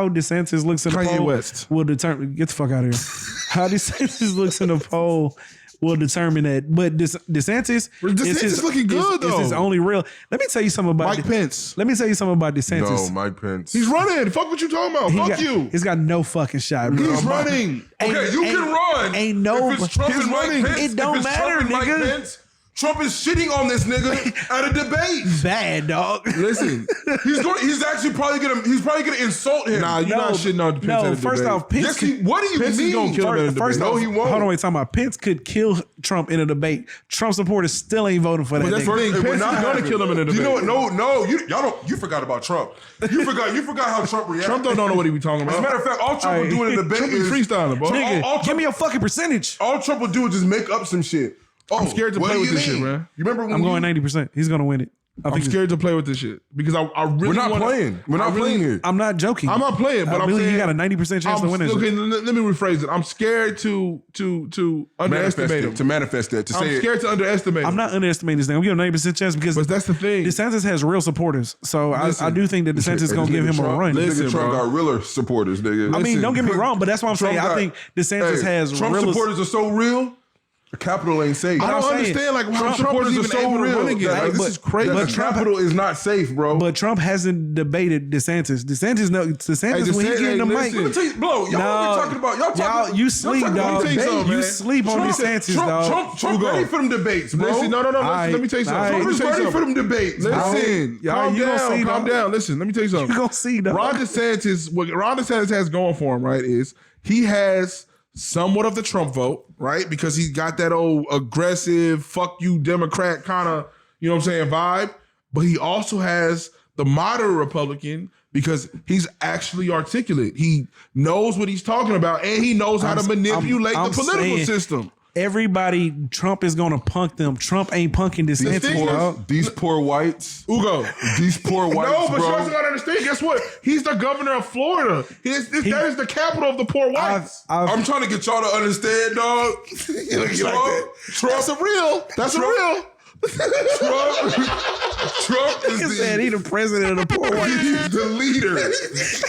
DeSantis looks in the Kanye poll West. will determine. Get the fuck out of here. How DeSantis looks in the poll will determine that. But DeSantis, DeSantis looking good, It's his though. only real. Let me tell you something about Mike Pence. Let me tell you something about DeSantis. No, Mike Pence. He's running. Fuck what you talking about. Fuck you. He's got no fucking shot, bro. He's running. Okay, you can run. Ain't no. If it's Trump He's and Mike running. Pence, It don't if it's matter, Trump and Mike nigga. Pence, Trump is shitting on this nigga at a debate. Bad dog. Listen. He's actually probably gonna insult him. Nah, you're not shitting on Pence at No, a first debate. off, Pence. Yes, what do you Pence is mean? gonna kill him in a First debate. off, No, he won't. hold on, wait, talking about Pence could kill Trump in a debate. Trump supporters still ain't voting for that. But that's nigga. the thing. It would Pence is not gonna happen. kill him in a debate. You know what? You forgot about Trump. You forgot how Trump reacted. Trump don't know what he be talking As a about. matter of fact, all Trump will do in a debate Trump be is freestyling, bro. Nigga, all give Trump- me a fucking percentage. all Trump will do is just make up some shit. Oh, I'm scared to what play do with you this shit, mean? man. You remember when I'm going 90%. He's gonna win it. I'm scared to play with this shit because I really We're not wanna, playing. We're not I really- playing here. I'm not joking. I'm not playing, but I'm really, saying you got a 90% chance to win this. Okay, let me rephrase it. I'm scared to underestimate him. To manifest that. To I'm say scared to underestimate him. I'm not underestimating this thing. I'm giving 90% chance because But that's the thing. DeSantis has real supporters. So Listen. I do think that DeSantis is gonna give him a run. Listen, Nigga, Trump bro. got realer supporters, nigga. I mean, Listen, don't get me wrong, but that's why I'm saying I think DeSantis has Trump real. supporters are so real. The Capitol ain't safe. I don't understand like how Trump is even able to run again. Like, this is crazy. The Capitol is not safe, bro. But Trump hasn't debated DeSantis. DeSantis when he get in the mic. Let me tell you, bro, y'all talking about you sleep, dog. You sleep on DeSantis, dog. Trump ready for them debates, bro. Listen, no. Let me tell you something. Trump is ready for them debates. Listen, calm down. Listen, let me tell you something. You gonna see, dog. Ron DeSantis has going for him, right, is he has somewhat of the Trump vote, right? Because he got that old aggressive, fuck you, Democrat kind of, you know what I'm saying, vibe. But he also has the moderate Republican because he's actually articulate. He knows what he's talking about and he knows how to manipulate the political system. Everybody, Trump is gonna punk them. Trump ain't punking DeSantis, dog. These poor whites. Ugo. These poor whites, no, but bro. you also gotta understand, guess what? He's the governor of Florida. That is the capital of the poor whites. I'm trying to get y'all to understand, dog. Trump. That's a real. Trump is he the president of the poor whites. He's the leader.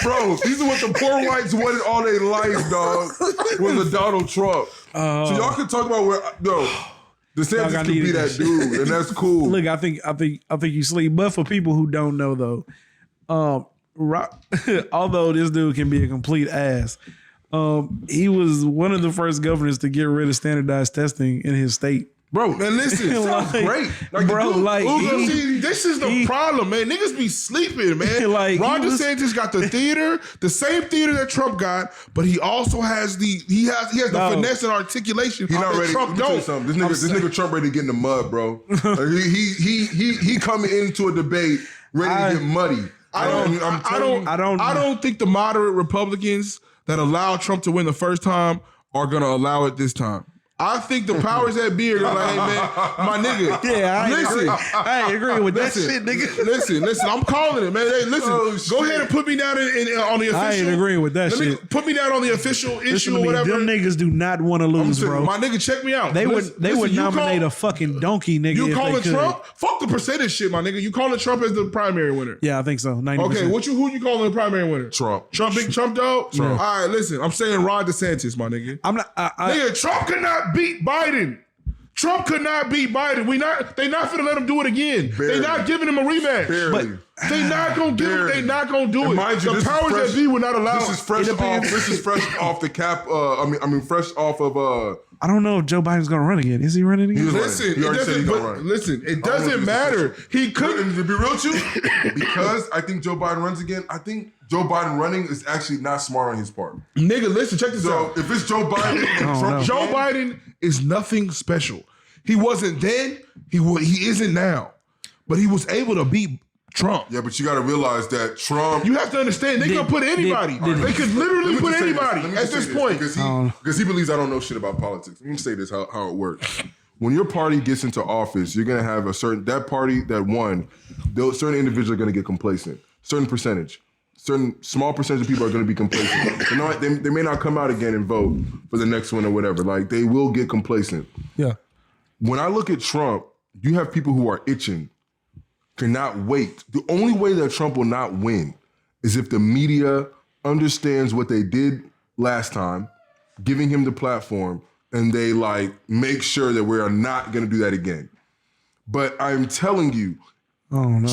Bro, these are what the poor whites wanted all their life, dog. Was a Donald Trump. So y'all can talk about where DeSantis could be that dude, and that's cool. Look, I think you sleep. But for people who don't know though, although this dude can be a complete ass, he was one of the first governors to get rid of standardized testing in his state. Bro, man, listen, sounds great. Like, bro, this is the problem, man. Niggas be sleeping, man. Ron DeSantis got the theater, the same theater that Trump got, but he also has the finesse and articulation. He not ready. Trump Let me tell you something. This nigga Trump ready to get in the mud, bro. He coming into a debate ready to get muddy. I don't think the moderate Republicans that allowed Trump to win the first time are gonna allow it this time. I think the powers that be are like, hey man, my nigga. Yeah, I ain't agree with that shit, nigga. Listen, I'm calling it, man. Hey, listen, go ahead and put me down on the official. I ain't agreeing with that shit. Put me down on the official issue or whatever. Them niggas do not want to lose, bro. My nigga, check me out. They would nominate a fucking donkey nigga. You if calling they could. Trump? Fuck the percentage shit, my nigga. You calling Trump as the primary winner? Yeah, I think so. 90%. Okay, who you calling the primary winner? Trump. Big Trump, dog? Trump. All right, listen. I'm saying Ron DeSantis, my nigga. I'm not. Nigga, Trump could not beat Biden. Trump could not beat Biden. They not finna let him do it again. Barely. They not giving him a rematch. Barely. But they not gonna give him. They not gonna do it. Mind you, the powers that be would not allow. This is fresh off the cap. Fresh off of. I don't know if Joe Biden's gonna run again. Is he running again? Listen, it doesn't matter. He couldn't. To be real with you, because I think Joe Biden runs again. I think Joe Biden running is actually not smart on his part. Nigga, listen, check this out. If it's Joe Biden and Trump, Joe Biden is nothing special. He wasn't then. He isn't now. But he was able to beat Trump. Yeah, but you got to realize that Trump. You have to understand, they could put anybody. They could literally put anybody at this point. Because he believes I don't know shit about politics. Let me say this, how it works. When your party gets into office, you're going to have that party that won, certain individuals are going to get complacent. Certain percentage. Certain small percentage of people are going to be complacent. They may not come out again and vote for the next one or whatever. Like, they will get complacent. Yeah. When I look at Trump, you have people who are itching, cannot wait. The only way that Trump will not win is if the media understands what they did last time, giving him the platform, and they make sure that we are not going to do that again. But I'm telling you,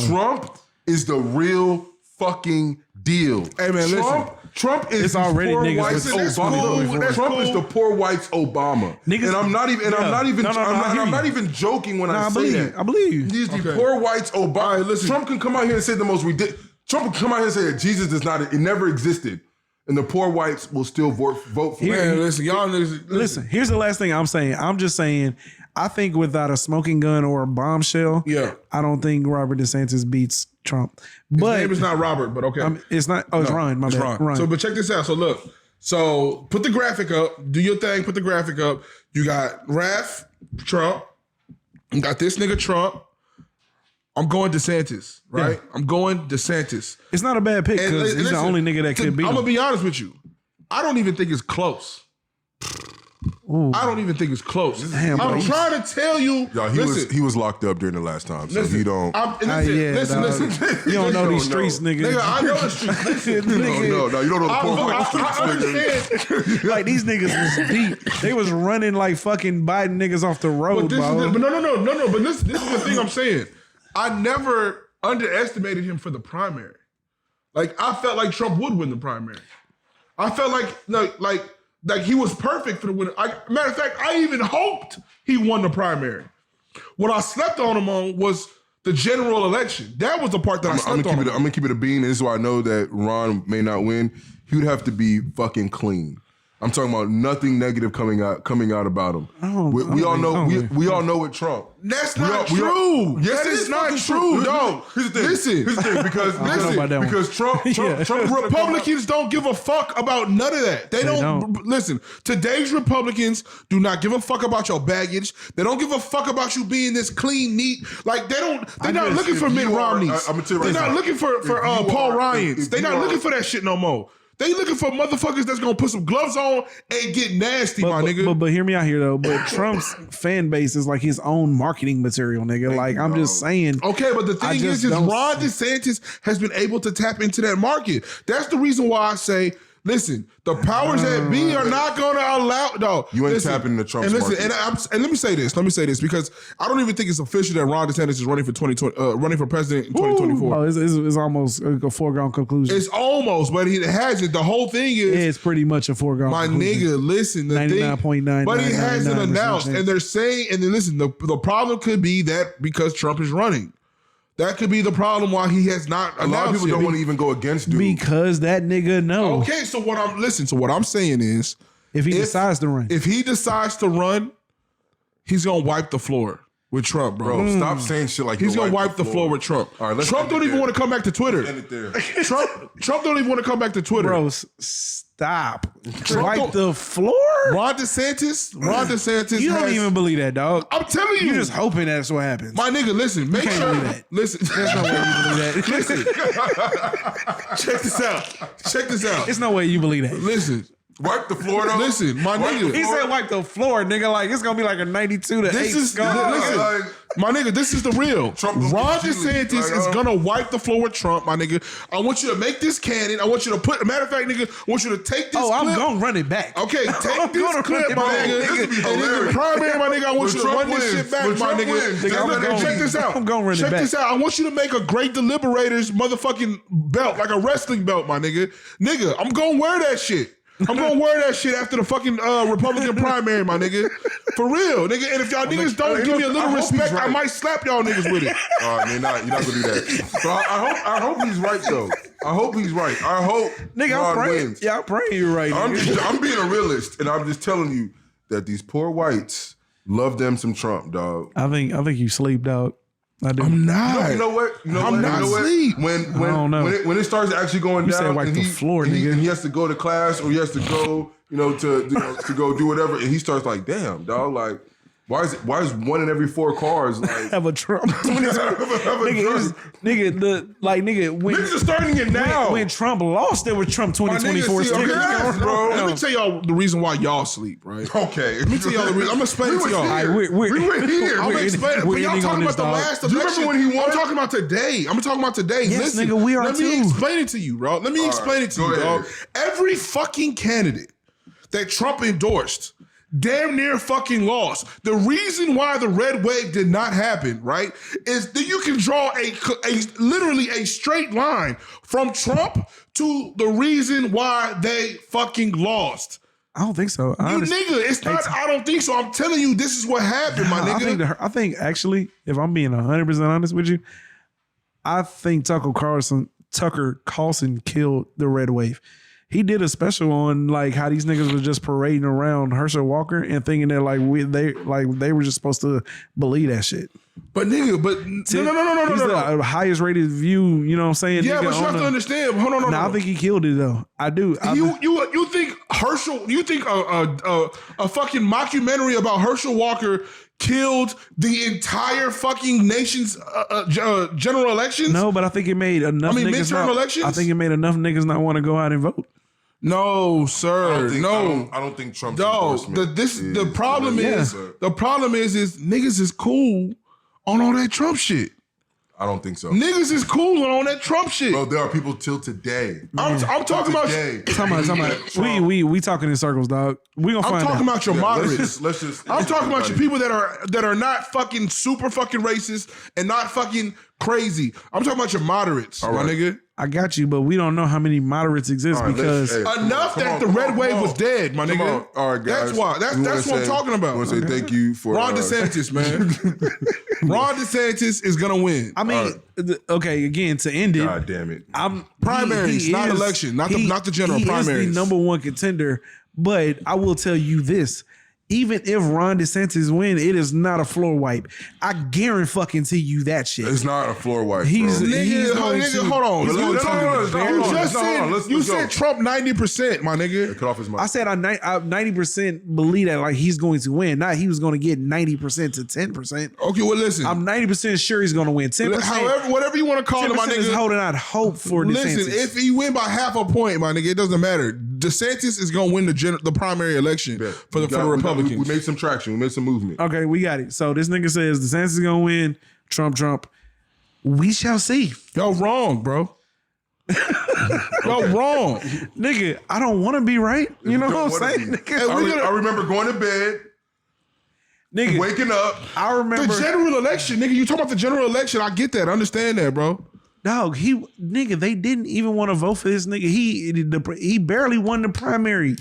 Trump is the real fucking deal. Hey man, listen. Trump is already poor niggas whites with Obama. Trump is the poor whites Obama. Niggas, and I'm not even joking when I say that. I believe you. He's the poor whites Obama. Right, listen. Trump can come out here and say the most ridiculous. Trump can come out here and say that Jesus does not. It never existed, and the poor whites will still vote for him. Man, listen, y'all niggas. Listen, here's the last thing I'm saying. I'm just saying, I think without a smoking gun or a bombshell, I don't think Robert DeSantis beats Trump. But his name is not Robert, but okay. It's not. Oh, it's Ron. My bad. Ron. So, but check this out. So look. So put the graphic up. Do your thing. Put the graphic up. You got Raph, Trump. You got this nigga Trump. I'm going DeSantis, right? Yeah. I'm going DeSantis. It's not a bad pick because he's the only nigga that could beat him. I'm gonna be honest with you. I don't even think it's close. Ooh. I don't even think it's close. Damn, I'm bro. trying to tell you. Yo, he was locked up during the last time, so Listen, he don't. Listen. You don't know these know. streets, nigga. Nigga, I know the streets. Listen, No, you don't know the poor white streets, I nigga. understand. Like these niggas was deep. They was running like fucking Biden niggas off the road, But no. But this is the thing I'm saying. I never underestimated him for the primary. Like I felt like Trump would win the primary. I felt like he was perfect for the winner. Matter of fact, I even hoped he won the primary. What I slept on him on was the general election. That was the part that I slept on him. I'm gonna keep it a bean. This is why I know that Ron may not win. He would have to be fucking clean. I'm talking about nothing negative coming out about him. We all know with Trump. That's not true. Yes, that it's is not true. No, Here's the thing. Listen. Here's the thing. Because Trump Republicans don't give a fuck about none of that. They don't. Listen, today's Republicans do not give a fuck about your baggage. They don't give a fuck about you being this clean, neat. Like they're not looking for Mitt Romneys. They're not looking for Paul Ryans. They're not looking for that shit no more. They looking for motherfuckers that's gonna put some gloves on and get nasty, my nigga. But hear me out here though. But Trump's fan base is like his own marketing material, nigga. Like I'm just saying. Okay, but the thing is Ron DeSantis has been able to tap into that market. That's the reason why I say, listen, the powers that be are not going to allow. No, you ain't tapping into Trump's market. And let me say this because I don't even think it's official that Ron DeSantis is running for 2020, running for president in 2024. Oh, it's almost a foregone conclusion. It's almost, but he hasn't. The whole thing is, it's pretty much a foregone. My conclusion. Nigga, listen, the 99.9, but he hasn't announced, and they're saying, and then listen, the problem could be that because Trump is running. That could be the problem why he has not announced. A lot of people don't want to even go against dude. Because that nigga knows. Okay, so what I'm saying is if he decides to run, he's gonna wipe the floor with Trump, bro. Stop saying shit like he's gonna wipe the floor with Trump. All right, Trump don't even want to come back to Twitter. End it there. Trump don't even want to come back to Twitter. Bro, stop. Wipe the floor? Ron DeSantis. You don't even believe that, dog. I'm telling you. You're just hoping that's what happens. My nigga, listen. Make can't sure. believe that. Listen. There's no way you believe that. Listen. Check this out. There's no way you believe that. Listen. Wipe the floor though. Listen, my nigga. He said wipe the floor, nigga. Like it's gonna be like a 92 to 8 score. Listen, my nigga, this is the real. Ron DeSantis is gonna wipe the floor with Trump, my nigga. I want you to make this canon. I want you to put. Matter of fact, nigga, I want you to take this. I'm clip. gonna run it back. Okay, take this clip, my nigga. And in the primary, my nigga, I want you to run this shit back, my nigga. Check this out. I'm gonna run it back. Check this out. I want you to make a Great Deliberators motherfucking belt, like a wrestling belt, my nigga. Nigga, I'm gonna wear that shit. I'm gonna wear that shit after the fucking Republican primary, my nigga. For real, nigga. And if y'all niggas don't give me a little respect, I might slap y'all niggas with it. All right, you're not gonna do that. But I hope he's right though. I hope he's right. I hope nigga, I'm praying. wins. Yeah, I'm praying you're right. I'm being a realist, and I'm just telling you that these poor whites love them some Trump, dog. I think you sleep, dog. I do. I'm not. You know what? I'm not asleep. When it starts actually going you down, said wipe the floor, nigga. And he has to go to class or he has to go, to go do whatever, and he starts like, damn, dog, like. Why is 1 in every 4 cars like have a Trump? Nigga, niggas are starting it now. When Trump lost, there was Trump 2024. Bro. Let me tell y'all the reason why y'all sleep, right? Okay. Let me tell y'all the reason. I'm gonna explain it to y'all. We were here. I'm gonna explain it. But y'all talking about the last election. You remember when he won? I'm talking about today. Yes, Listen, nigga, we are let me explain it to you, bro. Let me explain it to you, dog. Every fucking candidate that Trump endorsed damn near fucking lost. The reason why the red wave did not happen, right, is that you can draw literally a straight line from Trump to the reason why they fucking lost. I don't think so. It's not. I don't think so. I'm telling you, this is what happened, my nigga. I think actually, if I'm being 100% honest with you, I think Tucker Carlson killed the red wave. He did a special on like how these niggas were just parading around Herschel Walker and thinking that they were just supposed to believe that shit. But nigga, no. He's the highest rated view, you know what I'm saying? Yeah, nigga, but you have to understand. Hold on, I think he killed it though. I do. You think Herschel? You think a fucking mockumentary about Herschel Walker killed the entire fucking nation's general elections? No, but I think it made enough. Midterm elections. I think it made enough niggas not want to go out and vote. No, sir. I don't think Trump's No, endorsement the problem is niggas is cool on all that Trump shit. I don't think so. Niggas is cool on all that Trump shit. Bro, there are people till today. I'm talking about. We talking in circles, dog. We gonna find out. I'm talking about your moderates. Let's just. I'm talking about your people that are not fucking super fucking racist and not fucking crazy. I'm talking about your moderates, my nigga. I got you, but we don't know how many moderates exist because enough that the red wave was dead, my nigga. All right, guys. That's why. That's what I'm talking about. I want to say thank you for Ron DeSantis, man. Ron DeSantis is gonna win. I mean, okay, again, to end it. God damn it. Primaries, not election, not the general primaries. He is the number one contender, but I will tell you this. Even if Ron DeSantis win, it is not a floor wipe. I guarantee you that shit. It's not a floor wipe. He's bro. Hold on. You said let's Trump 90%, my nigga. Cut off his mic. I said I 90% believe that like he's going to win. Not he was going to get 90% to 10%. Okay, well listen. I'm 90% sure he's going to win. 10%. However, whatever you want to call it, my nigga. Is holding out hope for DeSantis. Listen, if he win by half a point, my nigga, it doesn't matter. DeSantis is going to win the primary election for the Republicans. We made some traction. We made some movement. Okay, we got it. So this nigga says DeSantis is going to win. Trump. We shall see. Y'all wrong, bro. Y'all wrong. Nigga, I don't want to be right. You know what I'm saying? I remember going to bed, nigga, waking up. I remember the general election, nigga. You talking about the general election. I get that. I understand that, bro. Dog, they didn't even want to vote for this nigga. He barely won the primary.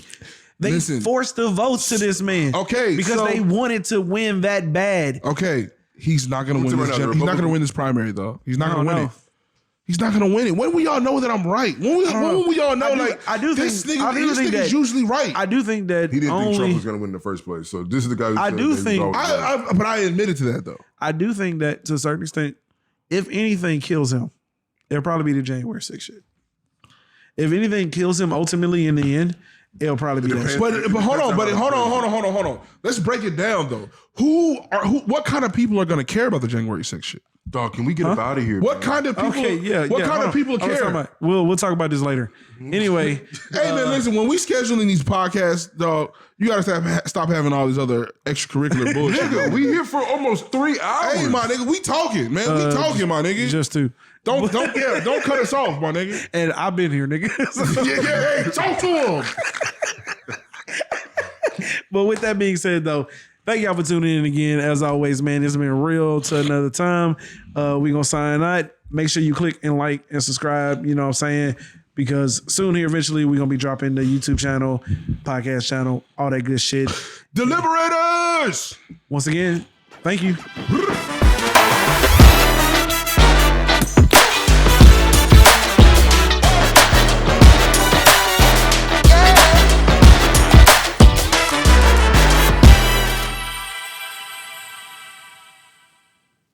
They forced the votes to this man. Okay, because they wanted to win that bad. Okay, he's not gonna win this. He's not gonna win this primary though. He's not gonna win it. He's not gonna win it. When will y'all know that I'm right? When will y'all know this nigga is usually right? I do think that he didn't think Trump was gonna win in the first place. So this is the guy who but I admitted to that though. I do think that to a certain extent, if anything kills him, it'll probably be the January 6th shit. If anything kills him ultimately in the end, it'll probably be that shit. But hold on. Let's break it down though. What kind of people are gonna care about the January 6th shit? Dog, can we get up out of here? What kind of people? What kind of people care? We'll talk about this later. Anyway, hey man, listen. When we scheduling these podcasts, dog, you gotta stop having all these other extracurricular bullshit. Nigga, we here for almost 3 hours. Hey, my nigga, we talking, man. We talking, my nigga. Just two. Don't cut us off, my nigga. And I've been here, nigga. Hey, talk to him. But with that being said, though, thank y'all for tuning in again. As always, man, it's been real to another time. We gonna sign out. Make sure you click and like and subscribe. You know what I'm saying? Because soon here, eventually, we're gonna be dropping the YouTube channel, podcast channel, all that good shit. Deliberators. Once again, thank you.